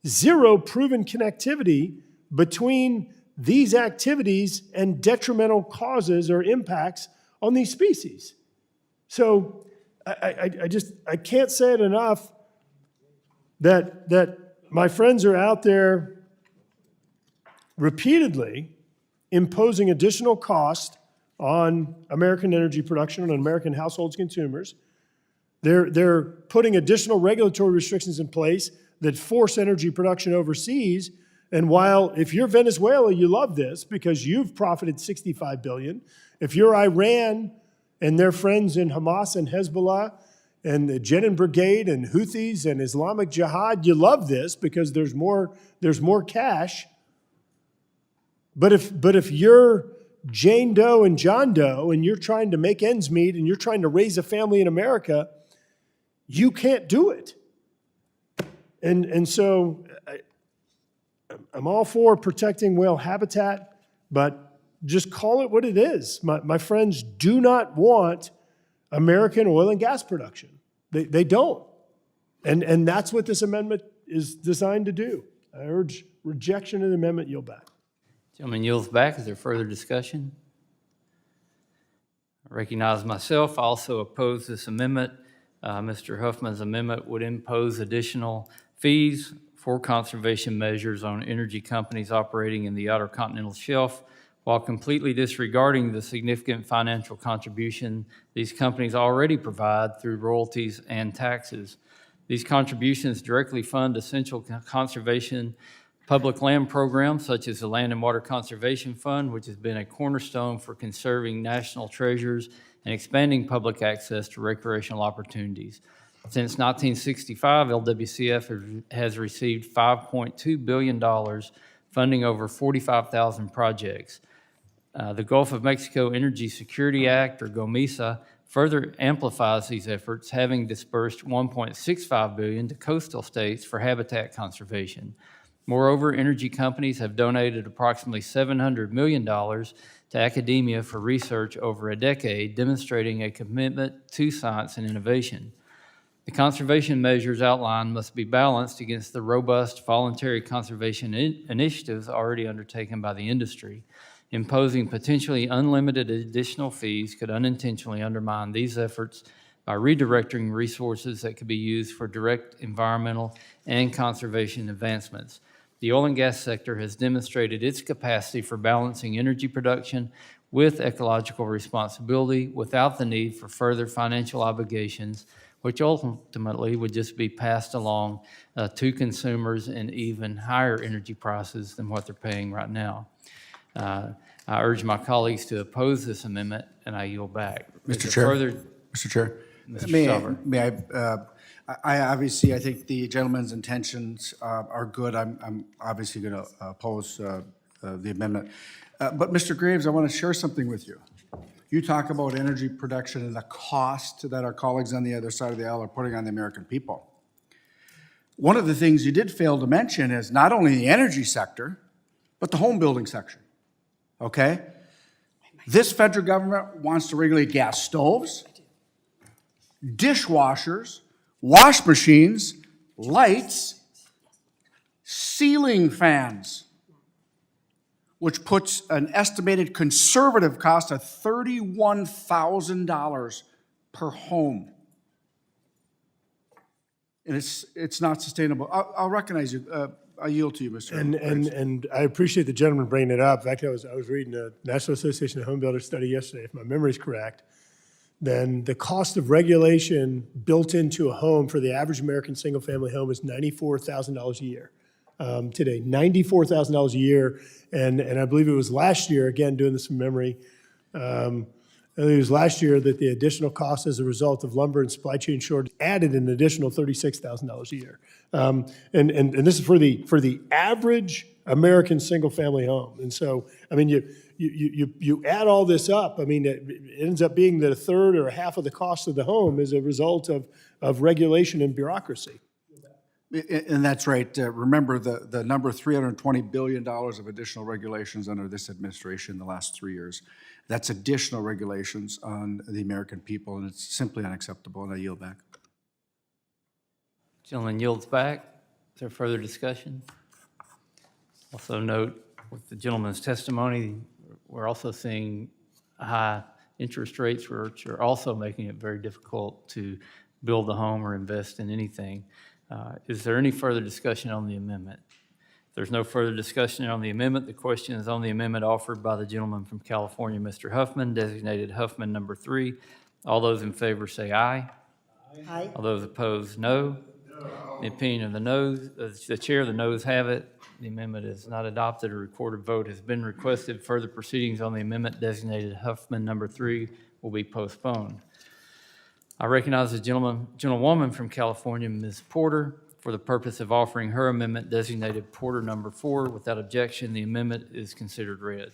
proven connectivity between these activities and detrimental causes or impacts on these species. So I can't say it enough that my friends are out there repeatedly imposing additional cost on American energy production, on American households, consumers. They're putting additional regulatory restrictions in place that force energy production overseas. And while if you're Venezuela, you love this because you've profited $65 billion. If you're Iran and their friends in Hamas and Hezbollah and the Jenin Brigade and Houthis and Islamic Jihad, you love this because there's more cash. But if you're Jane Doe and John Doe and you're trying to make ends meet and you're trying to raise a family in America, you can't do it. And so I'm all for protecting whale habitat, but just call it what it is. My friends do not want American oil and gas production. They don't. And that's what this amendment is designed to do. I urge rejection of the amendment, yield back. Gentleman yields back. Is there further discussion? I recognize myself. I also oppose this amendment. Mr. Huffman's amendment would impose additional fees for conservation measures on energy companies operating in the Outer Continental Shelf while completely disregarding the significant financial contribution these companies already provide through royalties and taxes. These contributions directly fund essential conservation public land programs such as the Land and Water Conservation Fund, which has been a cornerstone for conserving national treasures and expanding public access to recreational opportunities. Since 1965, LWCF has received $5.2 billion, funding over 45,000 projects. The Gulf of Mexico Energy Security Act, or GOMESA, further amplifies these efforts, having dispersed $1.65 billion to coastal states for habitat conservation. Moreover, energy companies have donated approximately $700 million to academia for research over a decade, demonstrating a commitment to science and innovation. The conservation measures outlined must be balanced against the robust voluntary conservation initiatives already undertaken by the industry. Imposing potentially unlimited additional fees could unintentionally undermine these efforts by redirecting resources that could be used for direct environmental and conservation advancements. The oil and gas sector has demonstrated its capacity for balancing energy production with ecological responsibility without the need for further financial obligations, which ultimately would just be passed along to consumers in even higher energy prices than what they're paying right now. I urge my colleagues to oppose this amendment, and I yield back. Mr. Chair. Mr. Chair. Mr. Sauber. May I obviously, I think the gentleman's intentions are good. I'm obviously going to oppose the amendment. But Mr. Graves, I want to share something with you. You talk about energy production and the cost that our colleagues on the other side of the aisle are putting on the American people. One of the things you did fail to mention is not only the energy sector, but the home building section, okay? This federal government wants to regulate gas stoves, dishwashers, wash machines, lights, ceiling fans, which puts an estimated conservative cost of $31,000 per home. And it's not sustainable. I'll recognize you. I yield to you, Mr. And I appreciate the gentleman bringing it up. In fact, I was reading a National Association of Home Builders study yesterday, if my memory is correct. Then the cost of regulation built into a home for the average American single-family home is $94,000 a year. Today, $94,000 a year, and I believe it was last year, again, doing this from memory, I think it was last year that the additional cost as a result of lumber and supply chain shortage added an additional $36,000 a year. And this is for the average American single-family home. And so, I mean, you add all this up, I mean, it ends up being that a third or a half of the cost of the home is a result of regulation and bureaucracy. And that's right. Remember the number $320 billion of additional regulations under this administration in the last 3 years. That's additional regulations on the American people, and it's simply unacceptable, and I yield back. Gentleman yields back. Is there further discussion? Also note with the gentleman's testimony, we're also seeing high interest rates, which are also making it very difficult to build a home or invest in anything. Is there any further discussion on the amendment? If there's no further discussion on the amendment, the question is on the amendment offered by the gentleman from California, Mr. Huffman, designated Huffman number 3. All those in favor say aye. Aye. All those opposed, no. The opinion of the noes, the chair, the noes have it. The amendment is not adopted. A recorded vote has been requested. Further proceedings on the amendment designated Huffman number 3 will be postponed. I recognize the gentlewoman from California, Ms. Porter, for the purpose of offering her amendment designated Porter number 4. Without objection, the amendment is considered read.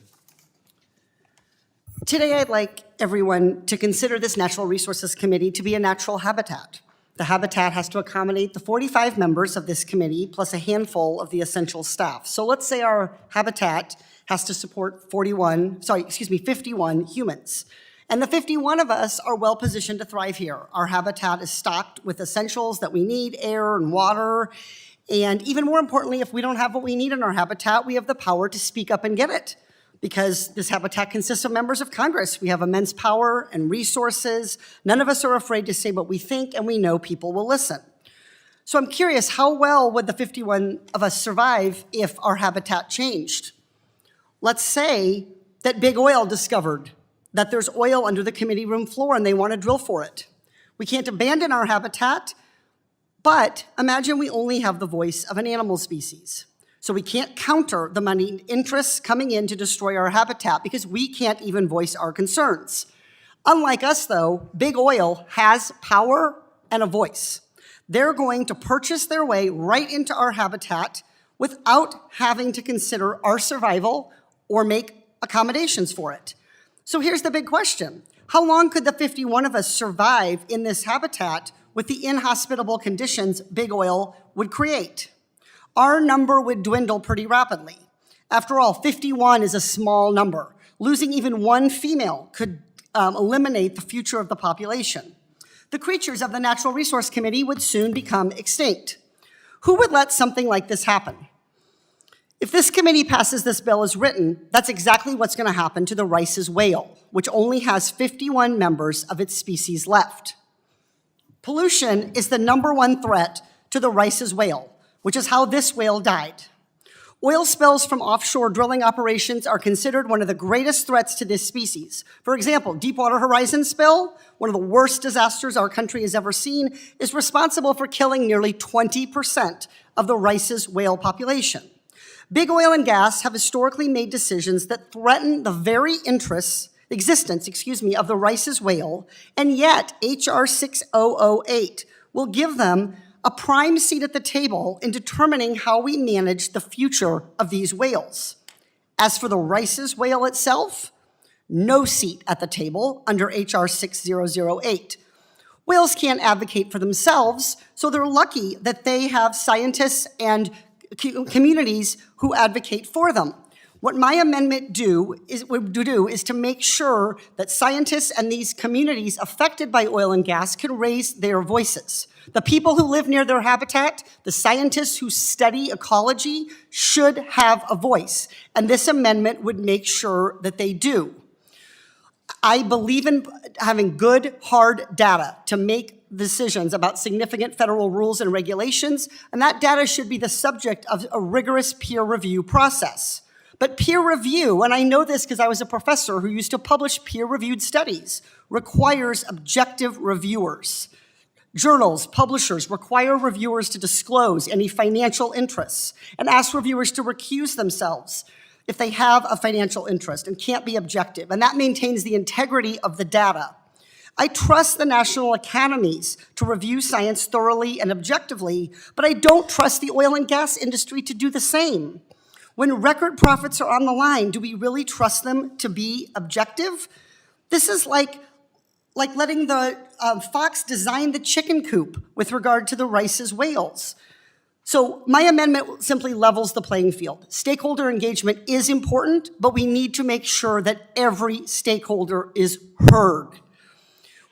Today, I'd like everyone to consider this Natural Resources Committee to be a natural habitat. The habitat has to accommodate the 45 members of this committee plus a handful of the essential staff. So let's say our habitat has to support 51 humans. And the 51 of us are well positioned to thrive here. Our habitat is stocked with essentials that we need, air and water. And even more importantly, if we don't have what we need in our habitat, we have the power to speak up and get it. Because this habitat consists of members of Congress. We have immense power and resources. None of us are afraid to say what we think, and we know people will listen. So I'm curious, how well would the 51 of us survive if our habitat changed? Let's say that Big Oil discovered that there's oil under the committee room floor and they want to drill for it. We can't abandon our habitat, but imagine we only have the voice of an animal species. So we can't counter the money interests coming in to destroy our habitat because we can't even voice our concerns. Unlike us, though, Big Oil has power and a voice. They're going to purchase their way right into our habitat without having to consider our survival or make accommodations for it. So here's the big question. How long could the 51 of us survive in this habitat with the inhospitable conditions Big Oil would create? Our number would dwindle pretty rapidly. After all, 51 is a small number. Losing even one female could eliminate the future of the population. The creatures of the Natural Resource Committee would soon become extinct. Who would let something like this happen? If this committee passes this bill as written, that's exactly what's going to happen to the Rice's whale, which only has 51 members of its species left. Pollution is the #1 threat to the Rice's whale, which is how this whale died. Oil spills from offshore drilling operations are considered one of the greatest threats to this species. For example, Deepwater Horizon spill, one of the worst disasters our country has ever seen, is responsible for killing nearly 20% of the Rice's whale population. Big Oil and Gas have historically made decisions that threaten the very existence of the Rice's whale, and yet H.R. 6008 will give them a prime seat at the table in determining how we manage the future of these whales. As for the Rice's whale itself, no seat at the table under H.R. 6008. Whales can't advocate for themselves, so they're lucky that they have scientists and communities who advocate for them. What my amendment would do is to make sure that scientists and these communities affected by oil and gas can raise their voices. The people who live near their habitat, the scientists who study ecology, should have a voice, and this amendment would make sure that they do. I believe in having good, hard data to make decisions about significant federal rules and regulations, and that data should be the subject of a rigorous peer review process. But peer review, and I know this because I was a professor who used to publish peer-reviewed studies, requires objective reviewers. Journals, publishers require reviewers to disclose any financial interests and ask reviewers to recuse themselves if they have a financial interest and can't be objective, and that maintains the integrity of the data. I trust the national academies to review science thoroughly and objectively, but I don't trust the oil and gas industry to do the same. When record profits are on the line, do we really trust them to be objective? This is like letting the fox design the chicken coop with regard to the Rice's whales. So my amendment simply levels the playing field. Stakeholder engagement is important, but we need to make sure that every stakeholder is heard.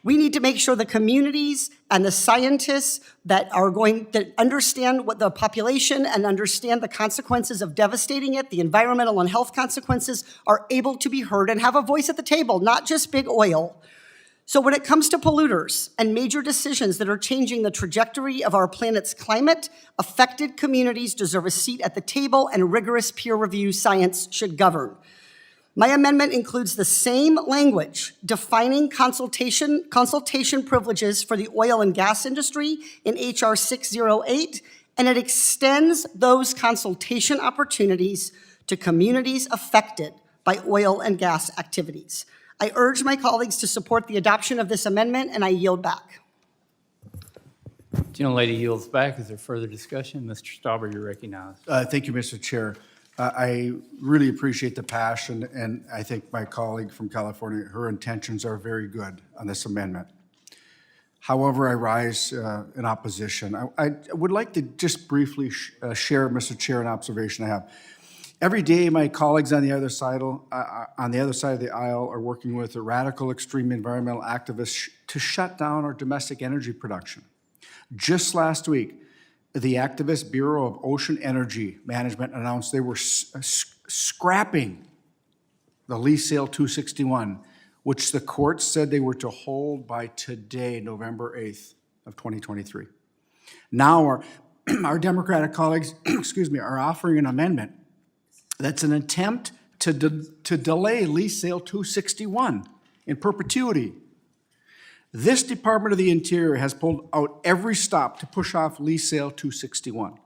We need to make sure the communities and the scientists that are going to understand what the population and understand the consequences of devastating it, the environmental and health consequences, are able to be heard and have a voice at the table, not just big oil. So when it comes to polluters and major decisions that are changing the trajectory of our planet's climate, affected communities deserve a seat at the table, and rigorous peer review science should govern. My amendment includes the same language defining consultation privileges for the oil and gas industry in H.R. 608, and it extends those consultation opportunities to communities affected by oil and gas activities. I urge my colleagues to support the adoption of this amendment, and I yield back. Gentlelady yields back. Is there further discussion? Mr. Stauber, you're recognized. Thank you, Mr. Chair. I really appreciate the passion, and I think my colleague from California, her intentions are very good on this amendment. However, I rise in opposition. I would like to just briefly share, Mr. Chair, an observation I have. Every day, my colleagues on the other side of the aisle are working with radical extreme environmental activists to shut down our domestic energy production. Just last week, the activist Bureau of Ocean Energy Management announced they were scrapping the lease sale 261, which the court said they were to hold by today, November 8th of 2023. Now our Democratic colleagues, are offering an amendment that's an attempt to delay lease sale 261 in perpetuity. This Department of the Interior has pulled out every stop to push off lease sale 261.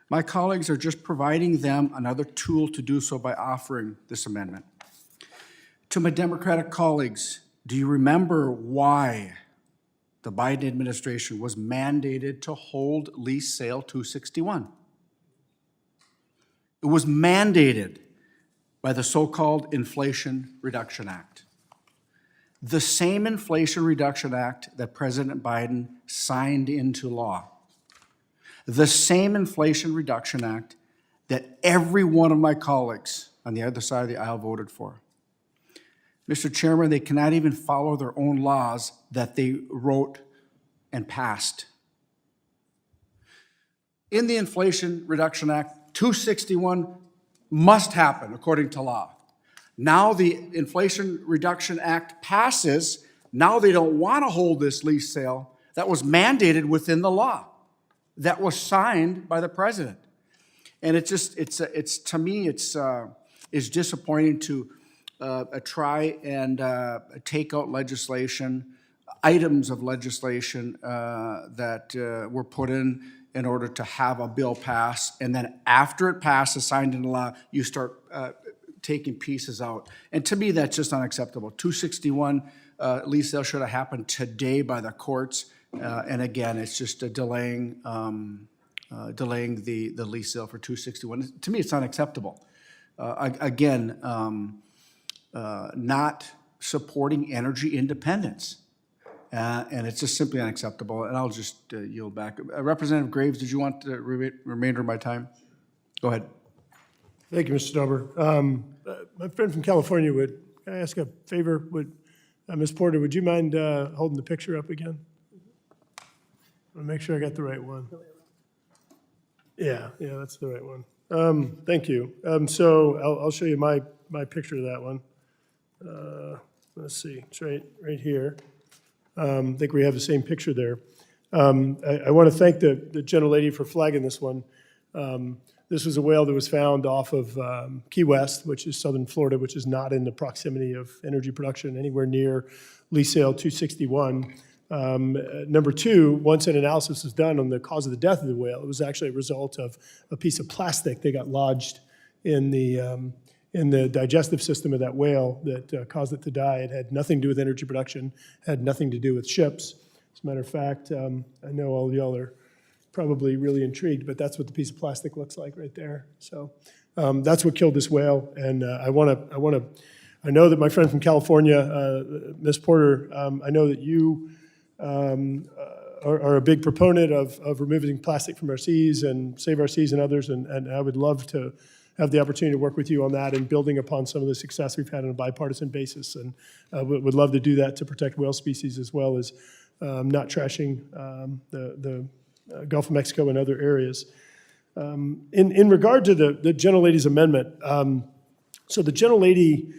My colleagues are just providing them another tool to do so by offering this amendment. To my Democratic colleagues, do you remember why the Biden administration was mandated to hold lease sale 261? It was mandated by the so-called Inflation Reduction Act. The same Inflation Reduction Act that President Biden signed into law. The same Inflation Reduction Act that every one of my colleagues on the other side of the aisle voted for. Mr. Chairman, they cannot even follow their own laws that they wrote and passed. In the Inflation Reduction Act, 261 must happen according to law. Now the Inflation Reduction Act passes. Now they don't want to hold this lease sale that was mandated within the law, that was signed by the president. And it's to me, it's disappointing to try and take out legislation, items of legislation that were put in order to have a bill pass, and then after it passes, signed into law, you start taking pieces out. And to me, that's just unacceptable. 261 lease sale should have happened today by the courts, and again, it's just delaying the lease sale for 261. To me, it's unacceptable. Not supporting energy independence. And it's just simply unacceptable, and I'll just yield back. Representative Graves, did you want the remainder of my time? Go ahead. Thank you, Mr. Stauber. My friend from California, can I ask a favor? Ms. Porter, would you mind holding the picture up again? I want to make sure I got the right one. Yeah, that's the right one. Thank you. So I'll show you my picture of that one. Let's see, it's right here. I think we have the same picture there. I want to thank the gentlelady for flagging this one. This was a whale that was found off of Key West, which is southern Florida, which is not in the proximity of energy production anywhere near lease sale 261. Number two, once an analysis was done on the cause of the death of the whale, it was actually a result of a piece of plastic that got lodged in the digestive system of that whale that caused it to die. It had nothing to do with energy production, had nothing to do with ships. As a matter of fact, I know all of y'all are probably really intrigued, but that's what the piece of plastic looks like right there. So that's what killed this whale. And I know that my friend from California, Ms. Porter, I know that you are a big proponent of removing plastic from our seas and Save Our Seas and others, and I would love to have the opportunity to work with you on that and building upon some of the success we've had on a bipartisan basis. And would love to do that to protect whale species as well as not trashing the Gulf of Mexico and other areas. In regard to the gentlelady's amendment, so the gentlelady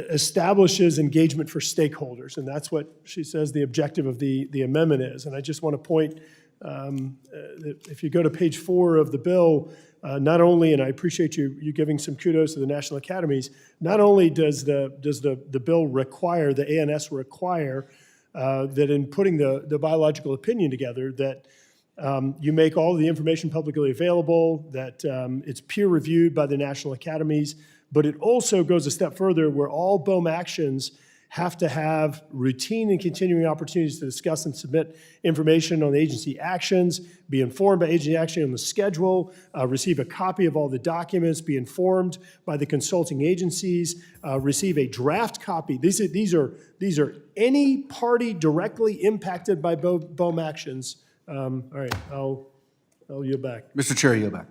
establishes engagement for stakeholders, and that's what she says the objective of the amendment is. And I just want to point, that if you go to page 4 of the bill, not only, and I appreciate you giving some kudos to the National Academies, not only does the bill require, the ANS require, that in putting the biological opinion together, that you make all of the information publicly available, that it's peer-reviewed by the National Academies, but it also goes a step further where all BOEM actions have to have routine and continuing opportunities to discuss and submit information on agency actions, be informed by agency action on the schedule, receive a copy of all the documents, be informed by the consulting agencies, receive a draft copy. These are any party directly impacted by BOEM actions. All right, I'll yield back. Mr. Chair, yield back.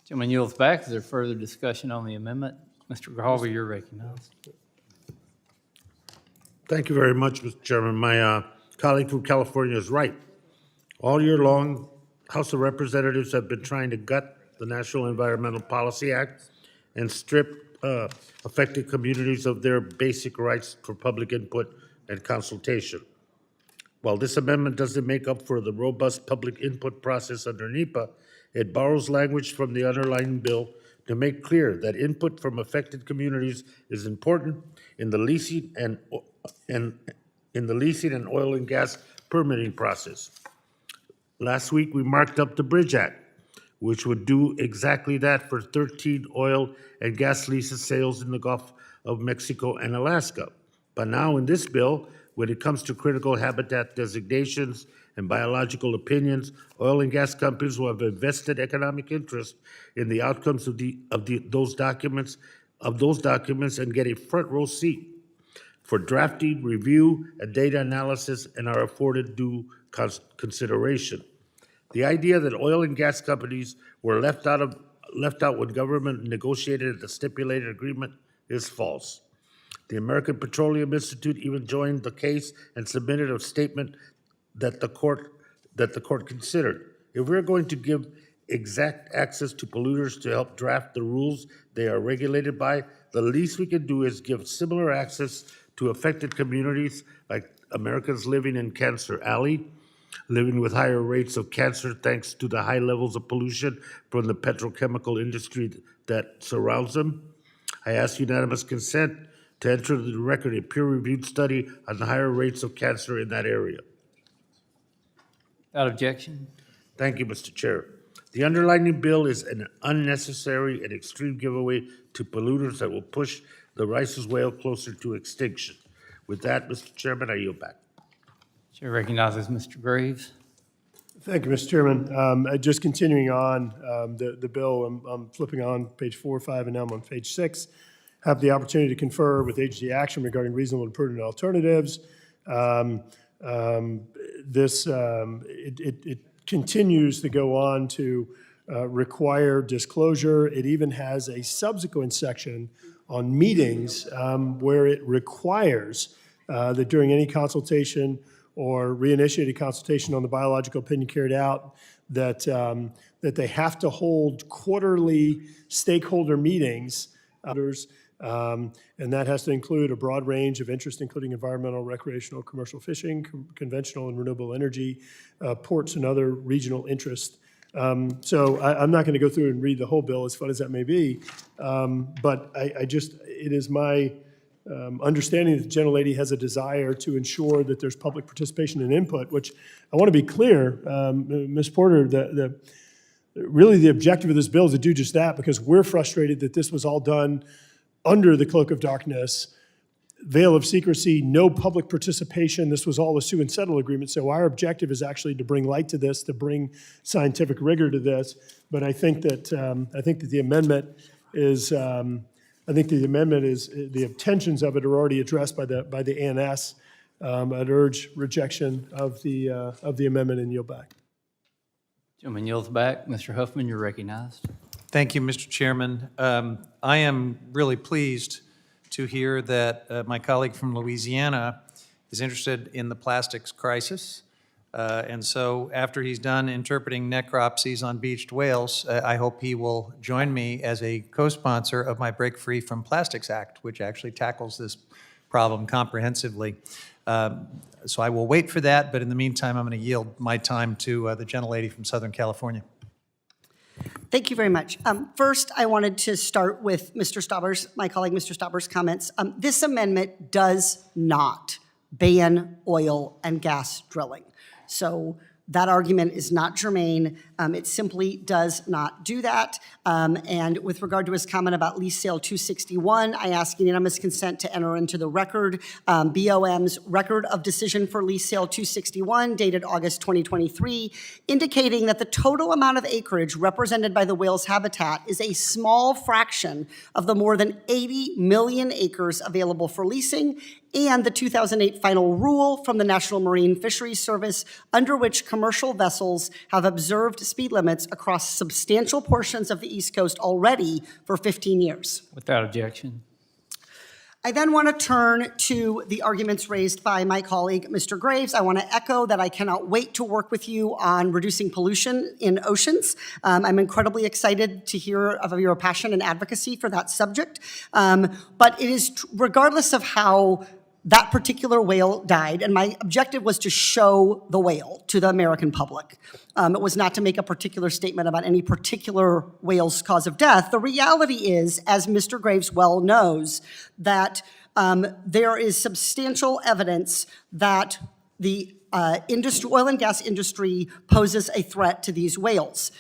Gentleman yields back. Is there further discussion on the amendment? Mr. Grijalva, you're recognized. Thank you very much, Mr. Chairman. My colleague from California is right. All year long, House of Representatives have been trying to gut the National Environmental Policy Act and strip affected communities of their basic rights for public input and consultation. While this amendment doesn't make up for the robust public input process under NEPA, it borrows language from the underlying bill to make clear that input from affected communities is important in the leasing and oil and gas permitting process. Last week, we marked up the Bridge Act, which would do exactly that for 13 oil and gas leases sales in the Gulf of Mexico and Alaska. But now in this bill, when it comes to critical habitat designations and biological opinions, oil and gas companies will have a vested economic interest in the outcomes of those documents and get a front row seat for drafting, review, and data analysis, and are afforded due consideration. The idea that oil and gas companies were left out when government negotiated the stipulated agreement is false. The American Petroleum Institute even joined the case and submitted a statement that the court considered. If we're going to give exact access to polluters to help draft the rules they are regulated by, the least we can do is give similar access to affected communities like Americans living in Cancer Alley, living with higher rates of cancer thanks to the high levels of pollution from the petrochemical industry that surrounds them. I ask unanimous consent to enter into the record a peer-reviewed study on the higher rates of cancer in that area. Without objection. Thank you, Mr. Chair. The underlying bill is an unnecessary and extreme giveaway to polluters that will push the Rice's whale closer to extinction. With that, Mr. Chairman, I yield back. Chair recognizes Mr. Graves. Thank you, Mr. Chairman. Just continuing on the bill, I'm flipping on page 4, 5, and now I'm on page 6. Have the opportunity to confer with agency action regarding reasonable and prudent alternatives. It continues to go on to require disclosure. It even has a subsequent section on meetings where it requires that during any consultation or reinitiated consultation on the biological opinion carried out, that they have to hold quarterly stakeholder meetings. And that has to include a broad range of interest, including environmental, recreational, commercial fishing, conventional and renewable energy, ports and other regional interests. So I'm not going to go through and read the whole bill, as fun as that may be, but it is my understanding that the gentlelady has a desire to ensure that there's public participation and input, which I want to be clear, Ms. Porter, really the objective of this bill is to do just that, because we're frustrated that this was all done under the cloak of darkness, veil of secrecy, no public participation. This was all a sue and settle agreement. So our objective is actually to bring light to this, to bring scientific rigor to this. But I think that the amendment is the intentions of it are already addressed by the ANS. I'd urge rejection of the amendment and yield back. Gentleman yields back. Mr. Huffman, you're recognized. Thank you, Mr. Chairman. I am really pleased to hear that my colleague from Louisiana is interested in the plastics crisis. And so after he's done interpreting necropsies on beached whales, I hope he will join me as a co-sponsor of my Break Free from Plastics Act, which actually tackles this problem comprehensively. So I will wait for that, but in the meantime, I'm going to yield my time to the gentlelady from Southern California. Thank you very much. First, I wanted to start with Mr. Stauber's, my colleague Mr. Stauber's comments. This amendment does not ban oil and gas drilling. So that argument is not germane. It simply does not do that. And with regard to his comment about lease sale 261, I ask unanimous consent to enter into the record BOM's record of decision for lease sale 261 dated August 2023, indicating that the total amount of acreage represented by the whale's habitat is a small fraction of the more than 80 million acres available for leasing, and the 2008 final rule from the National Marine Fisheries Service, under which commercial vessels have observed speed limits across substantial portions of the East Coast already for 15 years. Without objection. I then want to turn to the arguments raised by my colleague, Mr. Graves. I want to echo that I cannot wait to work with you on reducing pollution in oceans. I'm incredibly excited to hear of your passion and advocacy for that subject. But it is, regardless of how that particular whale died, and my objective was to show the whale to the American public. It was not to make a particular statement about any particular whale's cause of death. The reality is, as Mr. Graves well knows, that there is substantial evidence that the oil and gas industry poses a threat to these whales.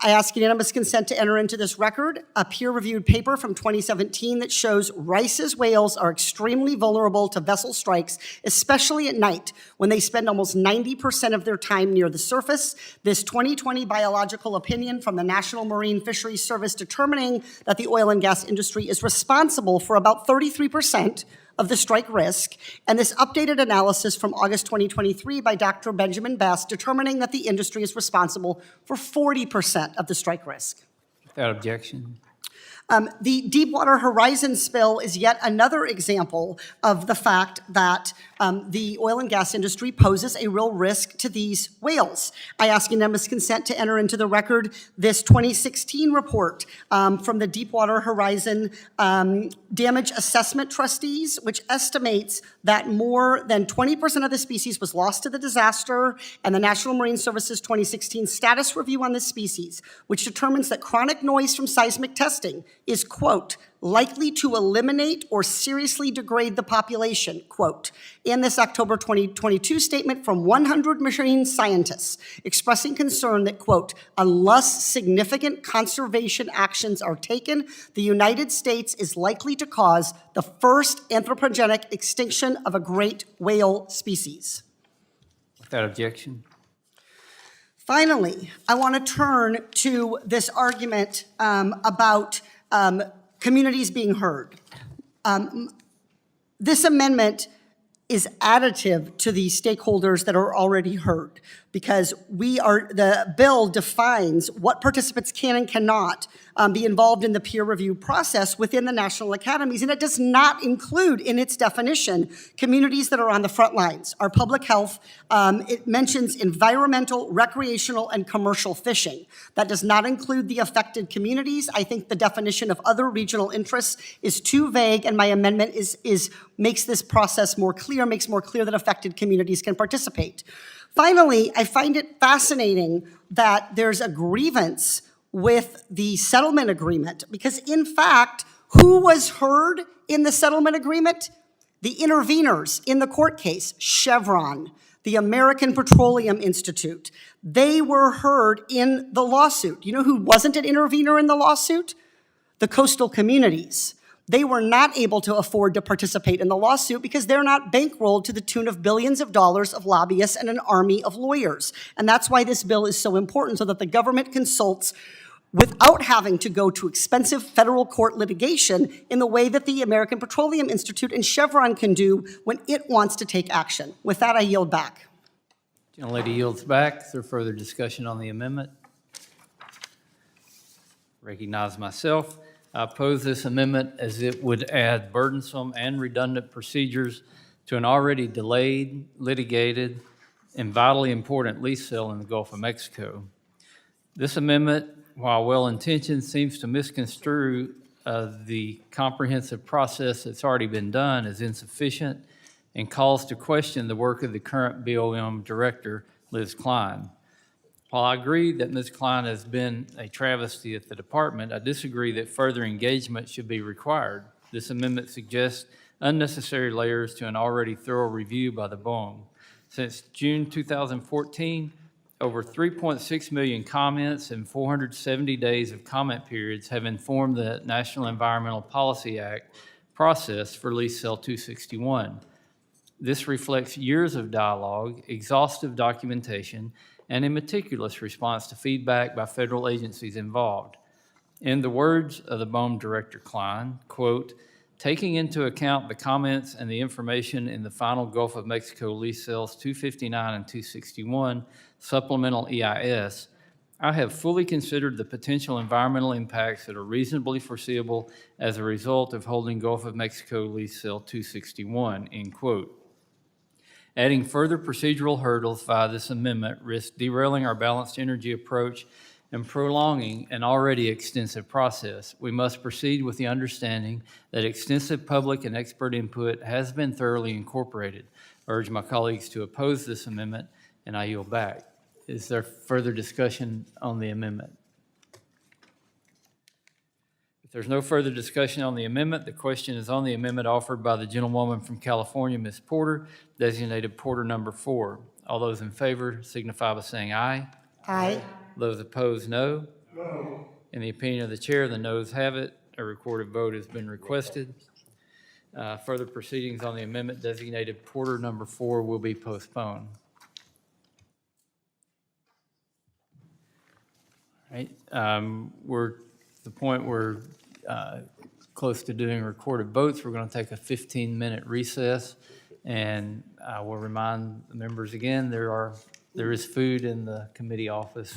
I ask unanimous consent to enter into this record a peer-reviewed paper from 2017 that shows Rice's whales are extremely vulnerable to vessel strikes, especially at night when they spend almost 90% of their time near the surface. This 2020 biological opinion from the National Marine Fisheries Service determining that the oil and gas industry is responsible for about 33% of the strike risk, and this updated analysis from August 2023 by Dr. Benjamin Best determining that the industry is responsible for 40% of the strike risk. Without objection. The Deepwater Horizon spill is yet another example of the fact that the oil and gas industry poses a real risk to these whales. I ask unanimous consent to enter into the record this 2016 report from the Deepwater Horizon Damage Assessment Trustees, which estimates that more than 20% of the species was lost to the disaster, and the National Marine Service's 2016 status review on this species, which determines that chronic noise from seismic testing is, quote, likely to eliminate or seriously degrade the population, quote, in this October 2022 statement from 100 marine scientists expressing concern that, quote, unless significant conservation actions are taken, the United States is likely to cause the first anthropogenic extinction of a great whale species. Without objection. Finally, I want to turn to this argument about communities being heard. This amendment is additive to the stakeholders that are already heard, because the bill defines what participants can and cannot be involved in the peer review process within the national academies, and it does not include in its definition communities that are on the front lines. Our public health, it mentions environmental, recreational, and commercial fishing. That does not include the affected communities. I think the definition of other regional interests is too vague, and my amendment makes this process more clear, makes more clear that affected communities can participate. Finally, I find it fascinating that there's a grievance with the settlement agreement, because in fact, who was heard in the settlement agreement? The interveners in the court case, Chevron, the American Petroleum Institute. They were heard in the lawsuit. You know who wasn't an intervener in the lawsuit? The coastal communities. They were not able to afford to participate in the lawsuit because they're not bankrolled to the tune of billions of dollars of lobbyists and an army of lawyers. And that's why this bill is so important, so that the government consults without having to go to expensive federal court litigation in the way that the American Petroleum Institute and Chevron can do when it wants to take action. With that, I yield back. Gentlelady yields back. Is there further discussion on the amendment? Recognize myself. I oppose this amendment as it would add burdensome and redundant procedures to an already delayed, litigated, and vitally important lease sale in the Gulf of Mexico. This amendment, while well-intentioned, seems to misconstrue the comprehensive process that's already been done as insufficient and calls to question the work of the current BOM director, Liz Klein. While I agree that Ms. Klein has been a travesty at the department, I disagree that further engagement should be required. This amendment suggests unnecessary layers to an already thorough review by the BOM. Since June 2014, over 3.6 million comments and 470 days of comment periods have informed the National Environmental Policy Act process for Lease Sale 261. This reflects years of dialogue, exhaustive documentation, and a meticulous response to feedback by federal agencies involved. In the words of the BOM Director Klein, quote, taking into account the comments and the information in the final Gulf of Mexico lease sales 259 and 261 supplemental EIS, I have fully considered the potential environmental impacts that are reasonably foreseeable as a result of holding Gulf of Mexico lease sale 261, end quote. Adding further procedural hurdles via this amendment risks derailing our balanced energy approach and prolonging an already extensive process. We must proceed with the understanding that extensive public and expert input has been thoroughly incorporated. I urge my colleagues to oppose this amendment, and I yield back. Is there further discussion on the amendment? If there's no further discussion on the amendment, the question is on the amendment offered by the gentlewoman from California, Ms. Porter, designated Porter number 4. All those in favor signify by saying aye. Aye. Those opposed, no. No. In the opinion of the chair, the noes have it. A recorded vote has been requested. Further proceedings on the amendment designated Porter number 4 will be postponed. All right. We're at the point we're close to doing recorded votes. We're going to take a 15-minute recess, and I will remind the members again, there is food in the committee office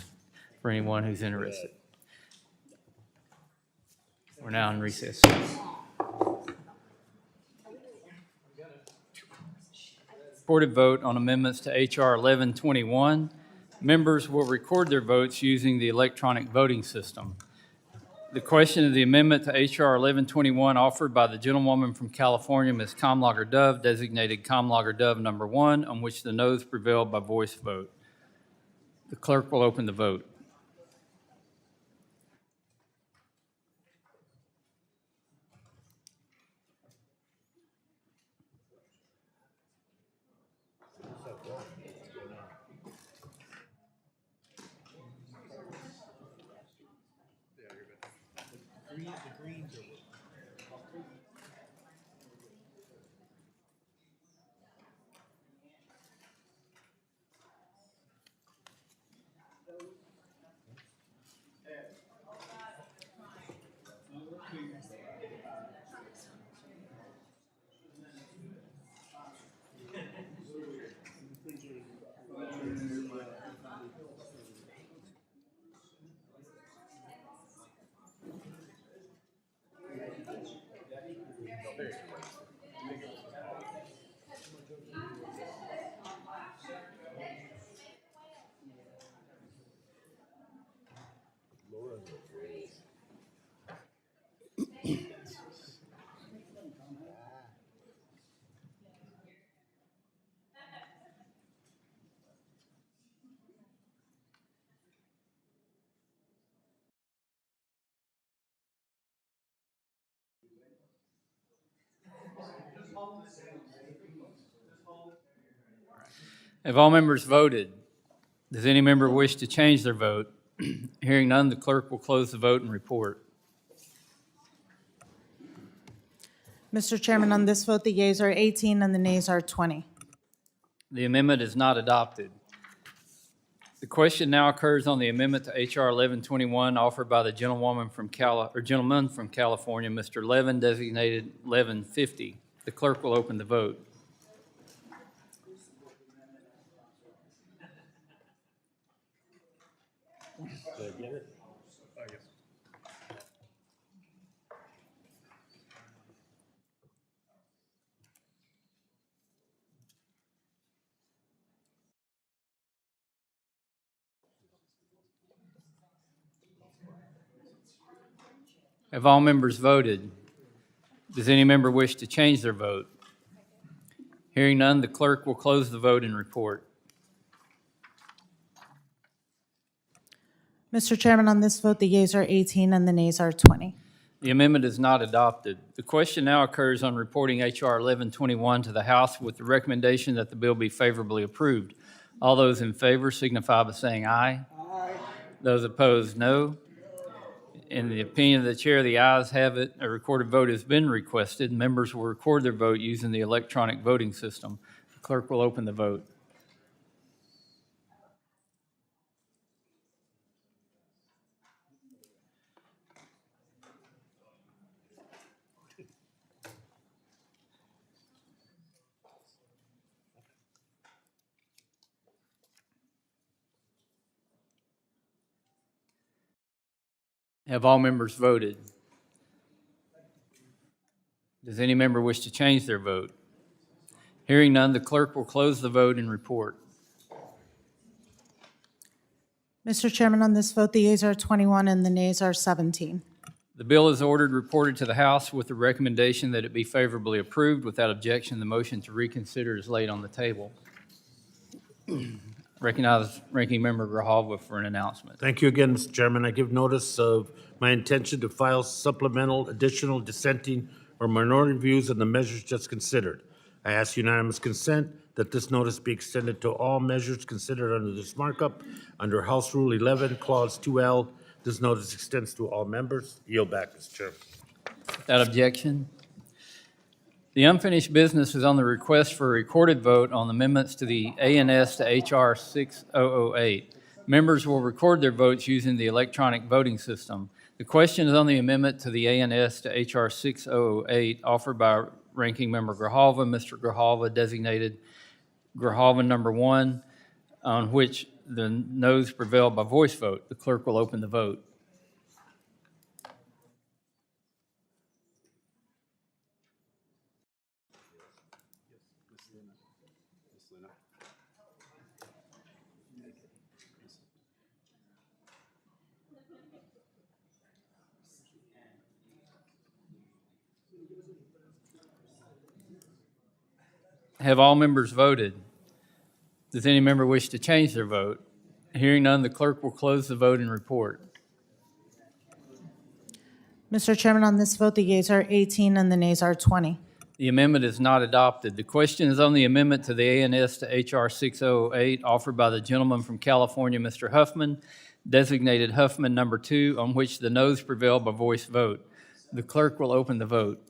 for anyone who's interested. We're now in recess. Recorded vote on amendments to H.R. 1121. Members will record their votes using the electronic voting system. The question of the amendment to H.R. 1121 offered by the gentlewoman from California, Ms. Comlager Dove, designated Comlager Dove number 1, on which the noes prevailed by voice vote. The clerk will open the vote. Have all members voted? Does any member wish to change their vote? Hearing none, the clerk will close the vote and report. Mr. Chairman, on this vote, the yeas are 18 and the nays are 20. The amendment is not adopted. The question now occurs on the amendment to H.R. 1121 offered by the gentleman from California, Mr. Levin, designated 1150. The clerk will open the vote. Have all members voted? Does any member wish to change their vote? Hearing none, the clerk will close the vote and report. Mr. Chairman, on this vote, the yeas are 18 and the nays are 20. The amendment is not adopted. The question now occurs on reporting H.R. 1121 to the House with the recommendation that the bill be favorably approved. All those in favor signify by saying aye. Aye. Those opposed, no. In the opinion of the chair, the ayes have it. A recorded vote has been requested. Members will record their vote using the electronic voting system. The clerk will open the vote. Have all members voted? Does any member wish to change their vote? Hearing none, the clerk will close the vote and report. Mr. Chairman, on this vote, the yeas are 21 and the nays are 17. The bill is ordered reported to the House with the recommendation that it be favorably approved. Without objection, the motion to reconsider is laid on the table. Recognize Ranking Member Grijalva for an announcement. Thank you again, Mr. Chairman. I give notice of my intention to file supplemental, additional, dissenting, or minority views on the measures just considered. I ask unanimous consent that this notice be extended to all measures considered under this markup. Under House Rule 11, Clause 2L, this notice extends to all members. Yield back, Mr. Chairman. Without objection. The unfinished business is on the request for a recorded vote on amendments to the ANS to HR 6008. Members will record their votes using the electronic voting system. The question is on the amendment to the ANS to HR 6008 offered by Ranking Member Grijalva. Mr. Grijalva designated Grijalva number 1, on which the noes prevailed by voice vote. The clerk will open the vote. Have all members voted? Does any member wish to change their vote? Hearing none, the clerk will close the vote and report. Mr. Chairman, on this vote, the yeas are 18 and the nays are 20. The amendment is not adopted. The question is on the amendment to the ANS to HR 6008 offered by the gentleman from California, Mr. Huffman, designated Huffman number 2, on which the noes prevail by voice vote. The clerk will open the vote.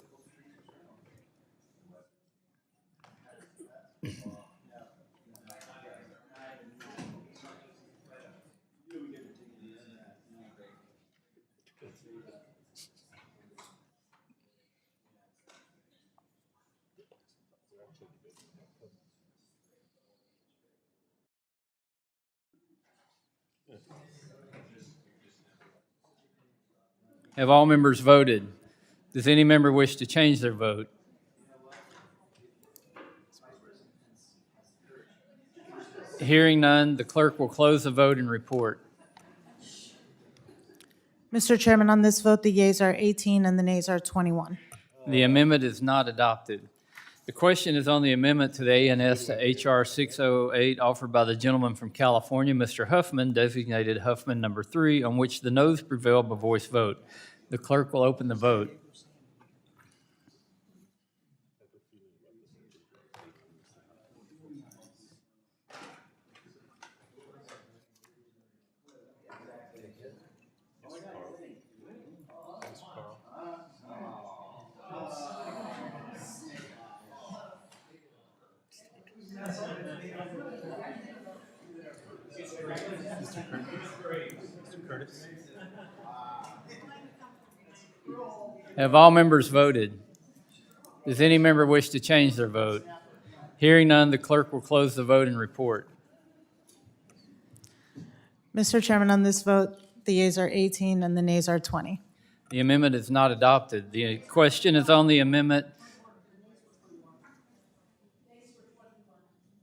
Have all members voted? Does any member wish to change their vote? Hearing none, the clerk will close the vote and report. Mr. Chairman, on this vote, the yeas are 18 and the nays are 21. The amendment is not adopted. The question is on the amendment to the ANS to HR 6008 offered by the gentleman from California, Mr. Huffman, designated Huffman number 3, on which the noes prevail by voice vote. The clerk will open the vote. Have all members voted? Does any member wish to change their vote? Hearing none, the clerk will close the vote and report. Mr. Chairman, on this vote, the yeas are 18 and the nays are 20. The amendment is not adopted. The question is on the amendment.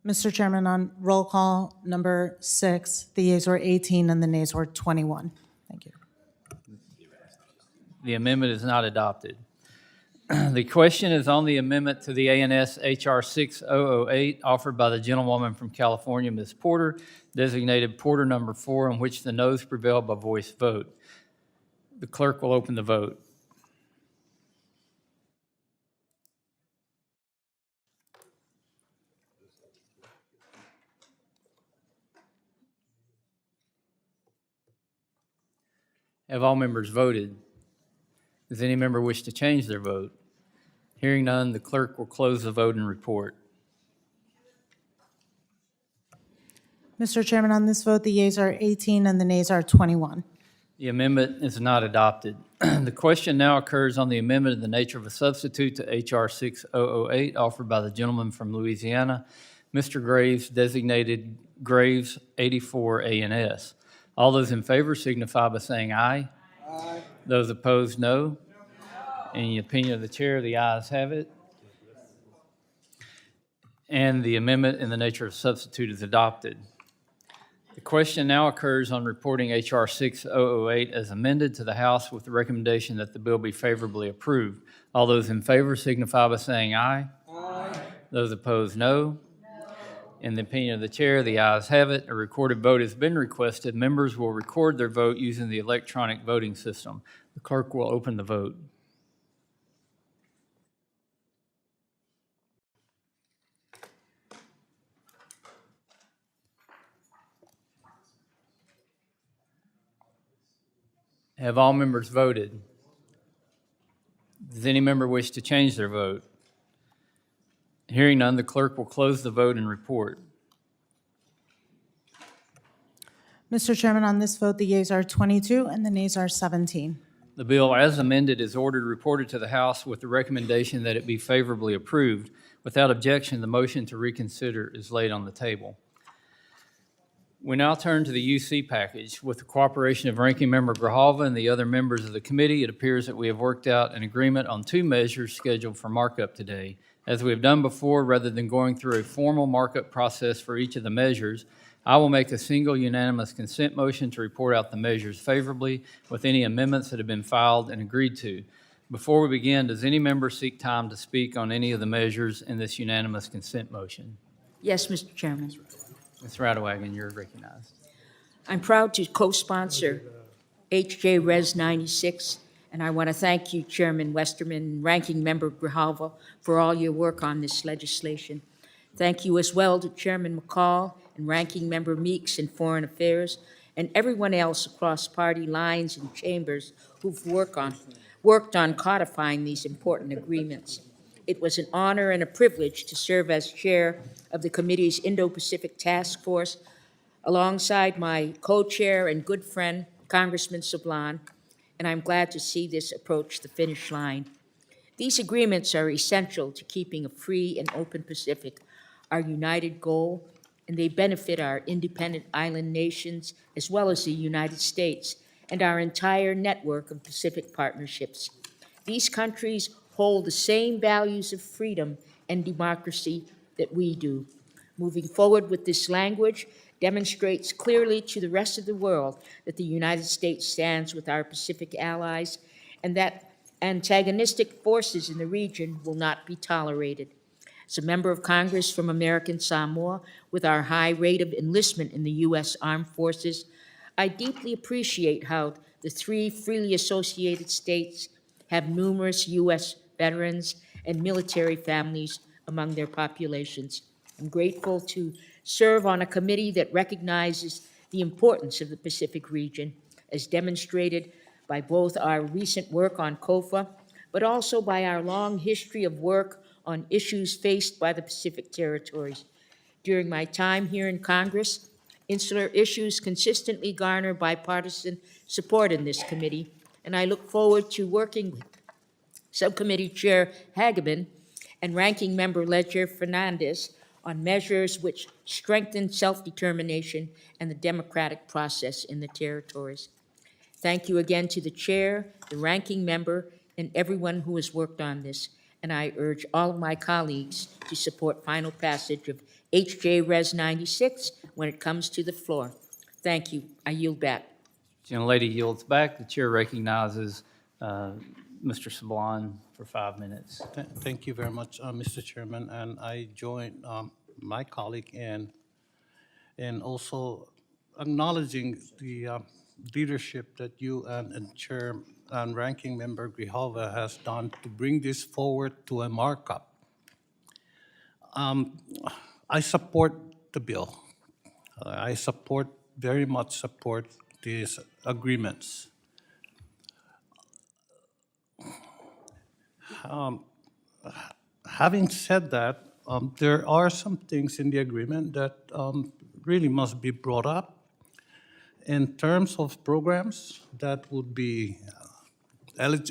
Mr. Chairman, on roll call number 6, the yeas were 18 and the nays were 21. Thank you. The amendment is not adopted. The question is on the amendment to the ANS HR 6008 offered by the gentlewoman from California, Ms. Porter, designated Porter number 4, in which the noes prevailed by voice vote. The clerk will open the vote. Have all members voted? Does any member wish to change their vote? Hearing none, the clerk will close the vote and report. Mr. Chairman, on this vote, the yeas are 18 and the nays are 21. The amendment is not adopted. The question now occurs on the amendment in the nature of a substitute to H.R. 6008 offered by the gentleman from Louisiana, Mr. Graves, designated Graves 84 ANS. All those in favor signify by saying aye. Aye. Those opposed, no. In the opinion of the chair, the ayes have it. And the amendment in the nature of substitute is adopted. The question now occurs on reporting H.R. 6008 as amended to the House with the recommendation that the bill be favorably approved. All those in favor signify by saying aye. Aye. Those opposed, no. In the opinion of the chair, the ayes have it. A recorded vote has been requested. Members will record their vote using the electronic voting system. The clerk will open the vote. Have all members voted? Does any member wish to change their vote? Hearing none, the clerk will close the vote and report. Mr. Chairman, on this vote, the yeas are 22 and the nays are 17. The bill as amended is ordered reported to the House with the recommendation that it be favorably approved. Without objection, the motion to reconsider is laid on the table. We now turn to the UC package. With the cooperation of Ranking Member Grijalva and the other members of the committee, it appears that we have worked out an agreement on 2 measures scheduled for markup today. As we have done before, rather than going through a formal markup process for each of the measures, I will make a single unanimous consent motion to report out the measures favorably with any amendments that have been filed and agreed to. Before we begin, does any member seek time to speak on any of the measures in this unanimous consent motion? Yes, Mr. Chairman. Ms. Radewagen, you're recognized. I'm proud to co-sponsor HJ Res 96, and I want to thank you, Chairman Westerman and Ranking Member Grijalva, for all your work on this legislation. Thank you as well to Chairman McCall and Ranking Member Meeks in Foreign Affairs, and everyone else across party lines and chambers who've worked on codifying these important agreements. It was an honor and a privilege to serve as chair of the committee's Indo-Pacific Task Force alongside my co-chair and good friend, Congressman Sablan, and I'm glad to see this approach the finish line. These agreements are essential to keeping a free and open Pacific our united goal, and they benefit our independent island nations as well as the United States and our entire network of Pacific partnerships. These countries hold the same values of freedom and democracy that we do. Moving forward with this language demonstrates clearly to the rest of the world that the United States stands with our Pacific allies and that antagonistic forces in the region will not be tolerated. As a member of Congress from American Samoa, with our high rate of enlistment in the U.S. Armed Forces, I deeply appreciate how the 3 freely associated states have numerous U.S. veterans and military families among their populations. I'm grateful to serve on a committee that recognizes the importance of the Pacific region, as demonstrated by both our recent work on COFA, but also by our long history of work on issues faced by the Pacific territories. During my time here in Congress, Insular issues consistently garner bipartisan support in this committee, and I look forward to working with Subcommittee Chair Hageman and Ranking Member Ledger Fernandez on measures which strengthen self-determination and the democratic process in the territories. Thank you again to the chair, the ranking member, and everyone who has worked on this. And I urge all of my colleagues to support final passage of HJ Res 96 when it comes to the floor. Thank you. I yield back. Gentlelady yields back. The chair recognizes Mr. Sablon for 5 minutes. Thank you very much, Mr. Chairman, and I join my colleague in also acknowledging the leadership that you and Chair and Ranking Member Grijalva has done to bring this forward to a markup. I support the bill. I very much support these agreements. Having said that, there are some things in the agreement that really must be brought up in terms of programs that would be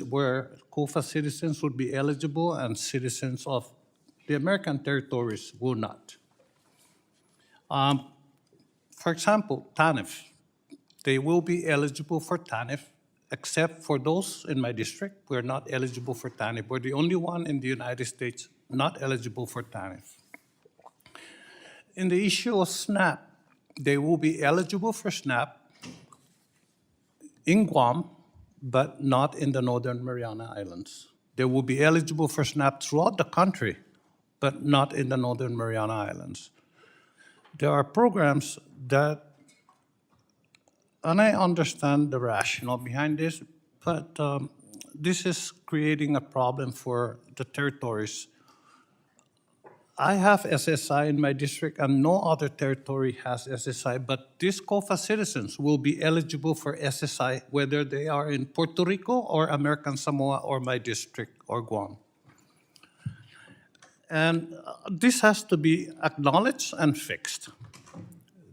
where COFA citizens would be eligible and citizens of the American territories will not. For example, TANF. They will be eligible for TANF, except for those in my district who are not eligible for TANF. We're the only one in the United States not eligible for TANF. In the issue of SNAP, they will be eligible for SNAP in Guam, but not in the Northern Mariana Islands. They will be eligible for SNAP throughout the country, but not in the Northern Mariana Islands. There are programs that, and I understand the rationale behind this, but this is creating a problem for the territories. I have SSI in my district, and no other territory has SSI, but these COFA citizens will be eligible for SSI whether they are in Puerto Rico or American Samoa or my district or Guam. And this has to be acknowledged and fixed,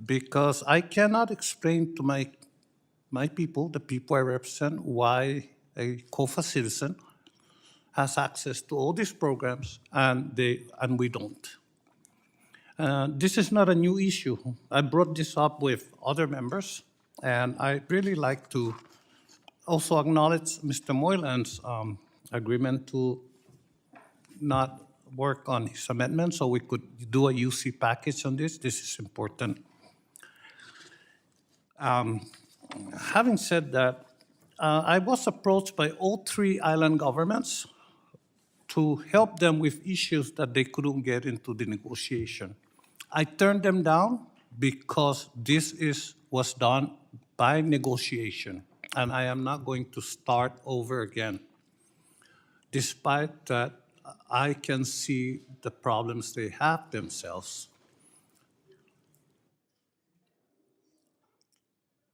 because I cannot explain to my people, the people I represent, why a COFA citizen has access to all these programs and we don't. This is not a new issue. I brought this up with other members, and I really like to also acknowledge Mr. Moylan's agreement to not work on his amendment so we could do a UC package on this. This is important. Having said that, I was approached by all 3 island governments to help them with issues that they couldn't get into the negotiation. I turned them down because this was done by negotiation, and I am not going to start over again. Despite that, I can see the problems they have themselves.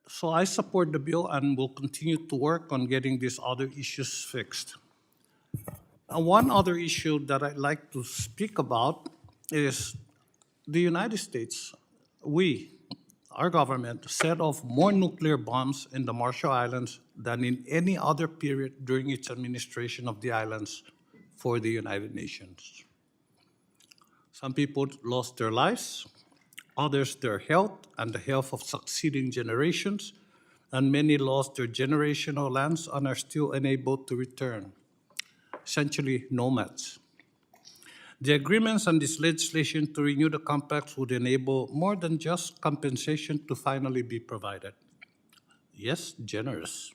So I support the bill and will continue to work on getting these other issues fixed. One other issue that I'd like to speak about is the United States. Our government, set off more nuclear bombs in the Marshall Islands than in any other period during its administration of the islands for the United Nations. Some people lost their lives, others their health and the health of succeeding generations, and many lost their generational lands and are still unable to return, essentially nomads. The agreements and this legislation to renew the compacts would enable more than just compensation to finally be provided. Yes, generous.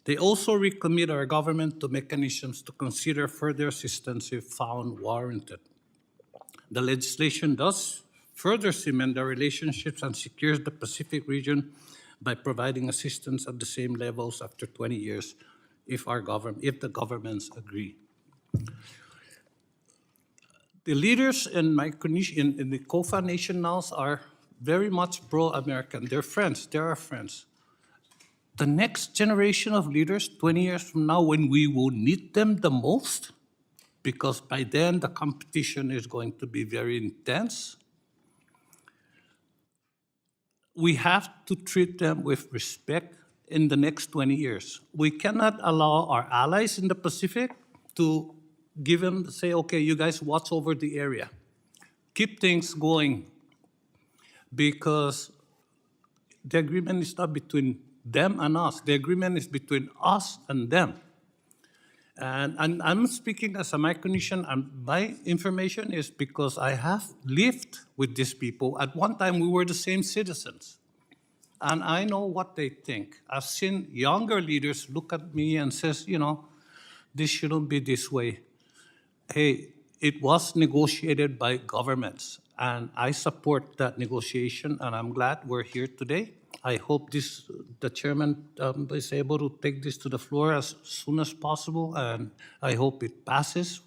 They also recommit our government to mechanisms to consider further assistance if found warranted. The legislation does further cement the relationships and secures the Pacific region by providing assistance at the same levels after 20 years if the governments agree. The leaders in the COFA nation now are very much pro-American. They're friends. They're our friends. The next generation of leaders, 20 years from now, when we will need them the most, because by then the competition is going to be very intense, we have to treat them with respect in the next 20 years. We cannot allow our allies in the Pacific to give them, say, okay, you guys watch over the area. Keep things going, because the agreement is not between them and us. The agreement is between us and them. And I'm speaking as a Micronesian, and my information is because I have lived with these people. At one time, we were the same citizens. And I know what they think. I've seen younger leaders look at me and says, you know, this shouldn't be this way. Hey, it was negotiated by governments, and I support that negotiation, and I'm glad we're here today. I hope the chairman is able to take this to the floor as soon as possible, and I hope it passes.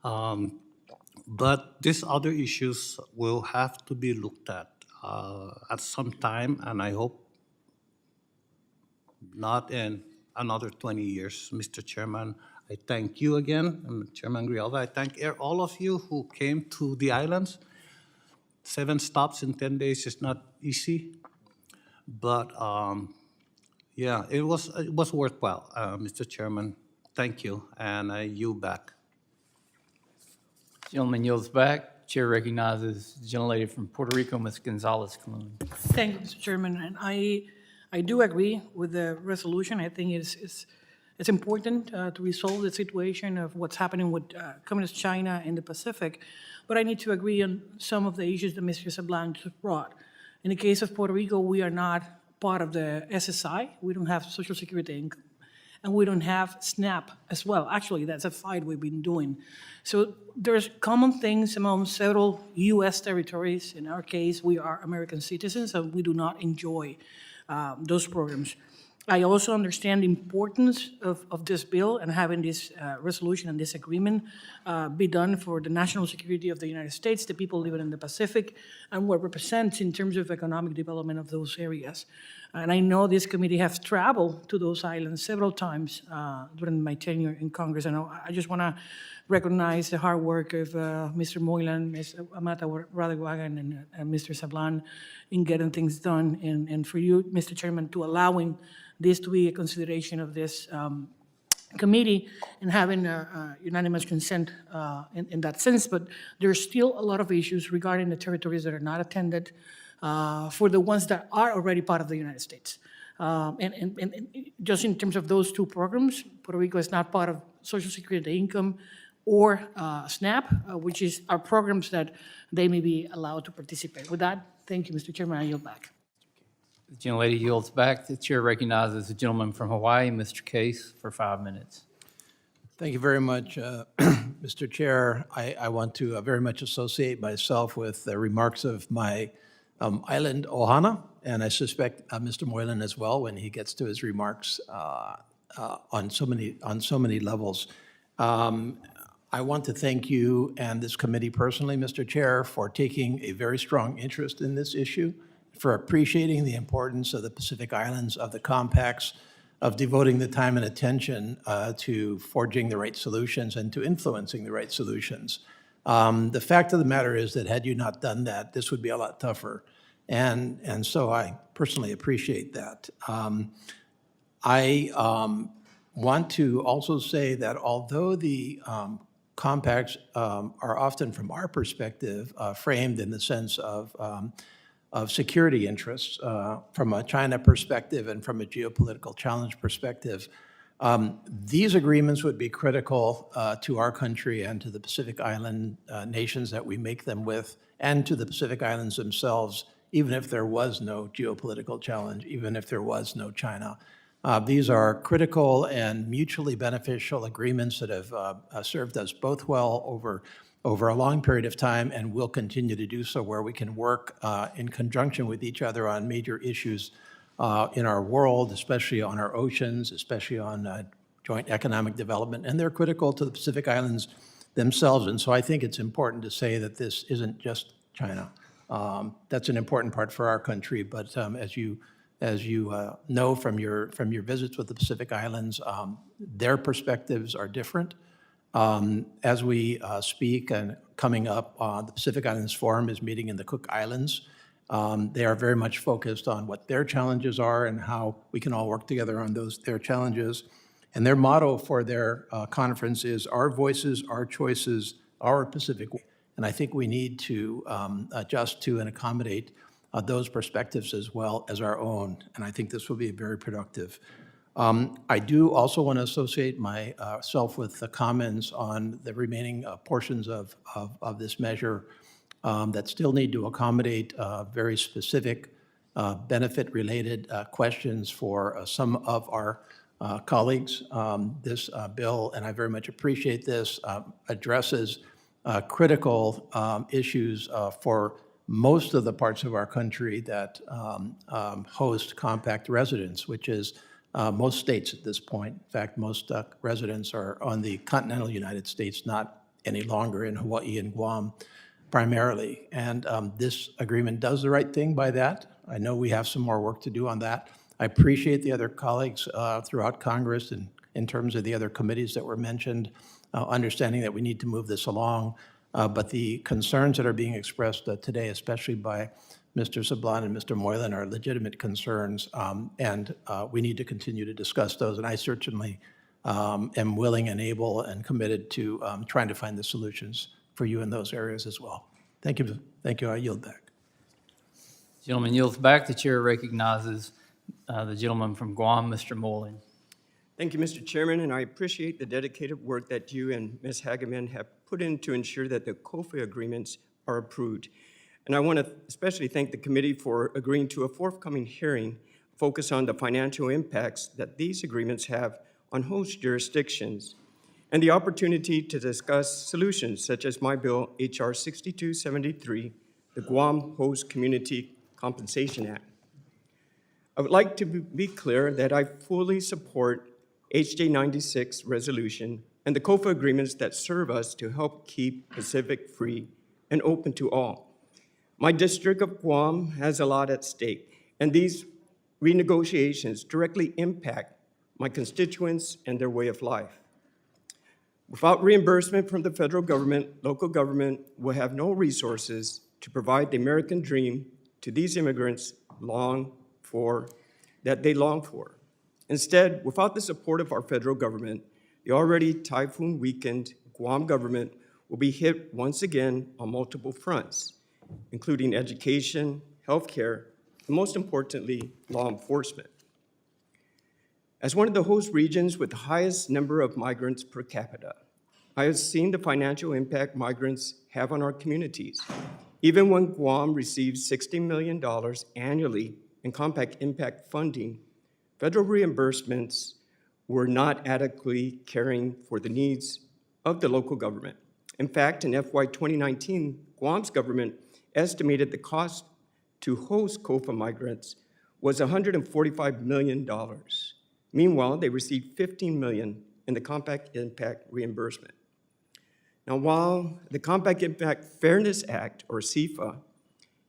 But these other issues will have to be looked at some time, and I hope not in another 20 years, Mr. Chairman. I thank you again, Chairman Grijalva. I thank all of you who came to the islands. 7 stops in 10 days is not easy, but yeah, it was worthwhile, Mr. Chairman. Thank you, and I yield back. Gentleman yields back. Chair recognizes the gentlelady from Puerto Rico, Ms. Gonzalez-Colon. Thank you, Mr. Chairman. And I do agree with the resolution. I think it's important to resolve the situation of what's happening with Communist China in the Pacific. But I need to agree on some of the issues that Mr. Sablan just brought. In the case of Puerto Rico, we are not part of the SSI. We don't have Social Security income. And we don't have SNAP as well. Actually, that's a fight we've been doing. So there's common things among several U.S. territories. In our case, we are American citizens, and we do not enjoy those programs. I also understand the importance of this bill and having this resolution and this agreement be done for the national security of the United States, the people living in the Pacific, and what it represents in terms of economic development of those areas. And I know this committee has traveled to those islands several times during my tenure in Congress, and I just want to recognize the hard work of Mr. Moylan, Ms. Amata Radhawagan, and Mr. Sablan in getting things done, and for you, Mr. Chairman, to allowing this to be a consideration of this committee and having unanimous consent in that sense. But there's still a lot of issues regarding the territories that are not attended for the ones that are already part of the United States. And just in terms of those two programs, Puerto Rico is not part of Social Security income or SNAP, which are programs that they may be allowed to participate. With that, thank you, Mr. Chairman. I yield back. The gentlelady yields back. The chair recognizes the gentleman from Hawaii, Mr. Case, for 5 minutes. Thank you very much, Mr. Chair. I want to very much associate myself with the remarks of my island ohana, and I suspect Mr. Moylan as well when he gets to his remarks on so many levels. I want to thank you and this committee personally, Mr. Chair, for taking a very strong interest in this issue, for appreciating the importance of the Pacific Islands, of the compacts, of devoting the time and attention to forging the right solutions and to influencing the right solutions. The fact of the matter is that had you not done that, this would be a lot tougher. And so I personally appreciate that. I want to also say that although the compacts are often, from our perspective, framed in the sense of security interests from a China perspective and from a geopolitical challenge perspective, these agreements would be critical to our country and to the Pacific Island nations that we make them with, and to the Pacific Islands themselves, even if there was no geopolitical challenge, even if there was no China. These are critical and mutually beneficial agreements that have served us both well over a long period of time, and will continue to do so, where we can work in conjunction with each other on major issues in our world, especially on our oceans, especially on joint economic development, and they're critical to the Pacific Islands themselves. And so I think it's important to say that this isn't just China. That's an important part for our country, but as you know from your visits with the Pacific Islands, their perspectives are different. As we speak, and coming up, the Pacific Islands Forum is meeting in the Cook Islands They are very much focused on what their challenges are and how we can all work together on their challenges. And their motto for their conference is "Our voices, our choices, our Pacific Way." And I think we need to adjust to and accommodate those perspectives as well as our own. And I think this will be very productive. I do also want to associate myself with the comments on the remaining portions of this measure that still need to accommodate very specific benefit-related questions for some of our colleagues. This bill, and I very much appreciate this, addresses critical issues for most of the parts of our country that host compact residents, which is most states at this point. In fact, most residents are on the continental United States, not any longer in Hawaii and Guam primarily. And this agreement does the right thing by that. I know we have some more work to do on that. I appreciate the other colleagues throughout Congress and in terms of the other committees that were mentioned, understanding that we need to move this along. But the concerns that are being expressed today, especially by Mr. Sablan and Mr. Moylan, are legitimate concerns, and we need to continue to discuss those. And I certainly am willing and able and committed to trying to find the solutions for you in those areas as well. Thank you. Thank you. I yield back. Gentleman yields back. The chair recognizes the gentleman from Guam, Mr. Moylan. Thank you, Mr. Chairman, and I appreciate the dedicated work that you and Ms. Hageman have put in to ensure that the COFA agreements are approved. And I want to especially thank the committee for agreeing to a forthcoming hearing focused on the financial impacts that these agreements have on host jurisdictions and the opportunity to discuss solutions such as my bill, H.R. 6273, the Guam Host Community Compensation Act. I would like to be clear that I fully support HJ 96 resolution and the COFA agreements that serve us to help keep Pacific free and open to all. My district of Guam has a lot at stake, and these renegotiations directly impact my constituents and their way of life. Without reimbursement from the federal government, local government will have no resources to provide the American dream to these immigrants that they long for. Instead, without the support of our federal government, the already typhoon-weakened Guam government will be hit once again on multiple fronts, including education, healthcare, and most importantly, law enforcement. As one of the host regions with the highest number of migrants per capita, I have seen the financial impact migrants have on our communities. Even when Guam receives $60 million annually in compact impact funding, federal reimbursements were not adequately caring for the needs of the local government. In fact, in FY 2019, Guam's government estimated the cost to host COFA migrants was $145 million. Meanwhile, they received $15 million in the Compact Impact reimbursement. Now, while the Compact Impact Fairness Act, or CIFA,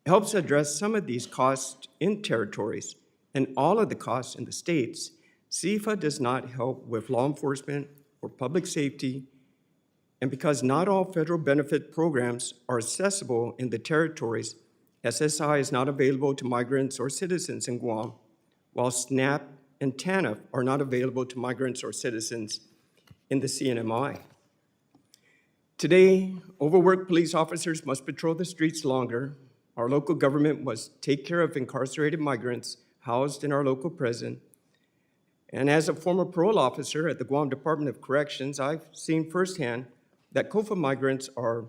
helps address some of these costs in territories and all of the costs in the states, CIFA does not help with law enforcement or public safety, and because not all federal benefit programs are accessible in the territories, SSI is not available to migrants or citizens in Guam, while SNAP and TANF are not available to migrants or citizens in the CNMI. Today, overworked police officers must patrol the streets longer. Our local government must take care of incarcerated migrants housed in our local prison. And as a former parole officer at the Guam Department of Corrections, I've seen firsthand that COFA migrants are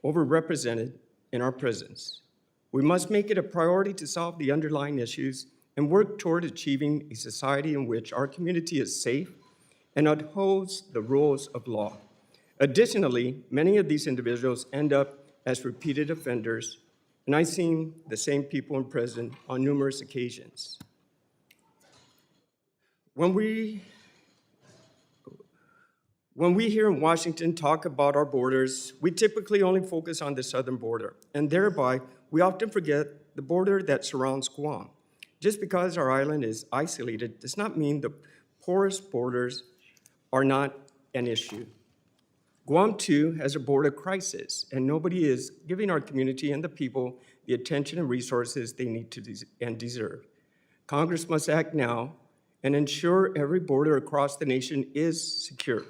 overrepresented in our prisons. We must make it a priority to solve the underlying issues and work toward achieving a society in which our community is safe and upholds the rules of law. Additionally, many of these individuals end up as repeated offenders, and I've seen the same people in prison on numerous occasions. When we here in Washington talk about our borders, we typically only focus on the southern border, and thereby we often forget the border that surrounds Guam. Just because our island is isolated does not mean the porous borders are not an issue. Guam, too, has a border crisis, and nobody is giving our community and the people the attention and resources they need and deserve. Congress must act now and ensure every border across the nation is secure,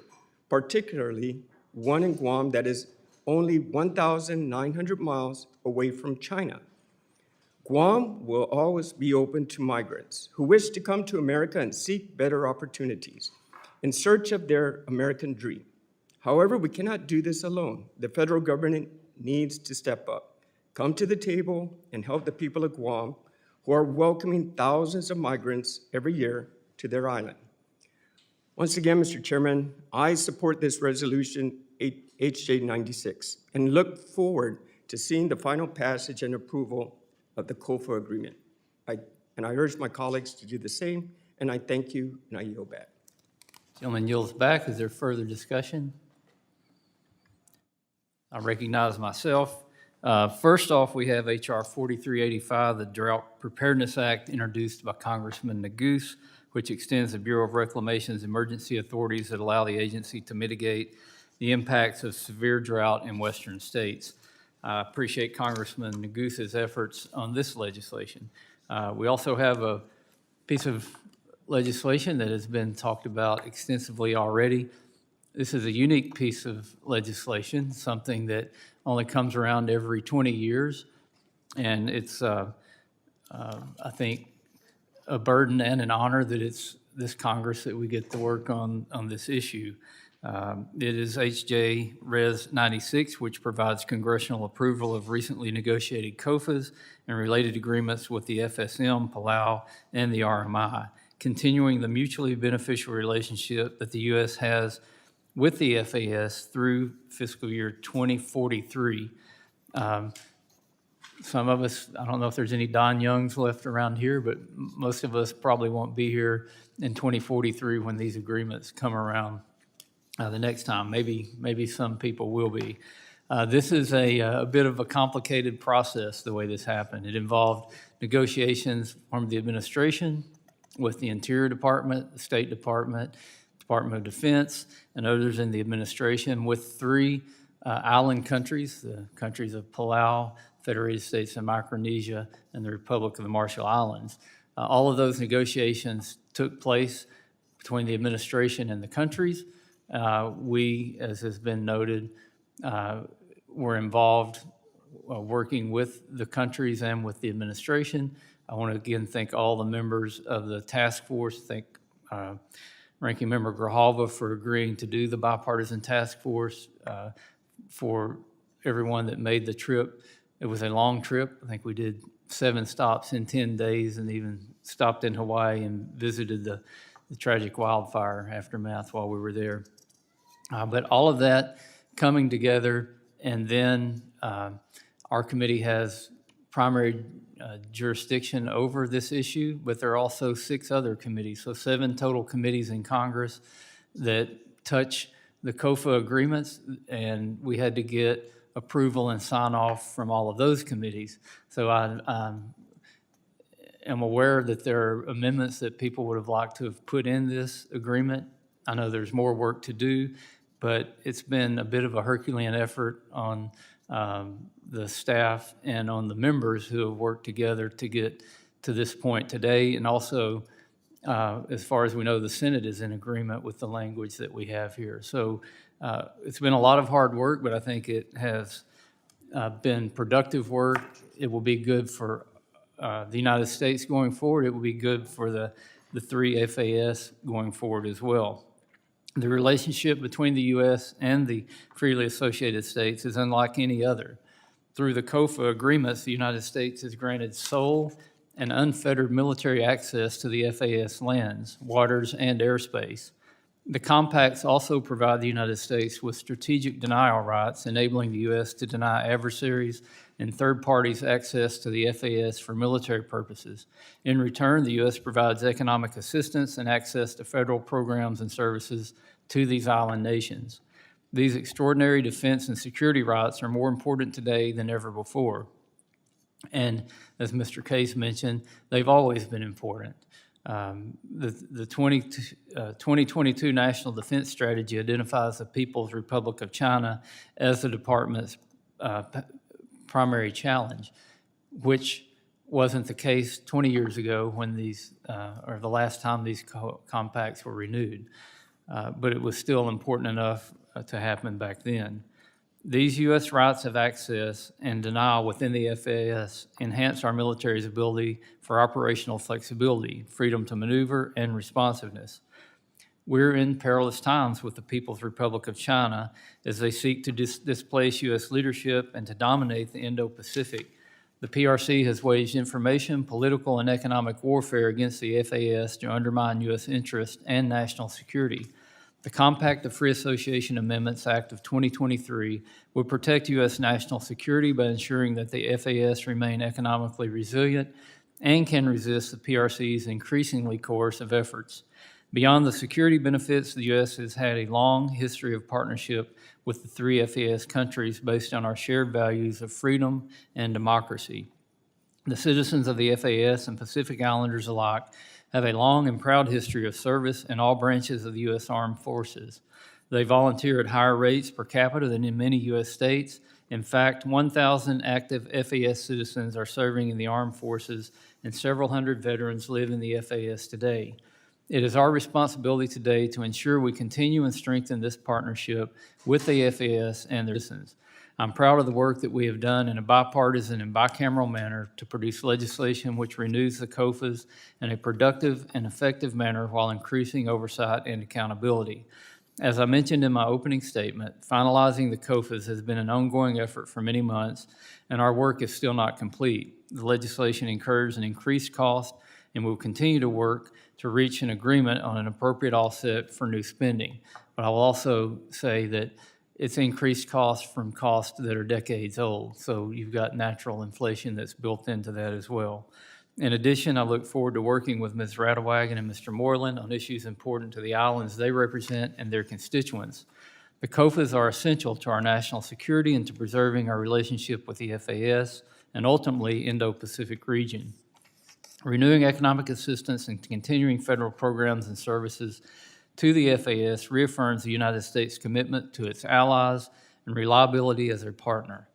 particularly one in Guam that is only 1,900 miles away from China. Guam will always be open to migrants who wish to come to America and seek better opportunities in search of their American dream. However, we cannot do this alone. The federal government needs to step up, come to the table, and help the people of Guam who are welcoming thousands of migrants every year to their island. Once again, Mr. Chairman, I support this resolution, HJ 96, and look forward to seeing the final passage and approval of the COFA agreement. I urge my colleagues to do the same, and I thank you, and I yield back. Gentleman yields back. Is there further discussion? I recognize myself. First off, we have H.R. 4385, the Drought Preparedness Act, introduced by Congressman Neguse, which extends the Bureau of Reclamation's emergency authorities that allow the agency to mitigate the impacts of severe drought in western states. I appreciate Congressman Neguse's efforts on this legislation. We also have a piece of legislation that has been talked about extensively already. This is a unique piece of legislation, something that only comes around every 20 years. And it's, I think, a burden and an honor that it's this Congress that we get to work on this issue. It is HJ Res 96, which provides congressional approval of recently negotiated COFAs and related agreements with the FSM, Palau, and the RMI, continuing the mutually beneficial relationship that the U.S. has with the FAS through fiscal year 2043. Some of us, I don't know if there's any Don Youngs left around here, but most of us probably won't be here in 2043 when these agreements come around the next time. Maybe some people will be. This is a bit of a complicated process, the way this happened. It involved negotiations from the administration with the Interior Department, the State Department, Department of Defense, and others in the administration with three island countries, the countries of Palau, Federated States of Micronesia, and the Republic of the Marshall Islands. All of those negotiations took place between the administration and the countries. We, as has been noted, were involved working with the countries and with the administration. I want to again thank all the members of the task force, thank Ranking Member Grijalva for agreeing to do the bipartisan task force, for everyone that made the trip. It was a long trip. I think we did 7 stops in 10 days and even stopped in Hawaii and visited the tragic wildfire aftermath while we were there. But all of that coming together, and then our committee has primary jurisdiction over this issue, but there are also 6 other committees, so 7 total committees in Congress that touch the COFA agreements, and we had to get approval and sign off from all of those committees. So I am aware that there are amendments that people would have liked to have put in this agreement. I know there's more work to do, but it's been a bit of a Herculean effort on the staff and on the members who have worked together to get to this point today. And also, as far as we know, the Senate is in agreement with the language that we have here. So it's been a lot of hard work, but I think it has been productive work. It will be good for the United States going forward. It will be good for the 3 FAS going forward as well. The relationship between the U.S. and the freely associated states is unlike any other. Through the COFA agreements, the United States has granted sole and unfettered military access to the FAS lands, waters, and airspace. The compacts also provide the United States with strategic denial rights, enabling the U.S. to deny adversaries and third parties access to the FAS for military purposes. In return, the U.S. provides economic assistance and access to federal programs and services to these island nations. These extraordinary defense and security rights are more important today than ever before. And as Mr. Case mentioned, they've always been important. The 2022 National Defense Strategy identifies the People's Republic of China as the department's primary challenge, which wasn't the case 20 years ago when these, or the last time these compacts were renewed. But it was still important enough to happen back then. These U.S. rights of access and denial within the FAS enhance our military's ability for operational flexibility, freedom to maneuver, and responsiveness. We're in perilous times with the People's Republic of China as they seek to displace U.S. leadership and to dominate the Indo-Pacific. The PRC has waged information, political, and economic warfare against the FAS to undermine U.S. interests and national security. The Compact of Free Association Amendments Act of 2023 would protect U.S. national security by ensuring that the FAS remain economically resilient and can resist the PRC's increasingly coercive efforts. Beyond the security benefits, the U.S. has had a long history of partnership with the three FAS countries based on our shared values of freedom and democracy. The citizens of the FAS and Pacific Islanders alike have a long and proud history of service in all branches of the U.S. Armed Forces. They volunteer at higher rates per capita than in many U.S. states. In fact, 1,000 active FAS citizens are serving in the armed forces, and several hundred veterans live in the FAS today. It is our responsibility today to ensure we continue and strengthen this partnership with the FAS and their citizens. I'm proud of the work that we have done in a bipartisan and bicameral manner to produce legislation which renews the COFAs in a productive and effective manner while increasing oversight and accountability. As I mentioned in my opening statement, finalizing the COFAs has been an ongoing effort for many months, and our work is still not complete. The legislation incurs an increased cost, and we will continue to work to reach an agreement on an appropriate offset for new spending. But I will also say that it's increased costs from costs that are decades old, so you've got natural inflation that's built into that as well. In addition, I look forward to working with Ms. Radewagen and Mr. Moreland on issues important to the islands they represent and their constituents. The COFAs are essential to our national security and to preserving our relationship with the FAS and ultimately Indo-Pacific region. Renewing economic assistance and continuing federal programs and services to the FAS reaffirms the United States' commitment to its allies and reliability as their partner.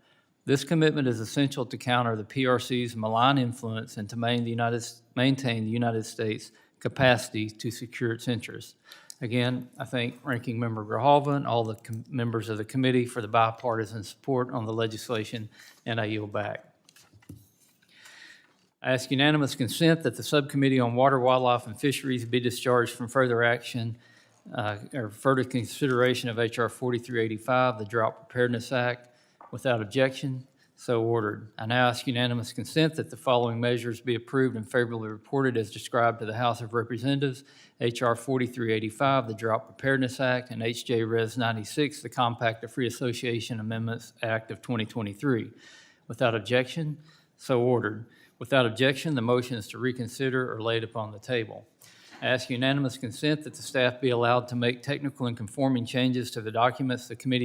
This commitment is essential to counter the PRC's malign influence and to maintain the United States' capacity to secure its interests. Again, I thank Ranking Member Grijalva and all the members of the committee for the bipartisan support on the legislation, and I yield back. I ask unanimous consent that the Subcommittee on Water, Wildlife, and Fisheries be discharged from further action or further consideration of H.R. 4385, the Drought Preparedness Act, without objection. So ordered. I now ask unanimous consent that the following measures be approved and favorably reported as described to the House of Representatives: H.R. 4385, the Drought Preparedness Act, and H.J. Res. 96, the Compact of Free Association Amendments Act of 2023. Without objection, so ordered. Without objection, the motion is to reconsider or laid upon the table. I ask unanimous consent that the staff be allowed to make technical and conforming changes to the documents the committee